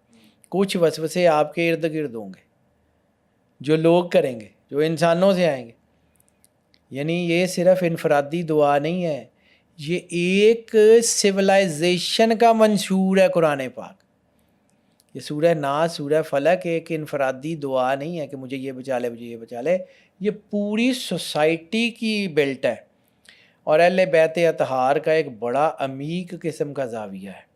کچھ وسوسے آپ کے ارد گرد ہوں گے جو لوگ کریں گے، جو انسانوں سے آئیں گے۔ یعنی یہ صرف انفرادی دعا نہیں ہے، یہ ایک سویلائزیشن کا منشور ہے قرآن پاک۔ یہ سورہ ناس، سورہ فلق ایک انفرادی دعا نہیں ہے کہ مجھے یہ بچا لے، مجھے یہ بچا لے، یہ پوری سوسائٹی کی بلٹ ہے، اور اہل بیت اطہار کا ایک بڑا عمیق قسم کا زاویہ ہے۔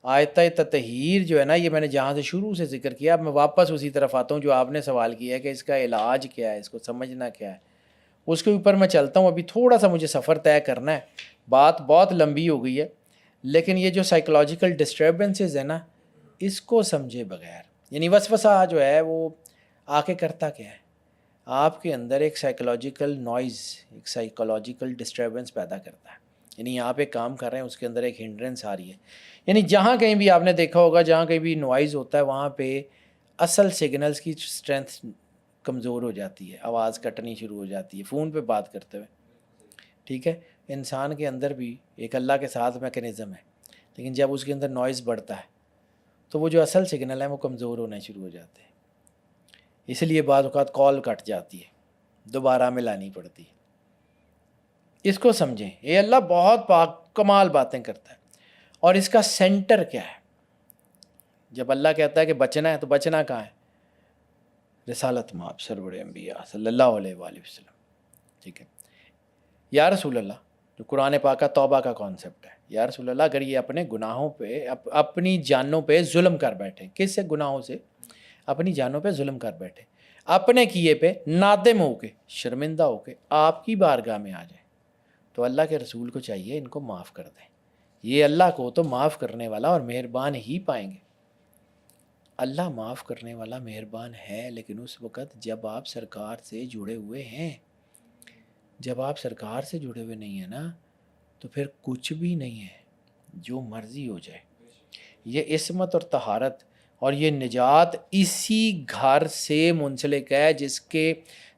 آیتہ تطہیر جو ہے نا، یہ میں نے جہاں سے شروع سے ذکر کیا، اب میں واپس اسی طرف آتا ہوں جو آپ نے سوال کیا ہے کہ اس کا علاج کیا ہے، اس کو سمجھنا کیا ہے، اس کے اوپر میں چلتا ہوں۔ ابھی تھوڑا سا مجھے سفر طے کرنا ہے، بات بہت لمبی ہو گئی ہے، لیکن یہ جو سائیکولوجیکل ڈسٹربنسز ہیں نا، اس کو سمجھے بغیر، یعنی وسوسہ جو ہے وہ آ کے کرتا کیا ہے، آپ کے اندر ایک سائیکولوجیکل نوائز، ایک سائیکولوجیکل ڈسٹربنس پیدا کرتا ہے. یعنی آپ ایک کام کر رہے ہیں، اس کے اندر ایک ہنڈرنس آ رہی ہے. یعنی جہاں کہیں بھی آپ نے دیکھا ہوگا، جہاں کہیں بھی نوائز ہوتا ہے، وہاں پہ اصل سگنلز کی اسٹرینتھ کمزور ہو جاتی ہے، آواز کٹنی شروع ہو جاتی ہے فون پہ بات کرتے ہوئے. ٹھیک ہے، انسان کے اندر بھی ایک اللہ کے ساتھ میکینزم ہے، لیکن جب اس کے اندر نوائز بڑھتا ہے تو وہ جو اصل سگنل ہیں وہ کمزور ہونے شروع ہو جاتے ہیں. اس لیے بعض اوقات کال کٹ جاتی ہے، دوبارہ ملانی پڑتی ہے. اس کو سمجھیں، یہ اللہ بہت پاک کمال باتیں کرتا ہے. اور اس کا سینٹر کیا ہے؟ جب اللہ کہتا ہے کہ بچنا ہے، تو بچنا کہاں ہے؟ رسالت مآب سرور انبیاء صلی اللہ علیہ وآلہ وسلم. ٹھیک ہے، یا رسول اللہ، جو قرآن پاک کا توبہ کا کانسیپٹ ہے، یا رسول اللہ اگر یہ اپنے گناہوں پہ، اپنی جانوں پہ ظلم کر بیٹھے، کس سے؟ گناہوں سے اپنی جانوں پہ ظلم کر بیٹھے، اپنے کیے پہ نادم ہو کے، شرمندہ ہو کے آپ کی بارگاہ میں آ جائیں، تو اللہ کے رسول کو چاہیے ان کو معاف کر دیں. یہ اللہ کو تو معاف کرنے والا اور مہربان ہی پائیں گے. اللہ معاف کرنے والا مہربان ہے، لیکن اس وقت جب آپ سرکار سے جڑے ہوئے ہیں. جب آپ سرکار سے جڑے ہوئے نہیں ہیں نا، تو پھر کچھ بھی نہیں ہے، جو مرضی ہو جائے. یہ عصمت اور طہارت اور یہ نجات اسی گھر سے منسلک ہے،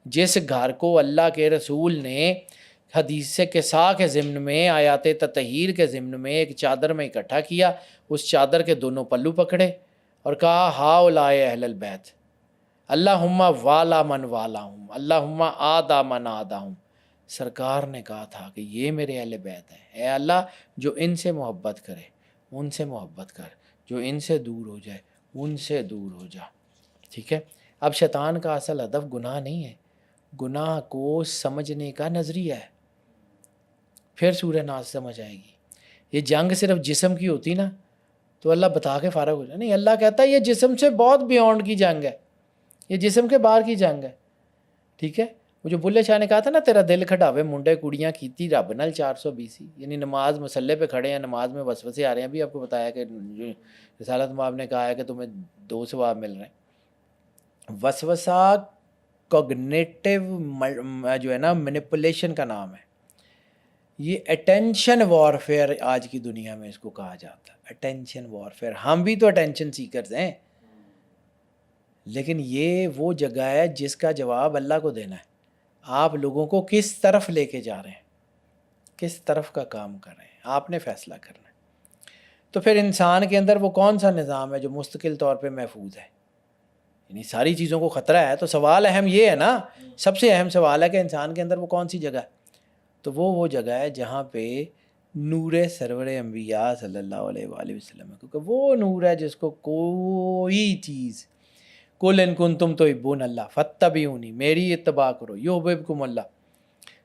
جس گھر کو اللہ کے رسول نے حدیث قصا کے ضمن میں، آیات تطہیر کے ضمن میں ایک چادر میں اکٹھا کیا. اس چادر کے دونوں پلو پکڑے اور کہا ہاؤلائے اہل البیت، اللہم والا من والاہم، اللہم آدا من آداہم. سرکار نے کہا تھا کہ یہ میرے اہل بیت ہیں، اے اللہ جو ان سے محبت کرے ان سے محبت کر، جو ان سے دور ہو جائے ان سے دور ہو جا. ٹھیک ہے، اب شیطان کا اصل ہدف گناہ نہیں ہے، گناہ کو سمجھنے کا نظریہ ہے. پھر سورہ ناس سمجھ آئے گی. یہ جنگ صرف جسم کی ہوتی نا تو اللہ بتا کے فارغ ہو جائے. نہیں، اللہ کہتا ہے یہ جسم سے بہت بیونڈ کی جنگ ہے، یہ جسم کے باہر کی جنگ ہے. ٹھیک ہے، وہ جو بلے شاہ نے کہا تھا نا، تیرا دل کھٹاوے منڈے کڑیاں کیتی رب نال 420، یعنی نماز مسلے پہ کھڑے ہیں، نماز میں وسوسے آ رہے ہیں. ابھی آپ کو بتایا کہ رسالت مآب نے کہا ہے کہ تمہیں 2 ثواب مل رہے ہیں. وسوسہ کوگنیٹو جو ہے نا مینیپولیشن کا نام ہے. یہ اٹینشن وارفیئر آج کی دنیا میں اس کو کہا جاتا ہے، اٹینشن وارفیئر. ہم بھی تو اٹینشن سیکرز ہیں، لیکن یہ وہ جگہ ہے جس کا جواب اللہ کو دینا ہے. آپ لوگوں کو کس طرف لے کے جا رہے ہیں، کس طرف کا کام کر رہے ہیں، آپ نے فیصلہ کرنا ہے. تو پھر انسان کے اندر وہ کون سا نظام ہے جو مستقل طور پہ محفوظ ہے؟ یعنی ساری چیزوں کو خطرہ ہے، تو سوال اہم یہ ہے نا، سب سے اہم سوال ہے کہ انسان کے اندر وہ کون سی جگہ ہے. تو وہ جگہ ہے جہاں پہ نور سرور انبیاء صلی اللہ علیہ وآلہ وسلم ہے، کیونکہ وہ نور ہے جس کو کوئی چیز، قل ان کنتم تحبون اللہ فاتبعونی، میری اتباع کرو یحببکم اللہ.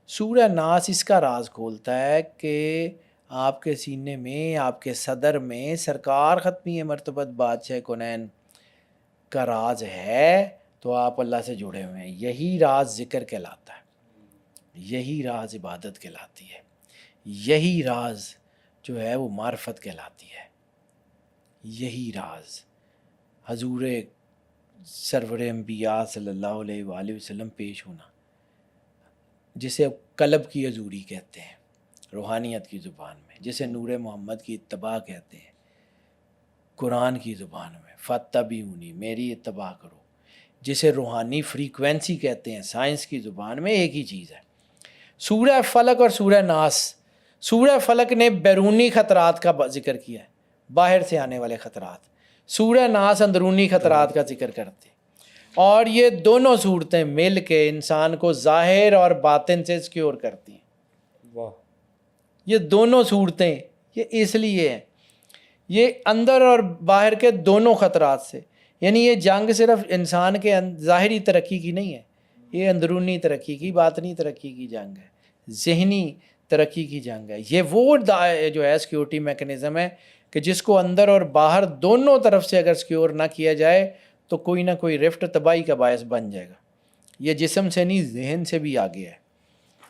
سورہ ناس اس کا راز کھولتا ہے کہ آپ کے سینے میں، آپ کے صدر میں سرکار ختمی مرتبت بادشاہ کونین کا راز ہے، تو آپ اللہ سے جڑے ہوئے ہیں. یہی راز ذکر کہلاتا ہے، یہی راز عبادت کہلاتی ہے، یہی راز جو ہے وہ معرفت کہلاتی ہے. یہی راز حضور سرور انبیاء صلی اللہ علیہ وآلہ وسلم پیش ہونا، جسے قلب کی حضوری کہتے ہیں روحانیت کی زبان میں، جسے نور محمد کی اتباع کہتے ہیں قرآن کی زبان میں، فاتبعونی، میری اتباع کرو، جسے روحانی فریکوینسی کہتے ہیں سائنس کی زبان میں. ایک ہی چیز ہے. سورہ فلق اور سورہ ناس، سورہ فلق نے بیرونی خطرات کا ذکر کیا ہے، باہر سے آنے والے خطرات. سورہ ناس اندرونی خطرات کا ذکر کرتے ہیں. اور یہ دونوں صورتیں مل کے انسان کو ظاہر اور باطن سے سیکیور کرتی ہیں. واہ، یہ دونوں صورتیں یہ اس لیے ہیں، یہ اندر اور باہر کے دونوں خطرات سے. یعنی یہ جنگ صرف انسان کے ظاہری ترقی کی نہیں ہے، یہ اندرونی ترقی کی، باطنی ترقی کی جنگ ہے، ذہنی ترقی کی جنگ ہے. یہ وہ جو ہے سیکیورٹی میکنزم ہے کہ جس کو اندر اور باہر دونوں طرف سے اگر سیکیور نہ کیا جائے تو کوئی نہ کوئی رفٹ تباہی کا باعث بن جائے گا. یہ جسم سے نہیں، ذہن سے بھی آگے ہے،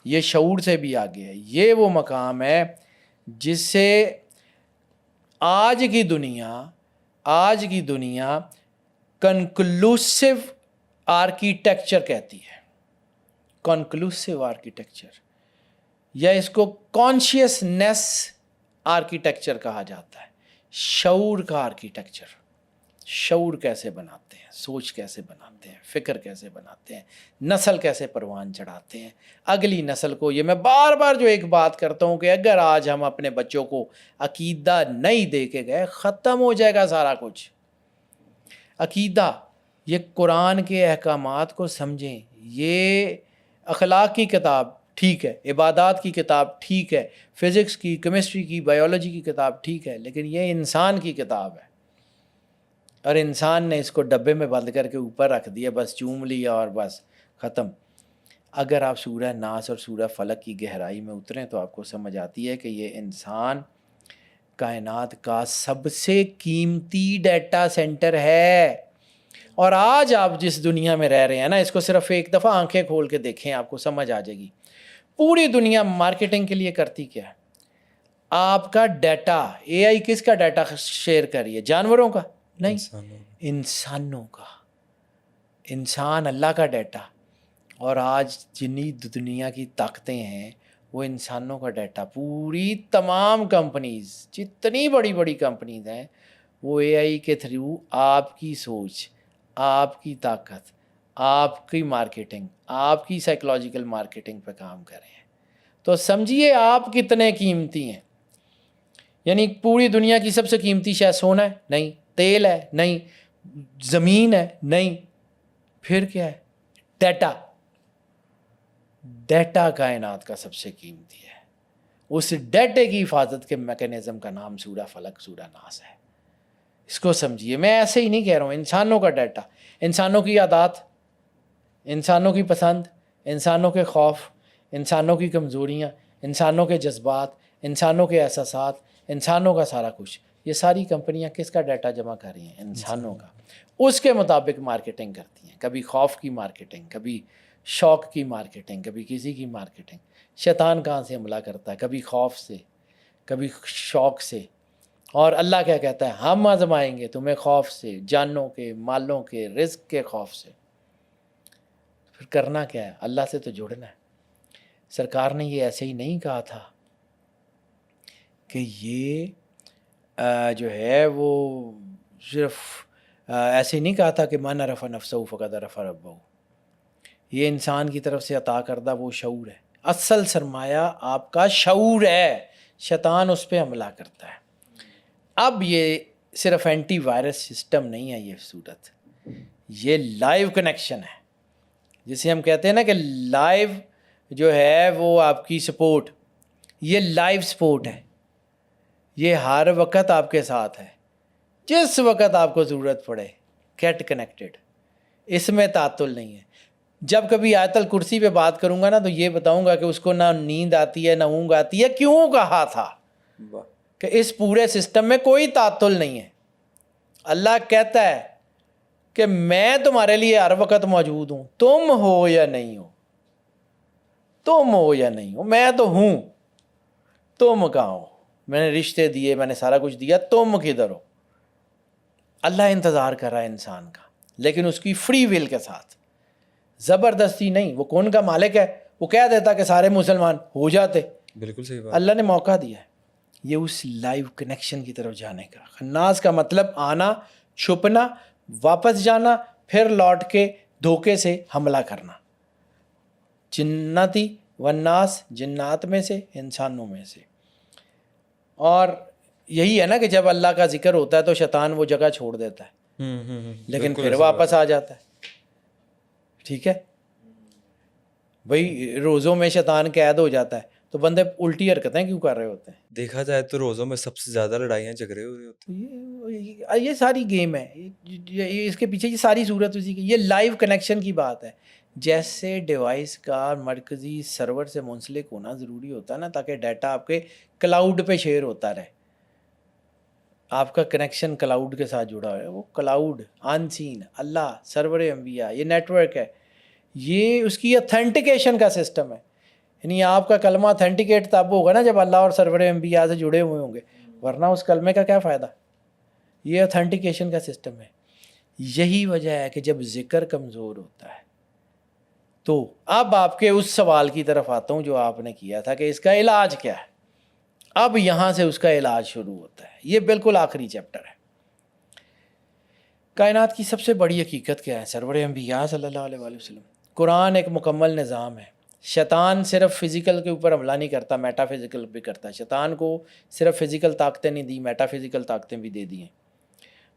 یہ شعور سے بھی آگے ہے. یہ وہ مقام ہے جس سے آج کی دنیا کنکلوسیو آرکیٹیکچر کہتی ہے، کنکلوسیو آرکیٹیکچر، یا اس کو کانشیسنیس آرکیٹیکچر کہا جاتا ہے، شعور کا آرکیٹیکچر۔ شعور کیسے بناتے ہیں، سوچ کیسے بناتے ہیں، فکر کیسے بناتے ہیں، نسل کیسے پروان چڑھاتے ہیں اگلی نسل کو۔ یہ میں بار بار جو ایک بات کرتا ہوں کہ اگر آج ہم اپنے بچوں کو عقیدہ نہیں دے کے گئے، ختم ہو جائے گا سارا کچھ۔ عقیدہ، یہ قرآن کے احکامات کو سمجھیں، یہ اخلاق کی کتاب ٹھیک ہے، عبادات کی کتاب ٹھیک ہے، فزکس کی، کیمسٹری کی، بائیولوجی کی کتاب ٹھیک ہے، لیکن یہ انسان کی کتاب ہے، اور انسان نے اس کو ڈبے میں بند کر کے اوپر رکھ دیا، بس چوم لیا اور بس ختم۔ اگر آپ سورہ ناس اور سورہ فلق کی گہرائی میں اتریں تو آپ کو سمجھ آتی ہے کہ یہ انسان کائنات کا سب سے قیمتی ڈیٹا سینٹر ہے۔ اور آج آپ جس دنیا میں رہ رہے ہیں نا، اس کو صرف ایک دفعہ آنکھیں کھول کے دیکھیں، آپ کو سمجھ آ جائے گی۔ پوری دنیا مارکیٹنگ کے لیے کرتی کیا ہے؟ آپ کا ڈیٹا، اے آئی کس کا ڈیٹا شیئر کر رہی ہے؟ جانوروں کا نہیں، انسانوں کا۔ انسان اللہ کا ڈیٹا، اور آج جنی دنیا کی طاقتیں ہیں وہ انسانوں کا ڈیٹا، پوری تمام کمپنیز، جتنی بڑی بڑی کمپنیز ہیں، وہ اے آئی کے تھرو آپ کی سوچ، آپ کی طاقت، آپ کی مارکیٹنگ، آپ کی سائیکولوجیکل مارکیٹنگ پہ کام کر رہے ہیں۔ تو سمجھیے آپ کتنے قیمتی ہیں۔ یعنی پوری دنیا کی سب سے قیمتی شے سونا ہے؟ نہیں۔ تیل ہے؟ نہیں۔ زمین ہے؟ نہیں۔ پھر کیا ہے؟ ڈیٹا۔ ڈیٹا کائنات کا سب سے قیمتی ہے۔ اس ڈیٹے کی حفاظت کے میکانزم کا نام سورہ فلق، سورہ ناس ہے۔ اس کو سمجھیے، میں ایسے ہی نہیں کہہ رہا ہوں۔ انسانوں کا ڈیٹا، انسانوں کی عادات، انسانوں کی پسند، انسانوں کے خوف، انسانوں کی کمزوریاں، انسانوں کے جذبات، انسانوں کے احساسات، انسانوں کا سارا کچھ، یہ ساری کمپنیاں کس کا ڈیٹا جمع کر رہی ہیں؟ انسانوں کا۔ اس کے مطابق مارکیٹنگ کرتی ہیں، کبھی خوف کی مارکیٹنگ، کبھی شوق کی مارکیٹنگ، کبھی کسی کی مارکیٹنگ۔ شیطان کہاں سے حملہ کرتا ہے؟ کبھی خوف سے، کبھی شوق سے۔ اور اللہ کیا کہتا ہے؟ ہم آزمائیں گے تمہیں خوف سے، جانوں کے، مالوں کے، رزق کے خوف سے۔ پھر کرنا کیا ہے؟ اللہ سے تو جڑنا ہے۔ سرکار نے یہ ایسے ہی نہیں کہا تھا کہ یہ جو ہے وہ صرف ایسے ہی نہیں کہا تھا کہ من عرف نفسہ فقد عرف ربہ۔ یہ انسان کی طرف سے عطا کردہ وہ شعور ہے، اصل سرمایہ آپ کا شعور ہے۔ شیطان اس پہ حملہ کرتا ہے۔ اب یہ صرف اینٹی وائرس سسٹم نہیں ہے، یہ صورت، یہ لائیو کنیکشن ہے، جسے ہم کہتے ہیں نا کہ لائیو جو ہے وہ آپ کی سپورٹ، یہ لائیو سپورٹ ہے، یہ ہر وقت آپ کے ساتھ ہے، جس وقت آپ کو ضرورت پڑے گیٹ کنیکٹڈ، اس میں تعطل نہیں ہے۔ جب کبھی آیت الکرسی پہ بات کروں گا نا تو یہ بتاؤں گا کہ اس کو نہ نیند آتی ہے نہ اونگ آتی ہے، کیوں کہا تھا کہ اس پورے سسٹم میں کوئی تعطل نہیں ہے۔ اللہ کہتا ہے کہ میں تمہارے لیے ہر وقت موجود ہوں، تم ہو یا نہیں ہو، تم ہو یا نہیں ہو، میں تو ہوں، تم کہاں ہو؟ میں نے رشتے دیے، میں نے سارا کچھ دیا، تم کدھر ہو؟ اللہ انتظار کر رہا ہے انسان کا، لیکن اس کی فری ول کے ساتھ، زبردستی نہیں۔ وہ کون کا مالک ہے؟ وہ کہہ دیتا کہ سارے مسلمان ہو جاتے۔ بالکل صحیح بات۔ اللہ نے موقع دیا ہے یہ اس لائیو کنیکشن کی طرف جانے کا۔ خناس کا مطلب آنا، چھپنا، واپس جانا، پھر لوٹ کے دھوکے سے حملہ کرنا۔ جنتی والناس، جنات میں سے، انسانوں میں سے۔ اور یہی ہے نا کہ جب اللہ کا ذکر ہوتا ہے تو شیطان وہ جگہ چھوڑ دیتا ہے، لیکن پھر واپس آ جاتا ہے۔ ٹھیک ہے بھائی، روزوں میں شیطان قید ہو جاتا ہے تو بندے الٹی حرکتیں کیوں کر رہے ہوتے ہیں؟ دیکھا جائے تو روزوں میں سب سے زیادہ لڑائیاں جھگڑے ہو رہے ہوتے ہیں۔ یہ ساری گیم ہے، اس کے پیچھے یہ ساری صورت اسی کی، یہ لائیو کنیکشن کی بات ہے۔ جیسے ڈیوائس کا مرکزی سرور سے منسلک ہونا ضروری ہوتا ہے نا، تاکہ ڈیٹا آپ کے کلاؤڈ پہ شیئر ہوتا رہے، آپ کا کنیکشن کلاؤڈ کے ساتھ جڑا ہے۔ وہ کلاؤڈ ان سین، اللہ، سرور انبیاء، یہ نیٹ ورک ہے، یہ اس کی اتھینٹیکیشن کا سسٹم ہے۔ یعنی آپ کا کلمہ اتھینٹیکیٹ تب ہوگا نا جب اللہ اور سرور انبیاء سے جڑے ہوئے ہوں گے۔ ورنہ اس کلمے کا کیا فائدہ؟ یہ اوتھینٹیکیشن کا سسٹم ہے. یہی وجہ ہے کہ جب ذکر کمزور ہوتا ہے تو اب آپ کے اس سوال کی طرف آتا ہوں جو آپ نے کیا تھا کہ اس کا علاج کیا ہے. اب یہاں سے اس کا علاج شروع ہوتا ہے. یہ بالکل آخری چیپٹر ہے. کائنات کی سب سے بڑی حقیقت کیا ہے؟ سرور انبیاء صلی اللہ علیہ وآلہ وسلم. قرآن ایک مکمل نظام ہے. شیطان صرف فزیکل کے اوپر حملہ نہیں کرتا، میٹا فزیکل بھی کرتا ہے. شیطان کو صرف فزیکل طاقتیں نہیں دی، میٹا فزیکل طاقتیں بھی دے دی ہیں.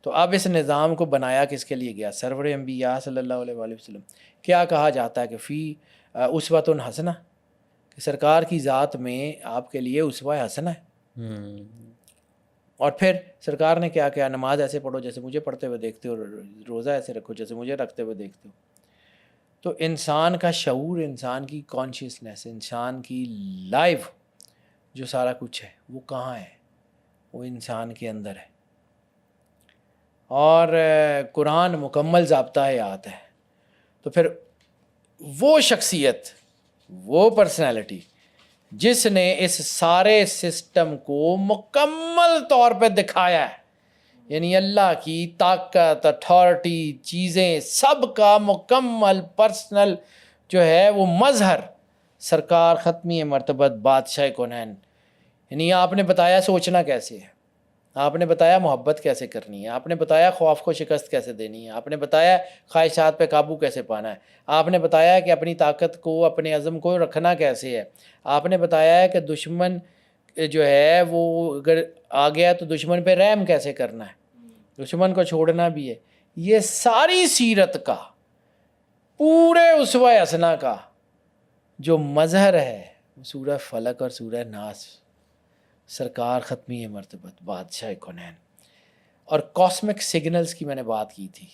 تو اب اس نظام کو بنایا کس کے لیے گیا؟ سرور انبیاء صلی اللہ علیہ وآلہ وسلم. کیا کہا جاتا ہے کہ فی اسوۃ حسنہ، کہ سرکار کی ذات میں آپ کے لیے اسوہ حسنہ ہے. اور پھر سرکار نے کیا کیا؟ نماز ایسے پڑھو جیسے مجھے پڑھتے ہوئے دیکھتے ہو، روزہ ایسے رکھو جیسے مجھے رکھتے ہوئے دیکھتے ہو. تو انسان کا شعور، انسان کی کانشیسنیس، انسان کی لائف جو سارا کچھ ہے وہ کہاں ہے؟ وہ انسان کے اندر ہے. اور قرآن مکمل ضابطہ حیات ہے. تو پھر وہ شخصیت، وہ پرسنالٹی جس نے اس سارے سسٹم کو مکمل طور پہ دکھایا ہے، یعنی اللہ کی طاقت، اتھارٹی، چیزیں سب کا مکمل پرسنل جو ہے وہ مظہر، سرکار ختمی مرتبت بادشاہ کونین. یعنی آپ نے بتایا سوچنا کیسے ہے، آپ نے بتایا محبت کیسے کرنی ہے، آپ نے بتایا خوف کو شکست کیسے دینی ہے، آپ نے بتایا خواہشات پہ قابو کیسے پانا ہے، آپ نے بتایا کہ اپنی طاقت کو، اپنے عزم کو رکھنا کیسے ہے، آپ نے بتایا ہے کہ دشمن جو ہے وہ اگر آ گیا تو دشمن پہ رحم کیسے کرنا ہے، دشمن کو چھوڑنا بھی ہے. یہ ساری سیرت کا، پورے اسوہ حسنہ کا جو مظہر ہے سورہ فلق اور سورہ ناس، سرکار ختمی مرتبت بادشاہ کونین. اور کاسمک سگنلز کی میں نے بات کی تھی.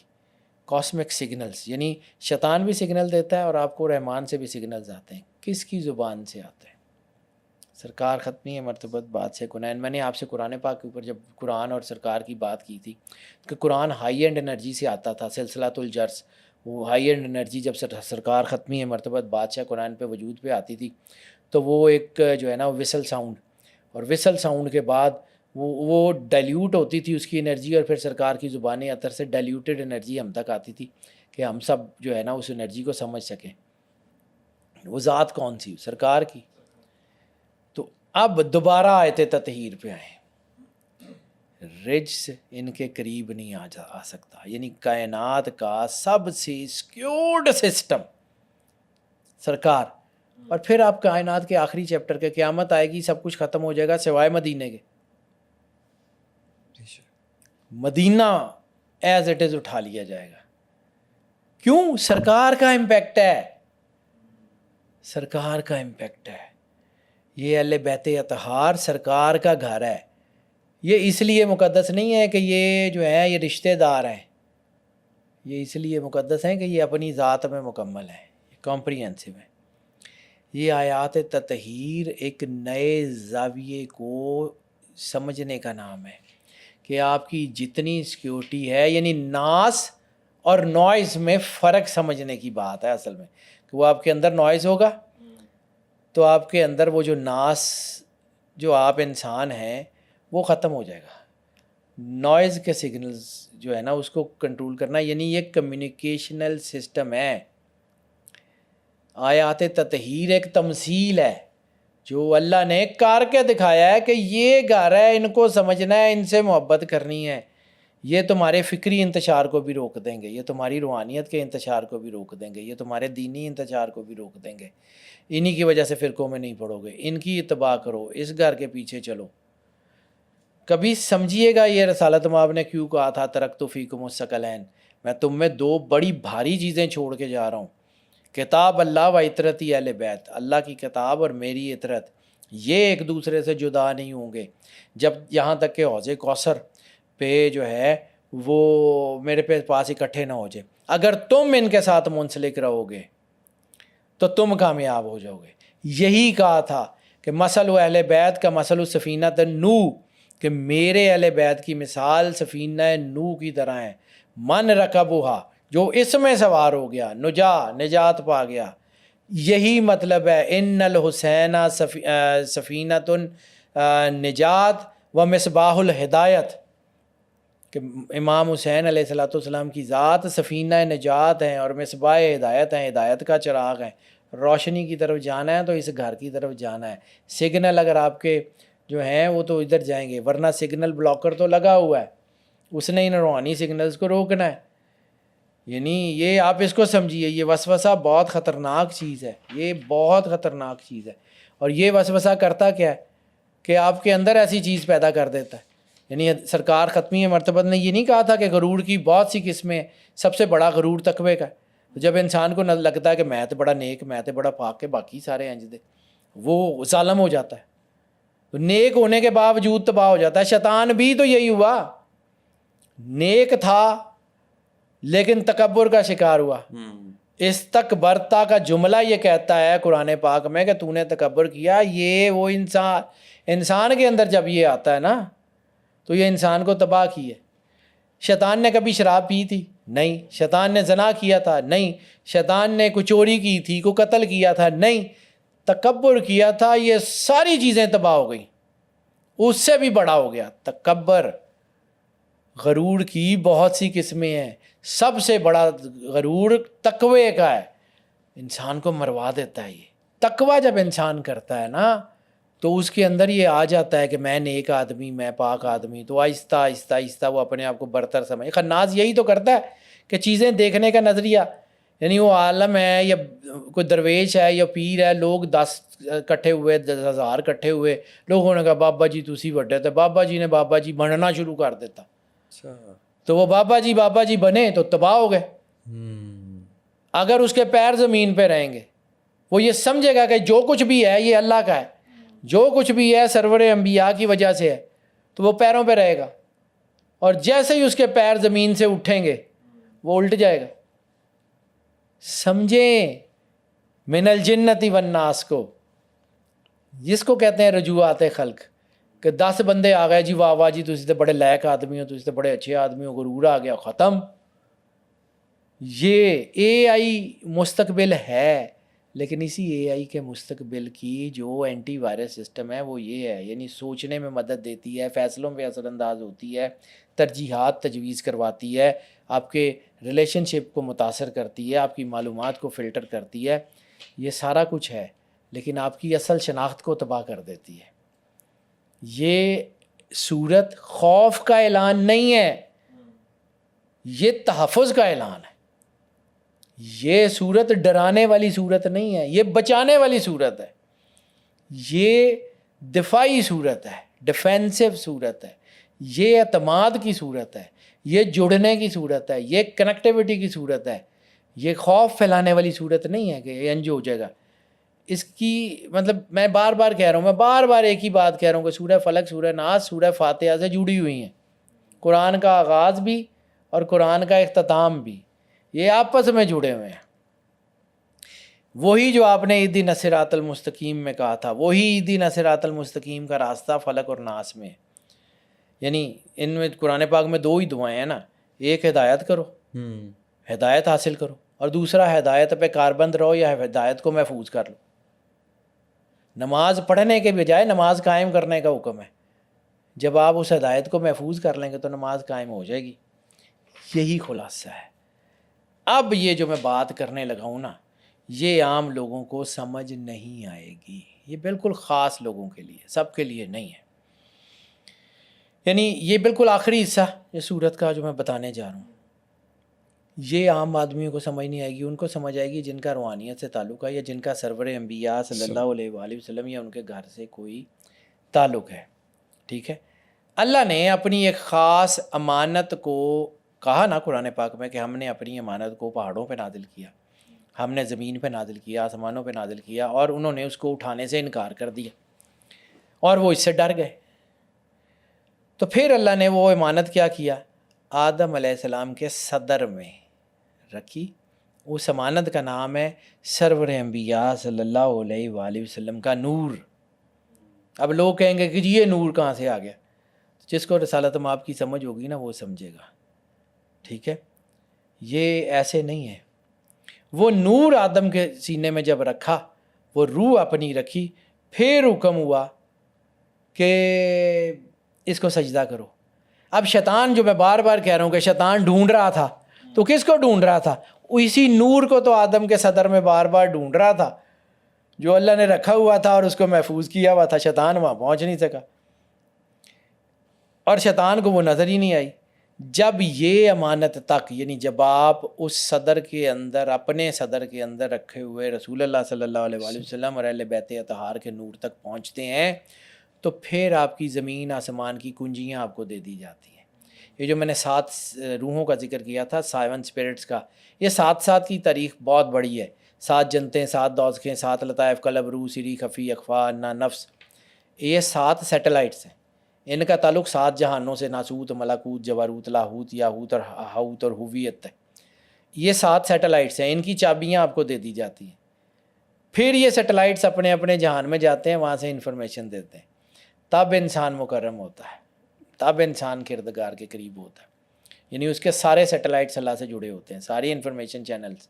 کاسمک سگنلز یعنی شیطان بھی سگنل دیتا ہے اور آپ کو رحمان سے بھی سگنلز آتے ہیں. کس کی زبان سے آتے ہیں؟ سرکار ختمی مرتبت بادشاہ کونین. میں نے آپ سے قرآن پاک کے اوپر جب قرآن اور سرکار کی بات کی تھی کہ قرآن ہائی اینڈ انرجی سے آتا تھا، سلسلۃ الجرس. وہ ہائی اینڈ انرجی جب سرکار ختمی مرتبت بادشاہ کونین پہ وجود پہ آتی تھی تو وہ ایک جو ہے نا وسل ساؤنڈ، اور وسل ساؤنڈ کے بعد وہ ڈائلیوٹ ہوتی تھی اس کی انرجی، اور پھر سرکار کی زبان اطہر سے ڈائلیوٹڈ انرجی ہم تک آتی تھی کہ ہم سب جو ہے نا اس انرجی کو سمجھ سکیں. وہ ذات کون سی؟ سرکار کی. تو اب دوبارہ آیت تطہیر پہ آئیں. رجس ان کے قریب نہیں آ سکتا، یعنی کائنات کا سب سے سیکیورڈ سسٹم سرکار. اور پھر آپ کائنات کے آخری چیپٹر کے قیامت آئے گی، سب کچھ ختم ہو جائے گا سوائے مدینے کے. مدینہ ایز اٹ از اٹھا لیا جائے گا. کیوں؟ سرکار کا امپیکٹ ہے، سرکار کا امپیکٹ ہے. یہ اہل بیت اطہار سرکار کا گھر ہے. یہ اس لیے مقدس نہیں ہے کہ یہ جو ہے یہ رشتہ دار ہیں، یہ اس لیے مقدس ہیں کہ یہ اپنی ذات میں مکمل ہیں، کمپریہنسو ہیں. یہ آیات تطہیر ایک نئے زاویے کو سمجھنے کا نام ہے کہ آپ کی جتنی سیکیورٹی ہے، یعنی ناس اور نوائز میں فرق سمجھنے کی بات ہے اصل میں. کہ وہ آپ کے اندر نوائز ہوگا تو آپ کے اندر وہ جو ناس، جو آپ انسان ہیں، وہ ختم ہو جائے گا. نوائز کے سگنلز جو ہے نا اس کو کنٹرول کرنا، یعنی یہ کمیونیکیشنل سسٹم ہے. آیات تطہیر ایک تمثیل ہے جو اللہ نے کر کے دکھایا ہے کہ یہ گھر ہے، ان کو سمجھنا ہے، ان سے محبت کرنی ہے. یہ تمہارے فکری انتشار کو بھی روک دیں گے، یہ تمہاری روحانیت کے انتشار کو بھی روک دیں گے، یہ تمہارے دینی انتشار کو بھی روک دیں گے. انہی کی وجہ سے فرقوں میں نہیں پڑو گے، ان کی اتباع کرو، اس گھر کے پیچھے چلو. کبھی سمجھیے گا یہ رسالت مآب نے کیوں کہا تھا ترکت فیکم الثقلین، میں تم میں دو بڑی بھاری چیزیں چھوڑ کے جا رہا ہوں، کتاب اللہ و اطرتی اہل بیت، اللہ کی کتاب اور میری اطرت. یہ ایک دوسرے سے جدا نہیں ہوں گے جب یہاں تک کہ حوض کوثر پہ جو ہے وہ میرے پاس اکٹھے نہ ہو جائے. اگر تم ان کے ساتھ منسلک رہو گے تو تم کامیاب ہو جاؤ گے. یہی کہا تھا کہ مثل اہل بیت کا مثل سفینۃ نوح، کہ میرے اہل بیت کی مثال سفینہ نوح کی طرح ہے. من رکبھا، جو اس میں سوار ہو گیا، نجات پا گیا. یہی مطلب ہے ان الحسین سفینۃ نجات و مصباح الہدایت کہ امام حسین علیہ الصلوۃ والسلام کی ذات سفینہ نجات ہیں اور مصباح ہدایت ہیں، ہدایت کا چراغ ہیں، روشنی کی طرف جانا ہے تو اس گھر کی طرف جانا ہے۔ سگنل اگر آپ کے جو ہیں وہ تو ادھر جائیں گے، ورنہ سگنل بلاکر تو لگا ہوا ہے، اس نے ان روحانی سگنلز کو روکنا ہے۔ یعنی یہ آپ اس کو سمجھیے، یہ وسوسہ بہت خطرناک چیز ہے، یہ بہت خطرناک چیز ہے۔ اور یہ وسوسہ کرتا کیا ہے کہ آپ کے اندر ایسی چیز پیدا کر دیتا ہے۔ یعنی سرکار ختمی مرتبہ نے یہ نہیں کہا تھا کہ غرور کی بہت سی قسمیں ہیں، سب سے بڑا غرور تقوی کا ہے۔ جب انسان کو لگتا ہے کہ میں تو بڑا نیک، میں تو بڑا پاک، کے باقی سارے انج دے، وہ ظالم ہو جاتا ہے، تو نیک ہونے کے باوجود تباہ ہو جاتا ہے۔ شیطان بھی تو یہی ہوا، نیک تھا لیکن تکبر کا شکار ہوا۔ استکبرتا کا جملہ یہ کہتا ہے قرآن پاک میں کہ تو نے تکبر کیا۔ یہ وہ انسان کے اندر جب یہ آتا ہے نا تو یہ انسان کو تباہ کی ہے۔ شیطان نے کبھی شراب پی تھی؟ نہیں۔ شیطان نے زنا کیا تھا؟ نہیں۔ شیطان نے کوئی چوری کی تھی، کوئی قتل کیا تھا؟ نہیں۔ تکبر کیا تھا، یہ ساری چیزیں تباہ ہو گئیں۔ اس سے بھی بڑا ہو گیا تکبر۔ غرور کی بہت سی قسمیں ہیں، سب سے بڑا غرور تقوی کا ہے، انسان کو مروا دیتا ہے۔ یہ تقوی جب انسان کرتا ہے نا تو اس کے اندر یہ آ جاتا ہے کہ میں نیک آدمی، میں پاک آدمی، تو آہستہ آہستہ آہستہ وہ اپنے آپ کو برتر سمجھ۔ خناس یہی تو کرتا ہے کہ چیزیں دیکھنے کا نظریہ، یعنی وہ عالم ہے یا کوئی درویش ہے یا پیر ہے، لوگ 10 کٹھے ہوئے، 10,000 کٹھے ہوئے، لوگوں نے کہا بابا جی تسی وڈے تھے، بابا جی نے بابا جی بننا شروع کر دیتا، تو وہ بابا جی بنے تو تباہ ہو گئے۔ اگر اس کے پیر زمین پہ رہیں گے، وہ یہ سمجھے گا کہ جو کچھ بھی ہے یہ اللہ کا ہے، جو کچھ بھی ہے سرور انبیاء کی وجہ سے ہے، تو وہ پیروں پہ رہے گا، اور جیسے ہی اس کے پیر زمین سے اٹھیں گے وہ الٹ جائے گا۔ سمجھیں من الجنت والناس کو، جس کو کہتے ہیں رجوعات خلق، کہ 10 بندے آ گئے جی، واہ واہ جی تسی تے بڑے لائق آدمی ہو، تسی تے بڑے اچھے آدمی ہو، غرور آ گیا، ختم۔ یہ اے آئی مستقبل ہے، لیکن اسی اے آئی کے مستقبل کی جو اینٹی وائرس سسٹم ہے وہ یہ ہے، یعنی سوچنے میں مدد دیتی ہے، فیصلوں پہ اثر انداز ہوتی ہے، ترجیحات تجویز کرواتی ہے، آپ کے ریلیشن شپ کو متاثر کرتی ہے، آپ کی معلومات کو فلٹر کرتی ہے، یہ سارا کچھ ہے، لیکن آپ کی اصل شناخت کو تباہ کر دیتی ہے۔ یہ صورت خوف کا اعلان نہیں ہے، یہ تحفظ کا اعلان ہے۔ یہ صورت ڈرانے والی صورت نہیں ہے، یہ بچانے والی صورت ہے، یہ دفاعی صورت ہے، ڈیفینسو صورت ہے، یہ اعتماد کی صورت ہے، یہ جڑنے کی صورت ہے، یہ کنیکٹیوٹی کی صورت ہے، یہ خوف پھیلانے والی صورت نہیں ہے کہ انج ہو جائے گا۔ اس کی مطلب میں بار بار کہہ رہا ہوں، میں بار بار ایک ہی بات کہہ رہا ہوں کہ سورہ فلق، سورہ ناس، سورہ فاتحہ سے جڑی ہوئی ہیں۔ قرآن کا آغاز بھی اور قرآن کا اختتام بھی، یہ آپس میں جڑے ہوئے ہیں۔ وہی جو آپ نے اہدنا الصراط المستقیم میں کہا تھا، وہی اہدنا الصراط المستقیم کا راستہ فلق اور ناس میں ہے۔ یعنی ان میں قرآن پاک میں 2 ہی دعائیں ہیں نا، ایک ہدایت کرو، ہدایت حاصل کرو، اور دوسرا ہدایت پہ کاربند رہو یا ہدایت کو محفوظ کر لو۔ نماز پڑھنے کے بجائے نماز قائم کرنے کا حکم ہے۔ جب آپ اس ہدایت کو محفوظ کر لیں گے تو نماز قائم ہو جائے گی۔ یہی خلاصہ ہے۔ اب یہ جو میں بات کرنے لگا ہوں نا، یہ عام لوگوں کو سمجھ نہیں آئے گی، یہ بالکل خاص لوگوں کے لیے، سب کے لیے نہیں ہے۔ یعنی یہ بالکل آخری حصہ یہ سورت کا جو میں بتانے جا رہا ہوں، یہ عام آدمیوں کو سمجھ نہیں آئے گی۔ ان کو سمجھ آئے گی جن کا روحانیت سے تعلق ہے، یا جن کا سرور انبیاء صلی اللہ علیہ وآلہ وسلم یا ان کے گھر سے کوئی تعلق ہے۔ ٹھیک ہے، اللہ نے اپنی ایک خاص امانت کو کہا نا قرآن پاک میں کہ ہم نے اپنی امانت کو پہاڑوں پہ نازل کیا، ہم نے زمین پہ نازل کیا، آسمانوں پہ نازل کیا، اور انہوں نے اس کو اٹھانے سے انکار کر دیا اور وہ اس سے ڈر گئے۔ تو پھر اللہ نے وہ امانت کیا کیا، آدم علیہ السلام کے صدر میں رکھی۔ اس امانت کا نام ہے سرور انبیاء صلی اللہ علیہ وآلہ وسلم کا نور۔ اب لوگ کہیں گے کہ جی یہ نور کہاں سے آ گیا؟ جس کو رسالت مآب کی سمجھ ہوگی نا وہ سمجھے گا۔ ٹھیک ہے، یہ ایسے نہیں ہے۔ وہ نور آدم کے سینے میں جب رکھا، وہ روح اپنی رکھی، پھر حکم ہوا کہ اس کو سجدہ کرو. اب شیطان جو میں بار بار کہہ رہا ہوں کہ شیطان ڈھونڈ رہا تھا, تو کس کو ڈھونڈ رہا تھا؟ اسی نور کو تو آدم کے صدر میں بار بار ڈھونڈ رہا تھا جو اللہ نے رکھا ہوا تھا اور اس کو محفوظ کیا ہوا تھا. شیطان وہاں پہنچ نہیں سکا اور شیطان کو وہ نظر ہی نہیں آئی. جب یہ امانت تک, یعنی جب آپ اس صدر کے اندر, اپنے صدر کے اندر رکھے ہوئے رسول اللہ صلی اللہ علیہ وآلہ وسلم اور اہل بیت اطہار کے نور تک پہنچتے ہیں, تو پھر آپ کی زمین آسمان کی کنجیاں آپ کو دے دی جاتی ہیں. یہ جو میں نے 7 روحوں کا ذکر کیا تھا, 7 اسپرٹس کا, یہ 7 کی تاریخ بہت بڑی ہے. 7 جنتیں, 7 دوزخیں, 7 لطائف قلب, روح, سری, خفی, اخفا, انا, نفس, یہ 7 سیٹلائٹس ہیں. ان کا تعلق 7 جہانوں سے, ناسوت, ملاکوت, جبروت, لاہوت, یاہوت اور ہاؤت اور ہویت ہے. یہ 7 سیٹلائٹس ہیں, ان کی چابیاں آپ کو دے دی جاتی ہیں. پھر یہ سیٹلائٹس اپنے اپنے جہان میں جاتے ہیں, وہاں سے انفارمیشن دیتے ہیں. تب انسان مکرم ہوتا ہے, تب انسان کردگار کے قریب ہوتا ہے. یعنی اس کے سارے سیٹلائٹس اللہ سے جڑے ہوتے ہیں, ساری انفارمیشن چینلز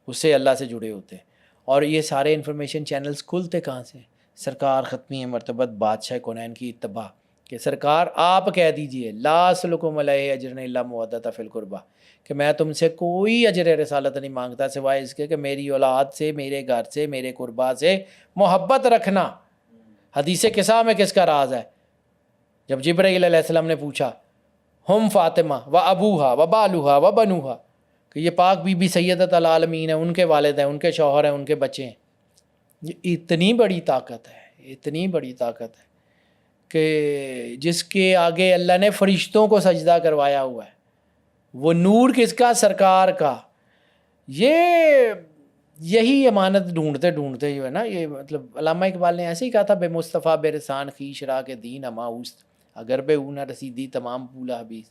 اس سے اللہ سے جڑے ہوتے ہیں. اور یہ سارے انفارمیشن چینلز کھلتے کہاں سے؟ سرکار ختمی مرتبت بادشاہ کونین کی اتباع, کہ سرکار آپ کہہ دیجئے لا اسلکم علیہ اجرا الا مودۃ فی القربہ, کہ میں تم سے کوئی اجر رسالت نہیں مانگتا سوائے اس کے کہ میری اولاد سے, میرے گھر سے, میرے قربا سے محبت رکھنا. حدیث قصہ میں کس کا راز ہے؟ جب جبرائیل علیہ السلام نے پوچھا ہم فاطمہ و ابوہا و بالوہا و بنوہا, کہ یہ پاک بی بی سیدۃ العالمین ہیں, ان کے والد ہیں, ان کے شوہر ہیں, ان کے بچے ہیں. یہ اتنی بڑی طاقت ہے, اتنی بڑی طاقت ہے کہ جس کے آگے اللہ نے فرشتوں کو سجدہ کروایا ہوا ہے. وہ نور کس کا؟ سرکار کا. یہی امانت ڈھونڈتے ڈھونڈتے جو ہے نا, یہ مطلب علامہ اقبال نے ایسے ہی کہا تھا, بے مصطفیٰ بے رسان خویش را کے دین اما اوست, اگر بے او نہ رسیدی تمام پولا حبیث.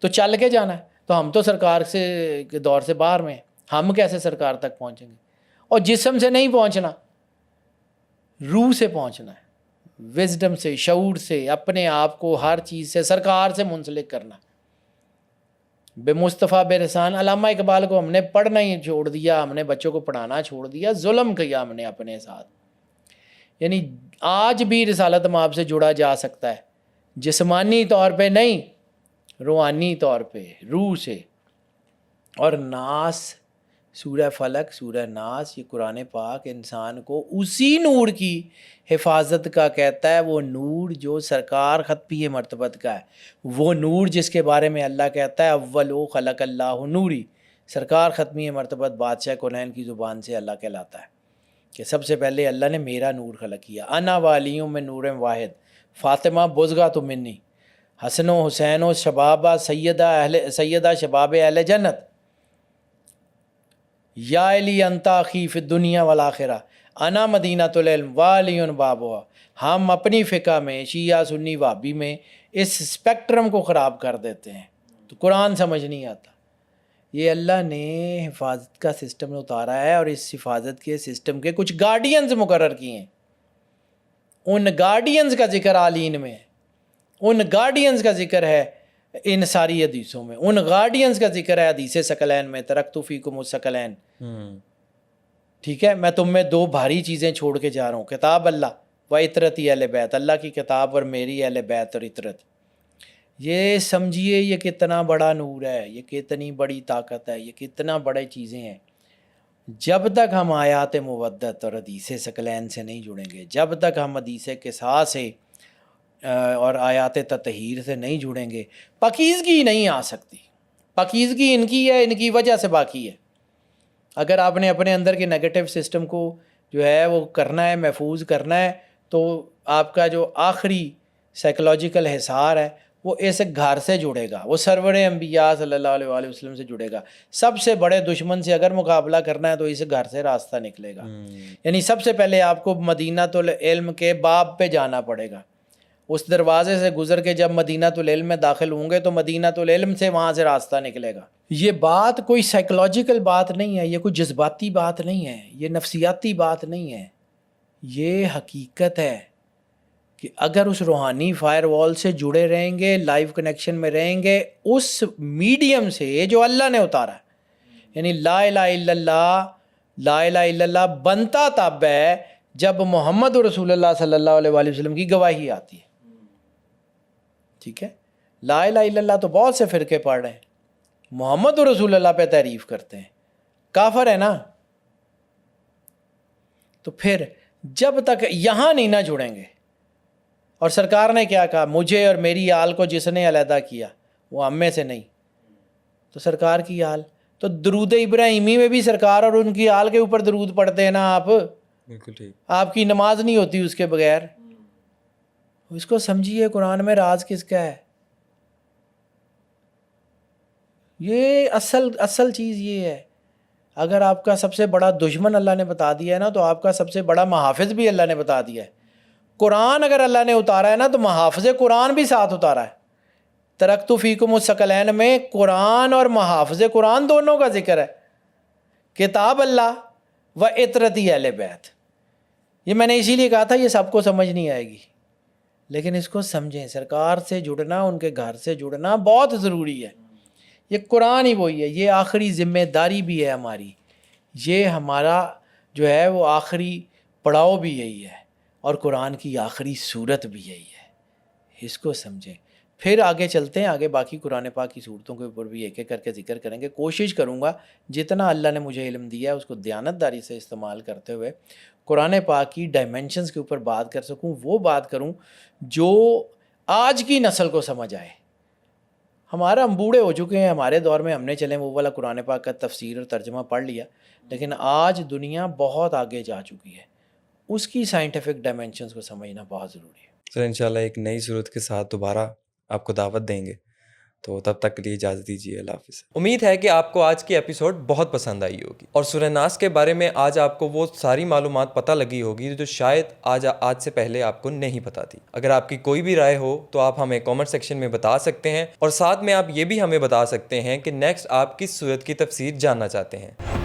تو چل کے جانا ہے, تو ہم تو سرکار کے دور سے باہر میں ہیں, ہم کیسے سرکار تک پہنچیں گے؟ اور جسم سے نہیں پہنچنا, روح سے پہنچنا ہے, وزڈم سے, شعور سے, اپنے آپ کو ہر چیز سے سرکار سے منسلک کرنا. بے مصطفیٰ بے رسان, علامہ اقبال کو ہم نے پڑھنا ہی چھوڑ دیا, ہم نے بچوں کو پڑھانا چھوڑ دیا, ظلم کیا ہم نے اپنے ساتھ. یعنی آج بھی رسالت مآب سے جڑا جا سکتا ہے, جسمانی طور پہ نہیں, روحانی طور پہ, روح سے. اور ناس, سورہ فلق, سورہ ناس, یہ قرآن پاک انسان کو اسی نور کی حفاظت کا کہتا ہے. وہ نور جو سرکار ختمی مرتبت کا ہے, وہ نور جس کے بارے میں اللہ کہتا ہے اولو خلق اللہ نوری, سرکار ختمی مرتبت بادشاہ کونین کی زبان سے اللہ کہلاتا ہے کہ سب سے پہلے اللہ نے میرا نور خلق کیا. انا والیوں میں نور واحد, فاطمہ بزگا تو منی, حسن و حسین و شبابہ سیدہ شباب اہل جنت, یا علی انتا اخی فی الدنیا والآخرہ, انا مدینۃ العلم والی بابوا. ہم اپنی فقہ میں شیعہ سنی وابی میں اس اسپیکٹرم کو خراب کر دیتے ہیں, تو قرآن سمجھ نہیں آتا. یہ اللہ نے حفاظت کا سسٹم اتارا ہے, اور اس حفاظت کے سسٹم کے کچھ گارڈینز مقرر کیے ہیں. ان گارڈینز کا ذکر عالین میں ہے, ان گارڈینز کا ذکر ہے ان ساری حدیثوں میں, ان گارڈینز کا ذکر ہے حدیث ثقلین میں, ترکت فیکم الثقلین. ٹھیک ہے, میں تم میں 2 بھاری چیزیں چھوڑ کے جا رہا ہوں, کتاب اللہ و عطرتی اہل بیت, اللہ کی کتاب اور میری اہل بیت اور عطرت. یہ سمجھیے یہ کتنا بڑا نور ہے, یہ کتنی بڑی طاقت ہے, یہ کتنا بڑے چیزیں ہیں. جب تک ہم آیات مودت اور حدیث ثقلین سے نہیں جڑیں گے, جب تک ہم حدیث قصاء سے اور آیات تطہیر سے نہیں جڑیں گے, پاکیزگی نہیں آ سکتی. پاکیزگی ان کی ہے, ان کی وجہ سے باقی ہے. اگر آپ نے اپنے اندر کے نیگیٹو سسٹم کو جو ہے وہ کرنا ہے, محفوظ کرنا ہے, تو آپ کا جو آخری سائیکلوجیکل حصار ہے وہ اس گھر سے جڑے گا, وہ سرور انبیاء صلی اللہ علیہ وآلہ وسلم سے جڑے گا. سب سے بڑے دشمن سے اگر مقابلہ کرنا ہے تو اس گھر سے راستہ نکلے گا. یعنی سب سے پہلے آپ کو مدینۃ العلم کے باب پہ جانا پڑے گا. اس دروازے سے گزر کے جب مدینۃ العلم میں داخل ہوں گے تو مدینۃ العلم سے وہاں سے راستہ نکلے گا. یہ بات کوئی سائیکلوجیکل بات نہیں ہے, یہ کوئی جذباتی بات نہیں ہے, یہ نفسیاتی بات نہیں ہے, یہ حقیقت ہے کہ اگر اس روحانی فائر وال سے جڑے رہیں گے, لائیو کنیکشن میں رہیں گے, اس میڈیم سے جو اللہ نے اتارا ہے. یعنی لا الہ الا اللہ, لا الہ الا اللہ بنتا تب ہے جب محمد رسول اللہ صلی اللہ علیہ وآلہ وسلم کی گواہی آتی ہے. ٹھیک ہے، لا الہ الا اللہ تو بہت سے فرقے پڑھ رہے ہیں، محمد رسول اللہ پہ تعریف کرتے ہیں، کافر ہے نا. تو پھر جب تک یہاں نہیں نہ جڑیں گے، اور سرکار نے کیا کہا، مجھے اور میری آل کو جس نے علیحدہ کیا وہ ہم میں سے نہیں. تو سرکار کی آل، تو درود ابراہیمی میں بھی سرکار اور ان کی آل کے اوپر درود پڑھتے ہیں نا آپ. بالکل ٹھیک. آپ کی نماز نہیں ہوتی اس کے بغیر. اس کو سمجھیے قرآن میں راز کس کا ہے. یہ اصل چیز یہ ہے. اگر آپ کا سب سے بڑا دشمن اللہ نے بتا دیا ہے نا، تو آپ کا سب سے بڑا محافظ بھی اللہ نے بتا دیا ہے. قرآن اگر اللہ نے اتارا ہے نا، تو محافظ قرآن بھی ساتھ اتارا ہے. ترکت فیکم الثقلین میں قرآن اور محافظ قرآن دونوں کا ذکر ہے. کتاب اللہ و اطرتی اہل بیت. یہ میں نے اسی لیے کہا تھا یہ سب کو سمجھ نہیں آئے گی، لیکن اس کو سمجھیں. سرکار سے جڑنا، ان کے گھر سے جڑنا بہت ضروری ہے. یہ قرآن ہی وہی ہے، یہ آخری ذمہ داری بھی ہے ہماری. یہ ہمارا جو ہے وہ آخری پڑاؤ بھی یہی ہے، اور قرآن کی آخری صورت بھی یہی ہے. اس کو سمجھیں. پھر آگے چلتے ہیں، آگے باقی قرآن پاک کی صورتوں کے اوپر بھی ایک ایک کر کے ذکر کریں گے. کوشش کروں گا جتنا اللہ نے مجھے علم دیا ہے اس کو دیانتداری سے استعمال کرتے ہوئے قرآن پاک کی ڈائمینشنز کے اوپر بات کر سکوں. وہ بات کروں جو آج کی نسل کو سمجھ آئے. ہم بوڑھے ہو چکے ہیں، ہمارے دور میں ہم نے چلیں وہ والا قرآن پاک کا تفسیر اور ترجمہ پڑھ لیا، لیکن آج دنیا بہت آگے جا چکی ہے. اس کی سائنٹیفک ڈائمینشنز کو سمجھنا بہت ضروری ہے. سر انشاءاللہ ایک نئی صورت کے ساتھ دوبارہ آپ کو دعوت دیں گے، تو تب تک کے لیے اجازت دیجیے. اللہ حافظ. امید ہے کہ آپ کو آج کی ایپیسوڈ بہت پسند آئی ہوگی، اور سورہ ناس کے بارے میں آج آپ کو وہ ساری معلومات پتہ لگی ہوگی جو شاید آج سے پہلے آپ کو نہیں پتہ تھی. اگر آپ کی کوئی بھی رائے ہو تو آپ ہمیں کامنٹ سیکشن میں بتا سکتے ہیں، اور ساتھ میں آپ یہ بھی ہمیں بتا سکتے ہیں کہ نیکسٹ آپ کس سورت کی تفسیر جاننا چاہتے ہیں.